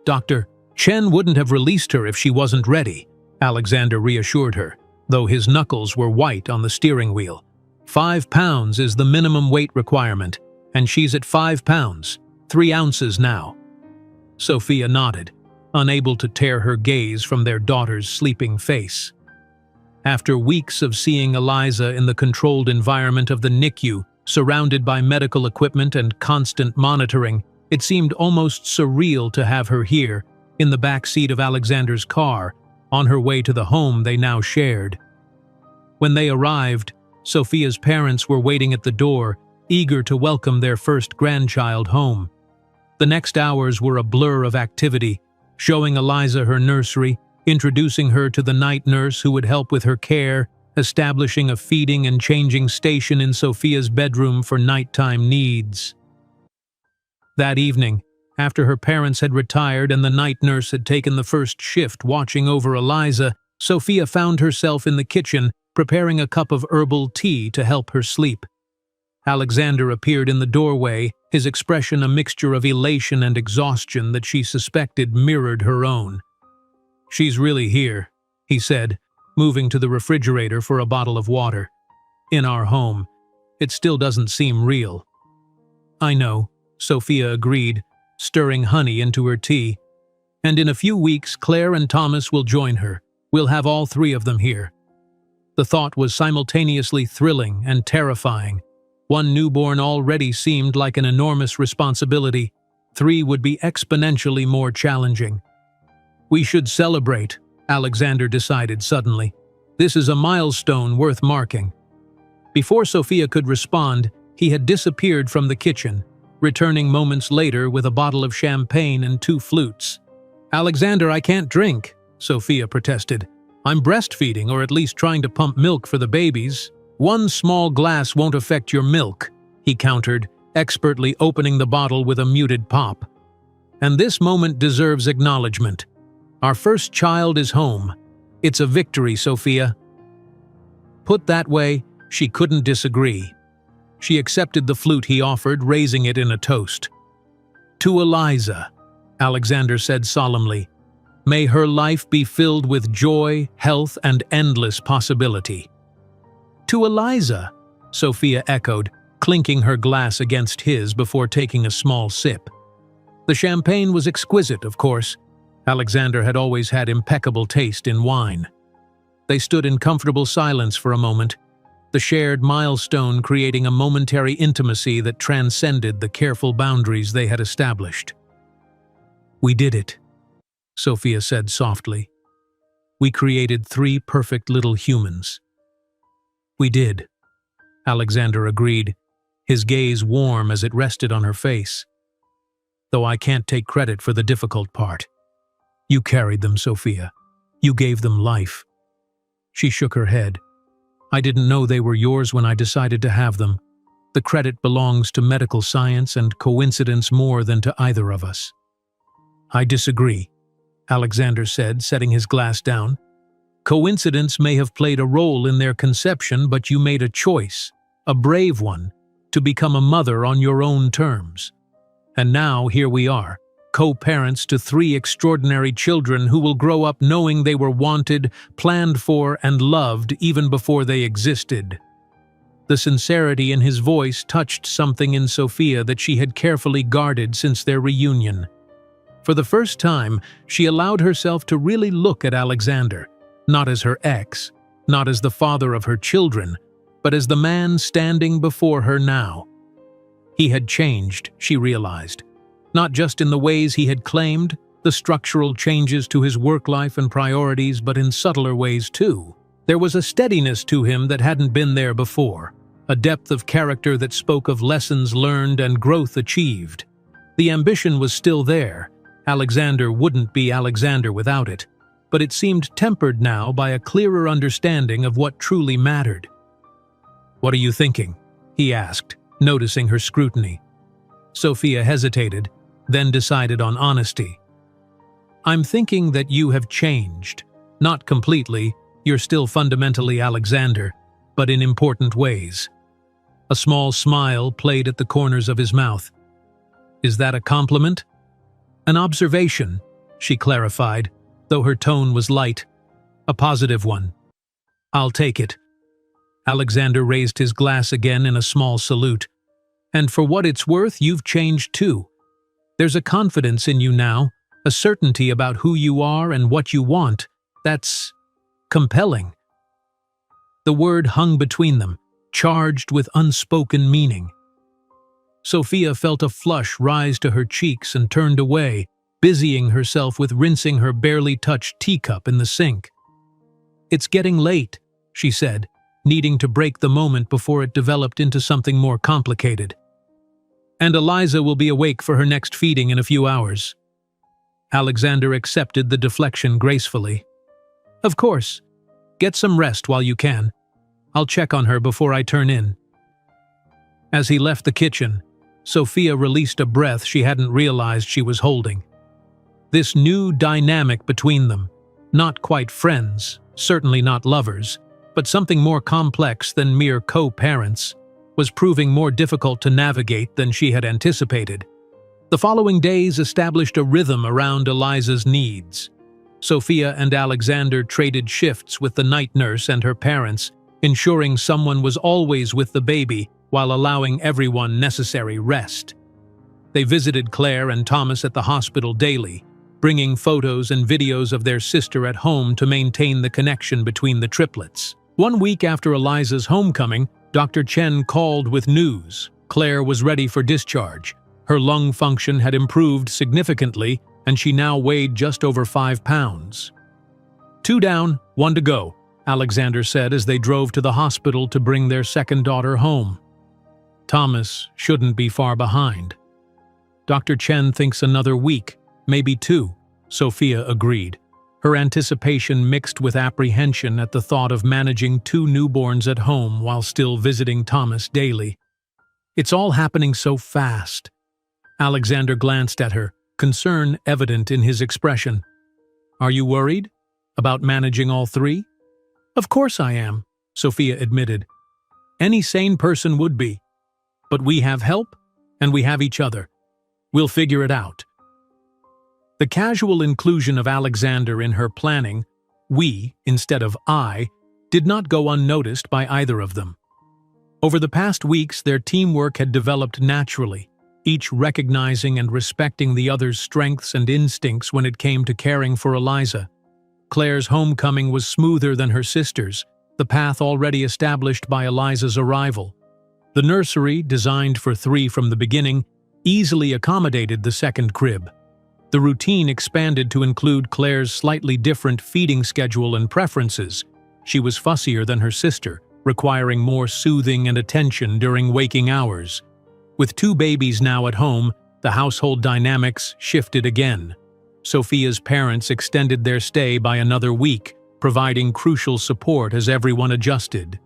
Dr. Chen wouldn't have released her if she wasn't ready, Alexander reassured her, though his knuckles were white on the steering wheel. 5 pounds is the minimum weight requirement, and she's at 5 pounds, 3 ounces now. Sophia nodded, unable to tear her gaze from their daughter's sleeping face. After weeks of seeing Eliza in the controlled environment of the NICU, surrounded by medical equipment and constant monitoring, it seemed almost surreal to have her here, in the back seat of Alexander's car, on her way to the home they now shared. When they arrived, Sophia's parents were waiting at the door, eager to welcome their first grandchild home. The next hours were a blur of activity, showing Eliza her nursery, introducing her to the night nurse who would help with her care, establishing a feeding and changing station in Sophia's bedroom for nighttime needs. That evening, after her parents had retired and the night nurse had taken the first shift watching over Eliza, Sophia found herself in the kitchen preparing a cup of herbal tea to help her sleep. Alexander appeared in the doorway, his expression a mixture of elation and exhaustion that she suspected mirrored her own. "She's really here," he said, moving to the refrigerator for a bottle of water. "In our home. It still doesn't seem real." "I know," Sophia agreed, stirring honey into her tea. "And in a few weeks, Claire and Thomas will join her. We'll have all three of them here." The thought was simultaneously thrilling and terrifying. One newborn already seemed like an enormous responsibility. Three would be exponentially more challenging. "We should celebrate," Alexander decided suddenly. "This is a milestone worth marking." Before Sophia could respond, he had disappeared from the kitchen, returning moments later with a bottle of champagne and 2 flutes. "Alexander, I can't drink," Sophia protested. "I'm breastfeeding, or at least trying to pump milk for the babies." "1 small glass won't affect your milk," he countered, expertly opening the bottle with a muted pop. "And this moment deserves acknowledgement. Our first child is home. It's a victory, Sophia." Put that way, she couldn't disagree. She accepted the flute he offered, raising it in a toast. "To Eliza," Alexander said solemnly. "May her life be filled with joy, health, and endless possibility." "To Eliza," Sophia echoed, clinking her glass against his before taking a small sip. The champagne was exquisite, of course. Alexander had always had impeccable taste in wine. They stood in comfortable silence for a moment, the shared milestone creating a momentary intimacy that transcended the careful boundaries they had established. "We did it," Sophia said softly. "We created 3 perfect little humans." "We did," Alexander agreed, his gaze warm as it rested on her face. "Though I can't take credit for the difficult part. You carried them, Sophia. You gave them life." She shook her head. "I didn't know they were yours when I decided to have them. The credit belongs to medical science and coincidence more than to either of us." "I disagree," Alexander said, setting his glass down. "Coincidence may have played a role in their conception, but you made a choice, a brave one, to become a mother on your own terms. And now here we are, co-parents to 3 extraordinary children who will grow up knowing they were wanted, planned for, and loved even before they existed." The sincerity in his voice touched something in Sophia that she had carefully guarded since their reunion. For the first time, she allowed herself to really look at Alexander, not as her ex, not as the father of her children, but as the man standing before her now. He had changed, she realized. Not just in the ways he had claimed, the structural changes to his work life and priorities, but in subtler ways too. There was a steadiness to him that hadn't been there before, a depth of character that spoke of lessons learned and growth achieved. The ambition was still there. Alexander wouldn't be Alexander without it, but it seemed tempered now by a clearer understanding of what truly mattered. "What are you thinking?" he asked, noticing her scrutiny. Sophia hesitated, then decided on honesty. "I'm thinking that you have changed. Not completely, you're still fundamentally Alexander, but in important ways." A small smile played at the corners of his mouth. "Is that a compliment?" "An observation," she clarified, though her tone was light. "A positive one." "I'll take it." Alexander raised his glass again in a small salute. "And for what it's worth, you've changed too. There's a confidence in you now, a certainty about who you are and what you want, that's compelling." The word hung between them, charged with unspoken meaning. Sophia felt a flush rise to her cheeks and turned away, busying herself with rinsing her barely touched teacup in the sink. "It's getting late," she said, needing to break the moment before it developed into something more complicated. And Eliza will be awake for her next feeding in a few hours." Alexander accepted the deflection gracefully. "Of course. Get some rest while you can. I'll check on her before I turn in." As he left the kitchen, Sophia released a breath she hadn't realized she was holding. This new dynamic between them, not quite friends, certainly not lovers, but something more complex than mere co-parents, was proving more difficult to navigate than she had anticipated. The following days established a rhythm around Eliza's needs. Sophia and Alexander traded shifts with the night nurse and her parents, ensuring someone was always with the baby while allowing everyone necessary rest. They visited Claire and Thomas at the hospital daily, bringing photos and videos of their sister at home to maintain the connection between the triplets. 1 week after Eliza's homecoming, Dr. Chen called with news. Claire was ready for discharge. Her lung function had improved significantly, and she now weighed just over 5 pounds. "2 down, 1 to go," Alexander said as they drove to the hospital to bring their second daughter home. Thomas shouldn't be far behind. Dr. Chen thinks another week, maybe 2, Sophia agreed, her anticipation mixed with apprehension at the thought of managing 2 newborns at home while still visiting Thomas daily. "It's all happening so fast." Alexander glanced at her, concern evident in his expression. "Are you worried about managing all 3? "Of course I am," Sophia admitted. "Any sane person would be. But we have help, and we have each other. We'll figure it out." The casual inclusion of Alexander in her planning, "we" instead of "I," did not go unnoticed by either of them. Over the past weeks, their teamwork had developed naturally, each recognizing and respecting the other's strengths and instincts when it came to caring for Eliza. Claire's homecoming was smoother than her sister's, the path already established by Eliza's arrival. The nursery, designed for 3 from the beginning, easily accommodated the second crib. The routine expanded to include Claire's slightly different feeding schedule and preferences. She was fussier than her sister, requiring more soothing and attention during waking hours. With 2 babies now at home, the household dynamics shifted again. Sophia's parents extended their stay by another week, providing crucial support as everyone adjusted.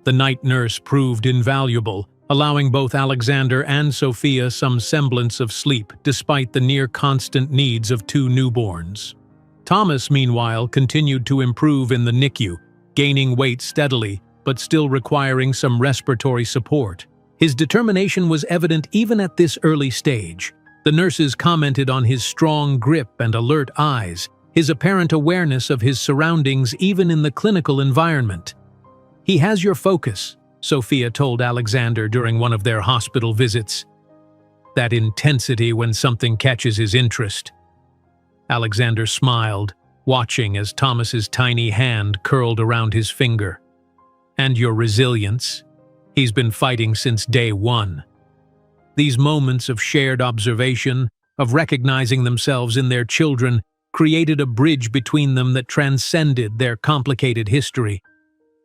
The night nurse proved invaluable, allowing both Alexander and Sophia some semblance of sleep despite the near-constant needs of 2 newborns. Thomas, meanwhile, continued to improve in the NICU, gaining weight steadily, but still requiring some respiratory support. His determination was evident even at this early stage. The nurses commented on his strong grip and alert eyes, his apparent awareness of his surroundings even in the clinical environment. "He has your focus," Sophia told Alexander during one of their hospital visits. "That intensity when something catches his interest." Alexander smiled, watching as Thomas's tiny hand curled around his finger. "And your resilience. He's been fighting since day 1. These moments of shared observation, of recognizing themselves in their children, created a bridge between them that transcended their complicated history.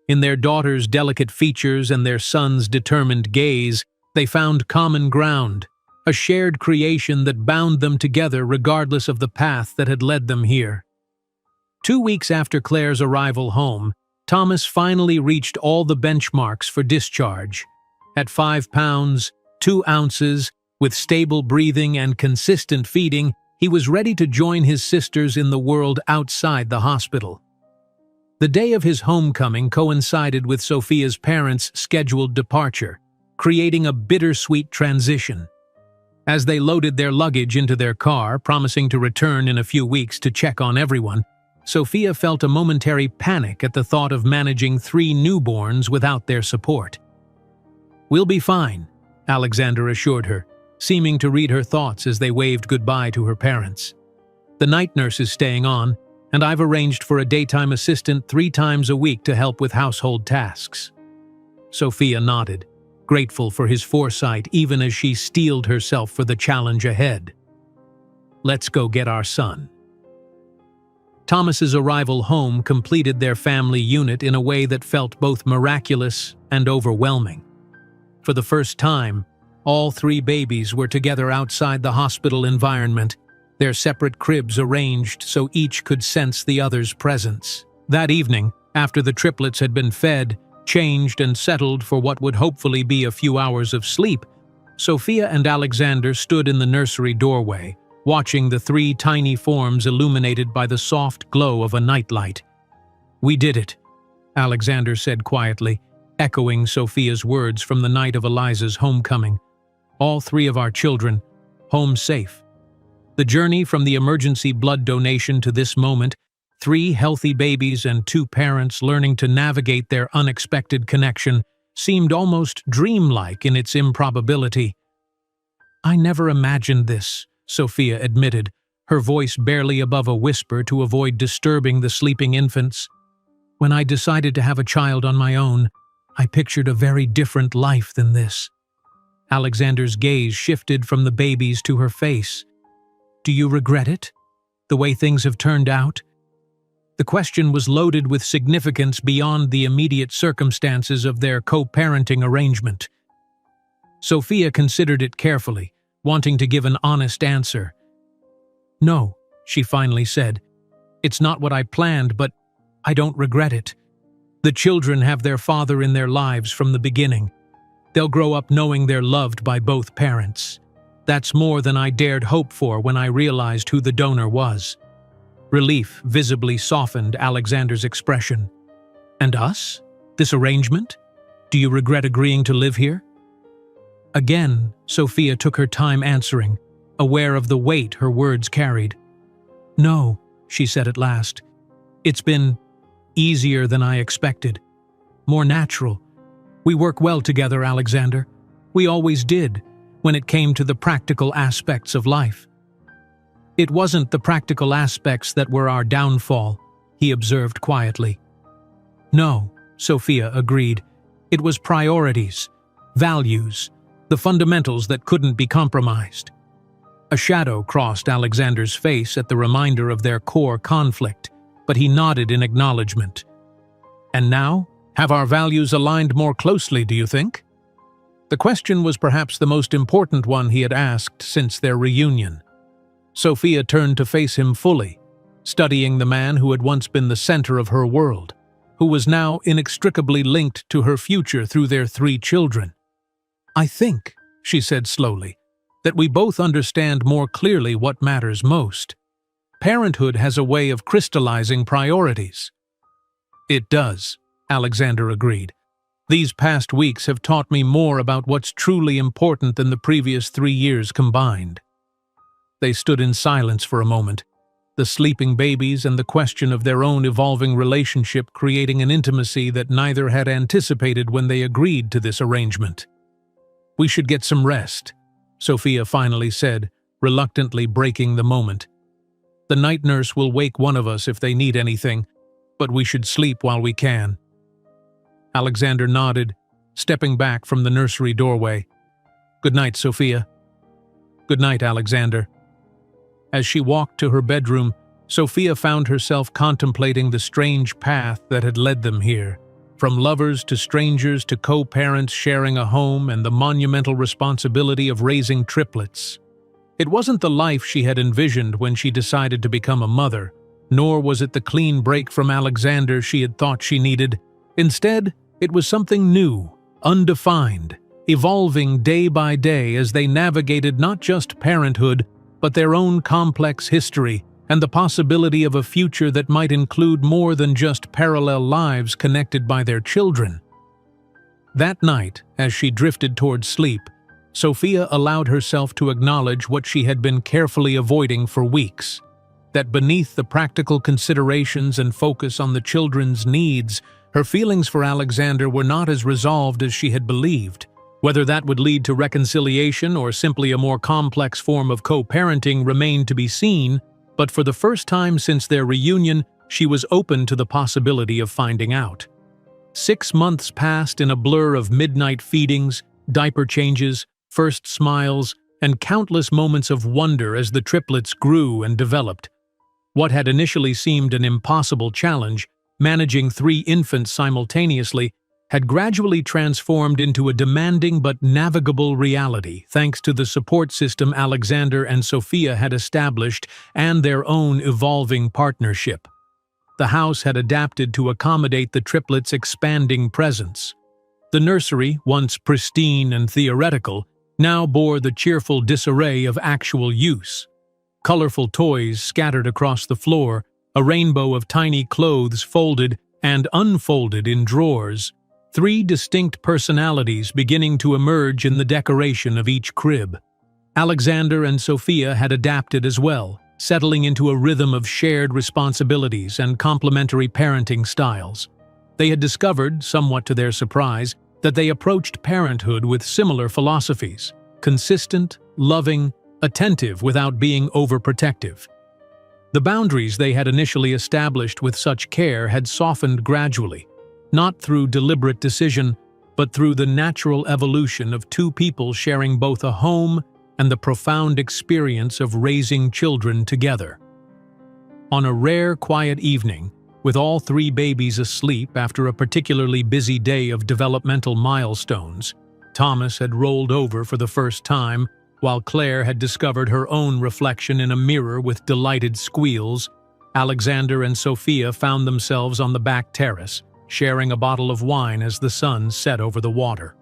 In their daughter's delicate features and their son's determined gaze, they found common ground, a shared creation that bound them together regardless of the path that had led them here. 2 weeks after Claire's arrival home, Thomas finally reached all the benchmarks for discharge. At 5 pounds, 2 ounces, with stable breathing and consistent feeding, he was ready to join his sisters in the world outside the hospital. The day of his homecoming coincided with Sophia's parents' scheduled departure, creating a bittersweet transition. As they loaded their luggage into their car, promising to return in a few weeks to check on everyone, Sophia felt a momentary panic at the thought of managing 3 newborns without their support. "We'll be fine," Alexander assured her, seeming to read her thoughts as they waved goodbye to her parents. "The night nurse is staying on, and I've arranged for a daytime assistant 3 times a week to help with household tasks." Sophia nodded, grateful for his foresight even as she steeled herself for the challenge ahead. "Let's go get our son." Thomas's arrival home completed their family unit in a way that felt both miraculous and overwhelming. For the first time, All three babies were together outside the hospital environment, their separate cribs arranged so each could sense the other's presence. That evening, after the triplets had been fed, changed and settled for what would hopefully be a few hours of sleep, Sophia and Alexander stood in the nursery doorway, watching the three tiny forms illuminated by the soft glow of a nightlight. "We did it," Alexander said quietly, echoing Sophia's words from the night of Eliza's homecoming. "All three of our children, home safe." The journey from the emergency blood donation to this moment, three healthy babies and two parents learning to navigate their unexpected connection, seemed almost dreamlike in its improbability. "I never imagined this," Sophia admitted, her voice barely above a whisper to avoid disturbing the sleeping infants. "When I decided to have a child on my own, I pictured a very different life than this." Alexander's gaze shifted from the babies to her face. "Do you regret it? The way things have turned out?" The question was loaded with significance beyond the immediate circumstances of their co-parenting arrangement. Sophia considered it carefully, wanting to give an honest answer. "No," she finally said. "It's not what I planned, but I don't regret it. The children have their father in their lives from the beginning. They'll grow up knowing they're loved by both parents. That's more than I dared hope for when I realized who the donor was." Relief visibly softened Alexander's expression. "And us? This arrangement? Do you regret agreeing to live here?" Again, Sophia took her time answering, aware of the weight her words carried. "No," she said at last. "It's been easier than I expected. More natural. We work well together, Alexander. We always did, when it came to the practical aspects of life." "It wasn't the practical aspects that were our downfall," he observed quietly. "No," Sophia agreed. "It was priorities, values, the fundamentals that couldn't be compromised." A shadow crossed Alexander's face at the reminder of their core conflict, but he nodded in acknowledgement. "And now, have our values aligned more closely, do you think?" The question was perhaps the most important one he had asked since their reunion. Sophia turned to face him fully, studying the man who had once been the center of her world, who was now inextricably linked to her future through their three children. "I think," she said slowly, "that we both understand more clearly what matters most. Parenthood has a way of crystallizing priorities." "It does," Alexander agreed. "These past weeks have taught me more about what's truly important than the previous 3 years combined." They stood in silence for a moment, the sleeping babies and the question of their own evolving relationship creating an intimacy that neither had anticipated when they agreed to this arrangement. "We should get some rest," Sophia finally said, reluctantly breaking the moment. "The night nurse will wake one of us if they need anything, but we should sleep while we can." Alexander nodded, stepping back from the nursery doorway. "Good night, Sophia." "Good night, Alexander." As she walked to her bedroom, Sophia found herself contemplating the strange path that had led them here, from lovers to strangers to co-parents sharing a home and the monumental responsibility of raising triplets. It wasn't the life she had envisioned when she decided to become a mother, nor was it the clean break from Alexander she had thought she needed. Instead, it was something new, undefined, evolving day by day as they navigated not just parenthood, but their own complex history and the possibility of a future that might include more than just parallel lives connected by their children. That night, as she drifted towards sleep, Sophia allowed herself to acknowledge what she had been carefully avoiding for weeks, that beneath the practical considerations and focus on the children's needs, her feelings for Alexander were not as resolved as she had believed. Whether that would lead to reconciliation or simply a more complex form of co-parenting remained to be seen, but for the first time since their reunion, she was open to the possibility of finding out. 6 months passed in a blur of midnight feedings, diaper changes, first smiles, and countless moments of wonder as the triplets grew and developed. What had initially seemed an impossible challenge, managing 3 infants simultaneously, had gradually transformed into a demanding but navigable reality thanks to the support system Alexander and Sophia had established and their own evolving partnership. The house had adapted to accommodate the triplets' expanding presence. The nursery, once pristine and theoretical, now bore the cheerful disarray of actual use. Colorful toys scattered across the floor, a rainbow of tiny clothes folded and unfolded in drawers, three distinct personalities beginning to emerge in the decoration of each crib. Alexander and Sophia had adapted as well, settling into a rhythm of shared responsibilities and complementary parenting styles. They had discovered, somewhat to their surprise, that they approached parenthood with similar philosophies: consistent, loving, attentive without being overprotective. The boundaries they had initially established with such care had softened gradually, not through deliberate decision, but through the natural evolution of two people sharing both a home and the profound experience of raising children together. On a rare, quiet evening, with all three babies asleep after a particularly busy day of developmental milestones, Thomas had rolled over for the first time, while Claire had discovered her own reflection in a mirror with delighted squeals. Alexander and Sophia found themselves on the back terrace, sharing a bottle of wine as the sun set over the water.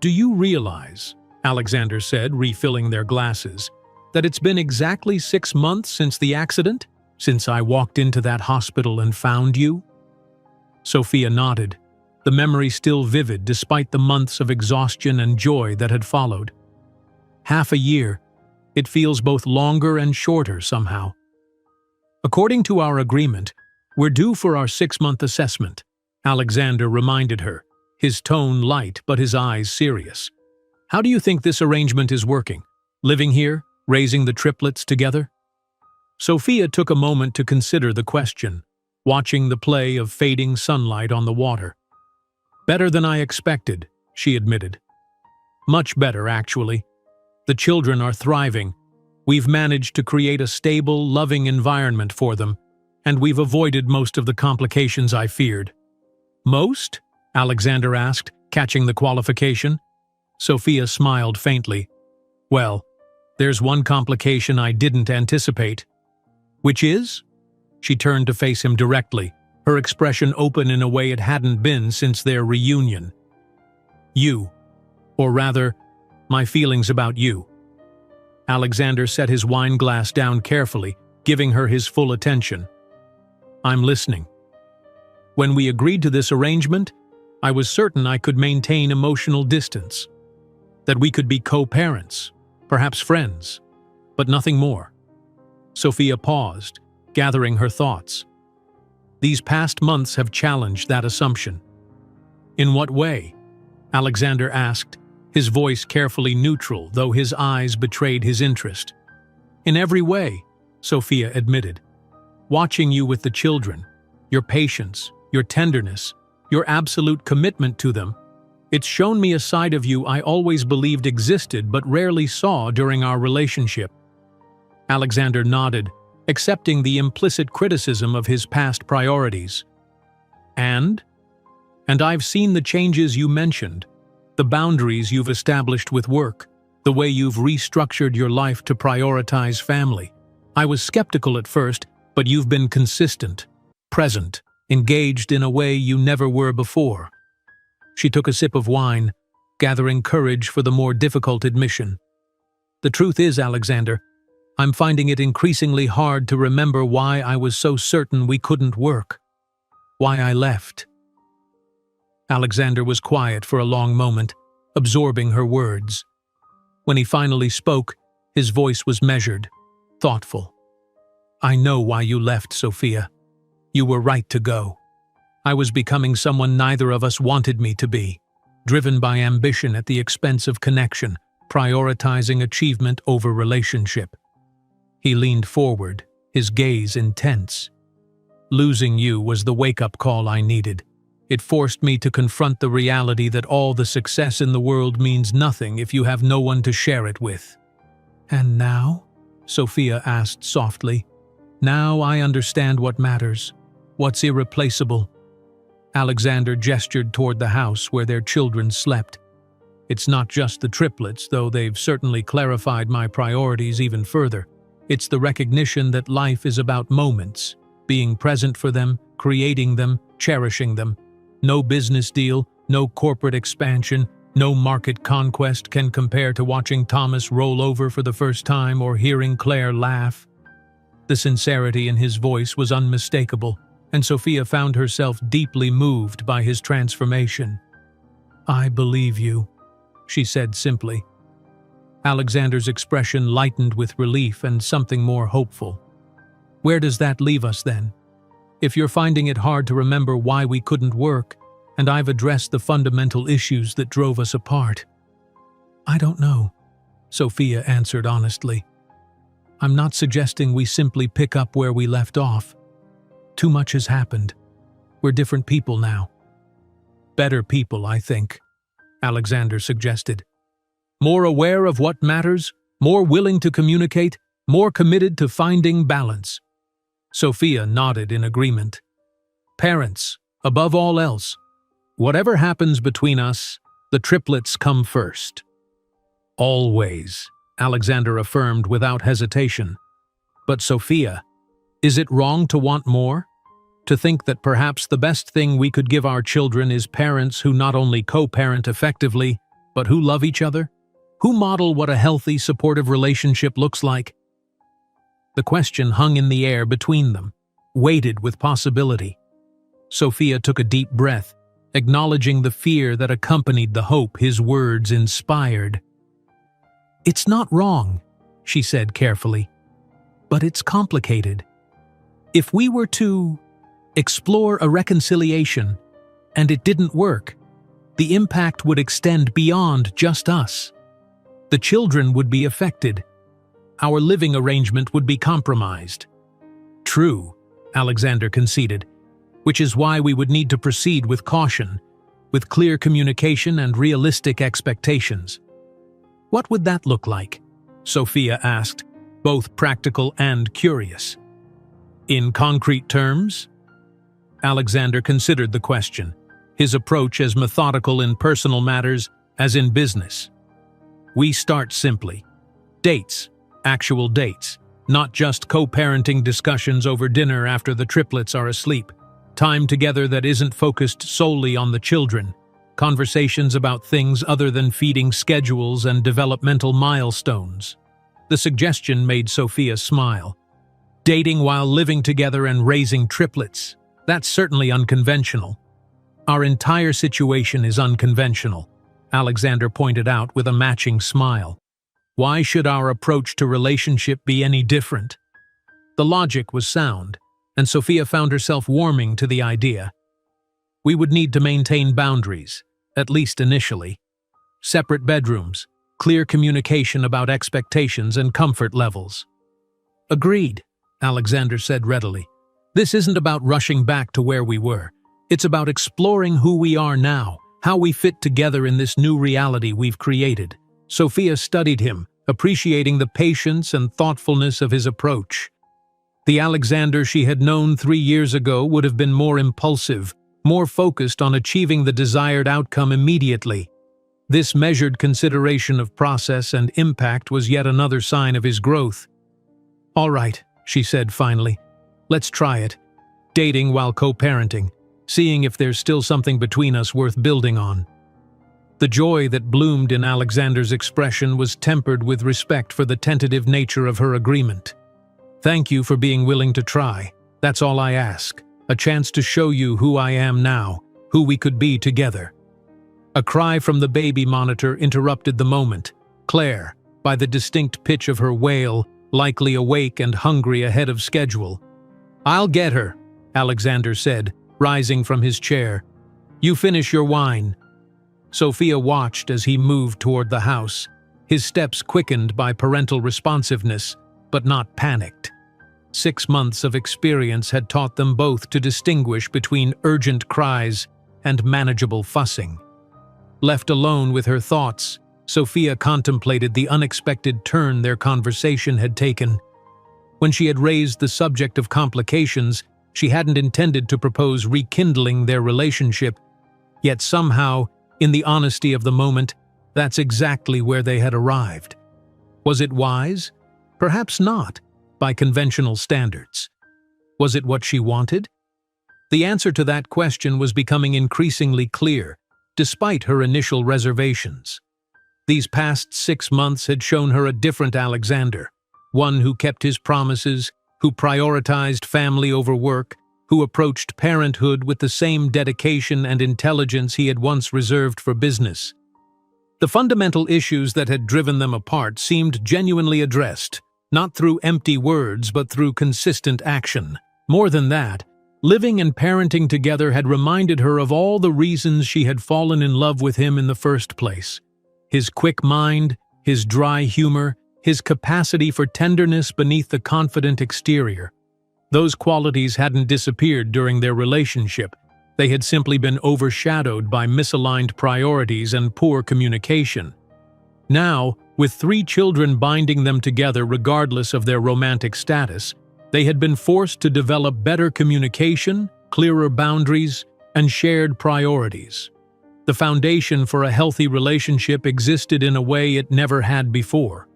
"Do you realize," Alexander said, refilling their glasses, "that it's been exactly 6 months since the accident? Since I walked into that hospital and found you?" Sophia nodded, the memory still vivid despite the months of exhaustion and joy that had followed. "Half a year. It feels both longer and shorter somehow." "According to our agreement, we're due for our 6-month assessment," Alexander reminded her, his tone light but his eyes serious. "How do you think this arrangement is working? Living here, raising the triplets together?" Sophia took a moment to consider the question, watching the play of fading sunlight on the water. "Better than I expected," she admitted. "Much better, actually. The children are thriving. We've managed to create a stable, loving environment for them, and we've avoided most of the complications I feared." "Most?" Alexander asked, catching the qualification. Sophia smiled faintly. "Well, there's one complication I didn't anticipate." "Which is?" She turned to face him directly, her expression open in a way it hadn't been since their reunion. "You. Or rather, my feelings about you." Alexander set his wine glass down carefully, giving her his full attention. "I'm listening. When we agreed to this arrangement, I was certain I could maintain emotional distance, that we could be co-parents, perhaps friends, but nothing more." Sophia paused, gathering her thoughts. "These past months have challenged that assumption." "In what way?" Alexander asked, his voice carefully neutral, though his eyes betrayed his interest. "In every way," Sophia admitted. "Watching you with the children, your patience, your tenderness, your absolute commitment to them, it's shown me a side of you I always believed existed but rarely saw during our relationship." Alexander nodded, accepting the implicit criticism of his past priorities. And I've seen the changes you mentioned, the boundaries you've established with work, the way you've restructured your life to prioritize family. I was skeptical at first, but you've been consistent, present, engaged in a way you never were before." She took a sip of wine, gathering courage for the more difficult admission. "The truth is, Alexander, I'm finding it increasingly hard to remember why I was so certain we couldn't work. Why I left." Alexander was quiet for a long moment, absorbing her words. When he finally spoke, his voice was measured, thoughtful. "I know why you left, Sophia. You were right to go. I was becoming someone neither of us wanted me to be, driven by ambition at the expense of connection, prioritizing achievement over relationship." He leaned forward, his gaze intense. "Losing you was the wake-up call I needed. It forced me to confront the reality that all the success in the world means nothing if you have no one to share it with." "And now?" Sophia asked softly. "Now I understand what matters, what's irreplaceable." Alexander gestured toward the house where their children slept. It's not just the triplets, though they've certainly clarified my priorities even further. It's the recognition that life is about moments, being present for them, creating them, cherishing them. No business deal, no corporate expansion, no market conquest can compare to watching Thomas roll over for the first time or hearing Claire laugh. The sincerity in his voice was unmistakable, and Sophia found herself deeply moved by his transformation. "I believe you," she said simply. Alexander's expression lightened with relief and something more hopeful. "Where does that leave us then? If you're finding it hard to remember why we couldn't work, and I've addressed the fundamental issues that drove us apart." "I don't know," Sophia answered honestly. "I'm not suggesting we simply pick up where we left off. Too much has happened. We're different people now." "Better people, I think," Alexander suggested. "More aware of what matters, more willing to communicate, more committed to finding balance." Sophia nodded in agreement. "Parents, above all else. Whatever happens between us, the triplets come first." "Always," Alexander affirmed without hesitation. "But Sophia, is it wrong to want more? To think that perhaps the best thing we could give our children is parents who not only co-parent effectively, but who love each other? Who model what a healthy, supportive relationship looks like?" The question hung in the air between them, weighted with possibility. Sophia took a deep breath, acknowledging the fear that accompanied the hope his words inspired. "It's not wrong," she said carefully, "but it's complicated. If we were to explore a reconciliation, and it didn't work, the impact would extend beyond just us. The children would be affected. Our living arrangement would be compromised." "True," Alexander conceded, "which is why we would need to proceed with caution, with clear communication and realistic expectations." "What would that look like?" Sophia asked, both practical and curious. "In concrete terms?" Alexander considered the question, his approach as methodical in personal matters as in business. "We start simply. Dates, actual dates, not just co-parenting discussions over dinner after the triplets are asleep. Time together that isn't focused solely on the children. Conversations about things other than feeding schedules and developmental milestones." The suggestion made Sophia smile. "Dating while living together and raising triplets. That's certainly unconventional." "Our entire situation is unconventional," Alexander pointed out with a matching smile. "Why should our approach to relationship be any different?" The logic was sound, and Sophia found herself warming to the idea. "We would need to maintain boundaries, at least initially. Separate bedrooms, clear communication about expectations and comfort levels." "Agreed," Alexander said readily. "This isn't about rushing back to where we were. It's about exploring who we are now, how we fit together in this new reality we've created." Sophia studied him, appreciating the patience and thoughtfulness of his approach. The Alexander she had known 3 years ago would have been more impulsive, more focused on achieving the desired outcome immediately. This measured consideration of process and impact was yet another sign of his growth. "All right," she said finally. "Let's try it. Dating while co-parenting, seeing if there's still something between us worth building on." The joy that bloomed in Alexander's expression was tempered with respect for the tentative nature of her agreement. "Thank you for being willing to try. That's all I ask. A chance to show you who I am now, who we could be together." A cry from the baby monitor interrupted the moment. Claire, by the distinct pitch of her wail, likely awake and hungry ahead of schedule. "I'll get her," Alexander said, rising from his chair. "You finish your wine." Sophia watched as he moved toward the house, his steps quickened by parental responsiveness, but not panicked. 6 months of experience had taught them both to distinguish between urgent cries and manageable fussing. Left alone with her thoughts, Sophia contemplated the unexpected turn their conversation had taken. When she had raised the subject of complications, She hadn't intended to propose rekindling their relationship, yet somehow, in the honesty of the moment, that's exactly where they had arrived. Was it wise? Perhaps not, by conventional standards. Was it what she wanted? The answer to that question was becoming increasingly clear, despite her initial reservations. These past 6 months had shown her a different Alexander, one who kept his promises, who prioritized family over work, who approached parenthood with the same dedication and intelligence he had once reserved for business. The fundamental issues that had driven them apart seemed genuinely addressed, not through empty words but through consistent action. More than that, living and parenting together had reminded her of all the reasons she had fallen in love with him in the first place. His quick mind, his dry humor, his capacity for tenderness beneath the confident exterior. Those qualities hadn't disappeared during their relationship. They had simply been overshadowed by misaligned priorities and poor communication. Now, with 3 children binding them together regardless of their romantic status, they had been forced to develop better communication, clearer boundaries, and shared priorities. The foundation for a healthy relationship existed in a way it never had before.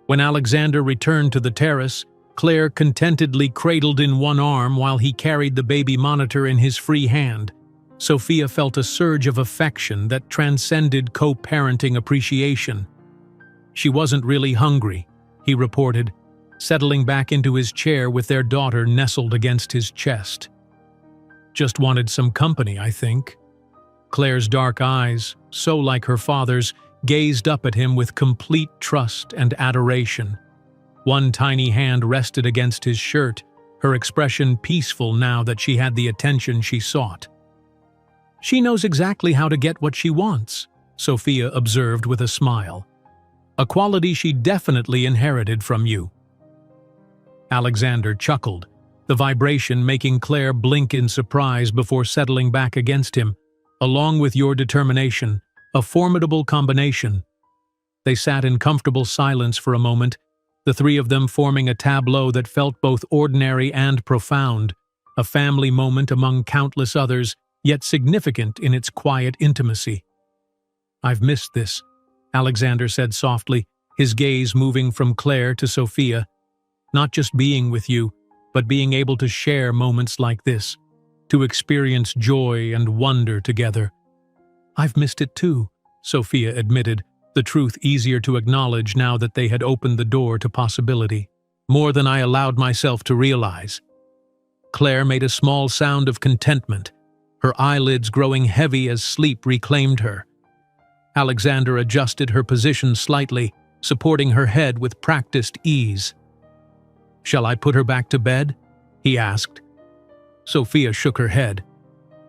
When Alexander returned to the terrace, Claire contentedly cradled in one arm while he carried the baby monitor in his free hand. Sophia felt a surge of affection that transcended co-parenting appreciation. She wasn't really hungry, he reported, settling back into his chair with their daughter nestled against his chest. Just wanted some company, I think. Claire's dark eyes, so like her father's, gazed up at him with complete trust and adoration. One tiny hand rested against his shirt, her expression peaceful now that she had the attention she sought. She knows exactly how to get what she wants, Sophia observed with a smile. A quality she definitely inherited from you. Alexander chuckled, the vibration making Claire blink in surprise before settling back against him. Along with your determination, a formidable combination. They sat in comfortable silence for a moment, the 3 of them forming a tableau that felt both ordinary and profound, a family moment among countless others, yet significant in its quiet intimacy. I've missed this, Alexander said softly, his gaze moving from Claire to Sophia. Not just being with you, but being able to share moments like this, to experience joy and wonder together. I've missed it too, Sophia admitted, the truth easier to acknowledge now that they had opened the door to possibility. More than I allowed myself to realize. Claire made a small sound of contentment, her eyelids growing heavy as sleep reclaimed her. Alexander adjusted her position slightly, supporting her head with practiced ease. Shall I put her back to bed? He asked. Sophia shook her head.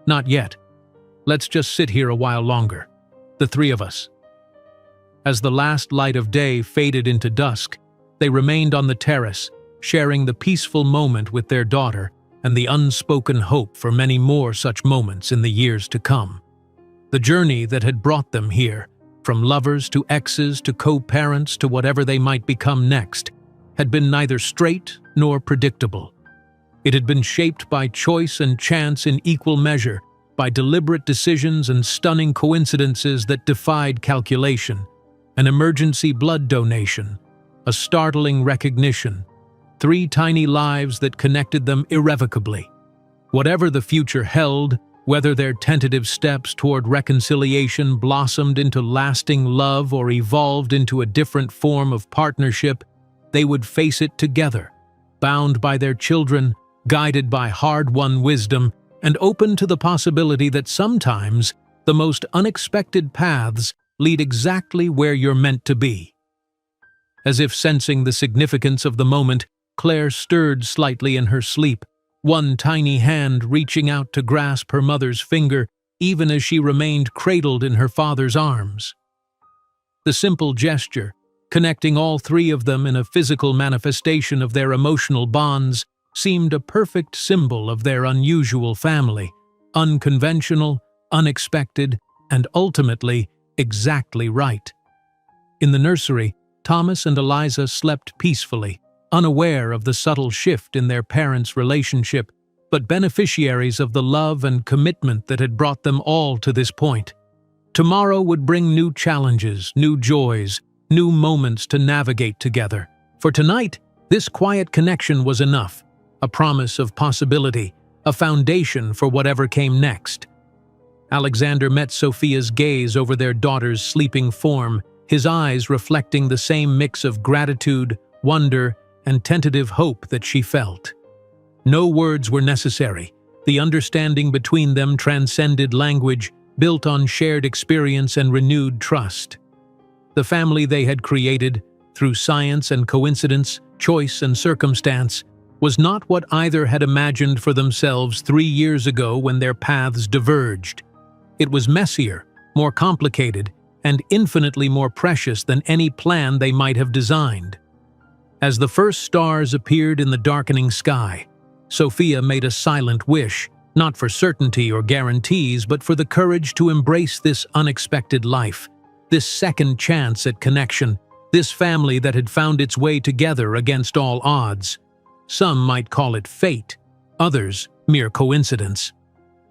Not yet. Let's just sit here a while longer. The 3 of us. As the last light of day faded into dusk, they remained on the terrace, sharing the peaceful moment with their daughter and the unspoken hope for many more such moments in the years to come. The journey that had brought them here, from lovers to exes to co-parents to whatever they might become next, had been neither straight nor predictable. It had been shaped by choice and chance in equal measure, by deliberate decisions and stunning coincidences that defied calculation. An emergency blood donation, a startling recognition, 3 tiny lives that connected them irrevocably. Whatever the future held, whether their tentative steps toward reconciliation blossomed into lasting love or evolved into a different form of partnership, they would face it together, bound by their children, guided by hard-won wisdom, and open to the possibility that sometimes the most unexpected paths lead exactly where you're meant to be. As if sensing the significance of the moment, Claire stirred slightly in her sleep, one tiny hand reaching out to grasp her mother's finger even as she remained cradled in her father's arms. The simple gesture, connecting all 3 of them in a physical manifestation of their emotional bonds, seemed a perfect symbol of their unusual family, unconventional, unexpected, and ultimately exactly right. In the nursery, Thomas and Eliza slept peacefully, unaware of the subtle shift in their parents' relationship, but beneficiaries of the love and commitment that had brought them all to this point. Tomorrow would bring new challenges, new joys, new moments to navigate together. For tonight, this quiet connection was enough, a promise of possibility, a foundation for whatever came next. Alexander met Sophia's gaze over their daughter's sleeping form, his eyes reflecting the same mix of gratitude, wonder, and tentative hope that she felt. No words were necessary. The understanding between them transcended language, built on shared experience and renewed trust. The family they had created, through science and coincidence, choice and circumstance, was not what either had imagined for themselves 3 years ago when their paths diverged. It was messier, more complicated, and infinitely more precious than any plan they might have designed. As the first stars appeared in the darkening sky, Sophia made a silent wish, not for certainty or guarantees, but for the courage to embrace this unexpected life, this second chance at connection, this family that had found its way together against all odds. Some might call it fate, others mere coincidence.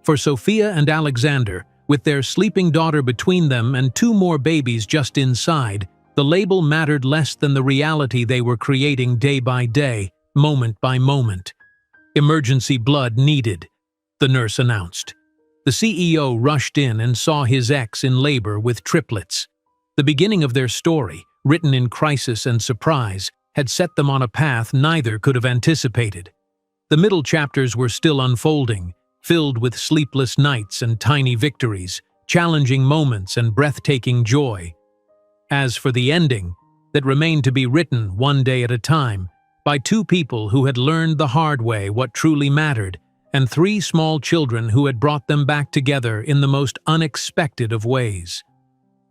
For Sophia and Alexander, with their sleeping daughter between them and 2 more babies just inside, the label mattered less than the reality they were creating day by day, moment by moment. "Emergency blood needed," the nurse announced. The CEO rushed in and saw his ex in labor with triplets. The beginning of their story, written in crisis and surprise, had set them on a path neither could have anticipated. The middle chapters were still unfolding, filled with sleepless nights and tiny victories, challenging moments and breathtaking joy. As for the ending, that remained to be written one day at a time, by 2 people who had learned the hard way what truly mattered, and 3 small children who had brought them back together in the most unexpected of ways.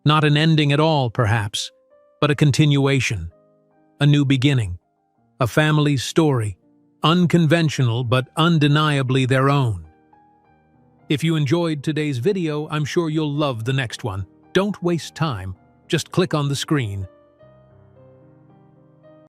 Not an ending at all, perhaps, but a continuation, a new beginning, a family's story, unconventional but undeniably their own. If you enjoyed today's video, I'm sure you'll love the next one. Don't waste time, just click on the screen.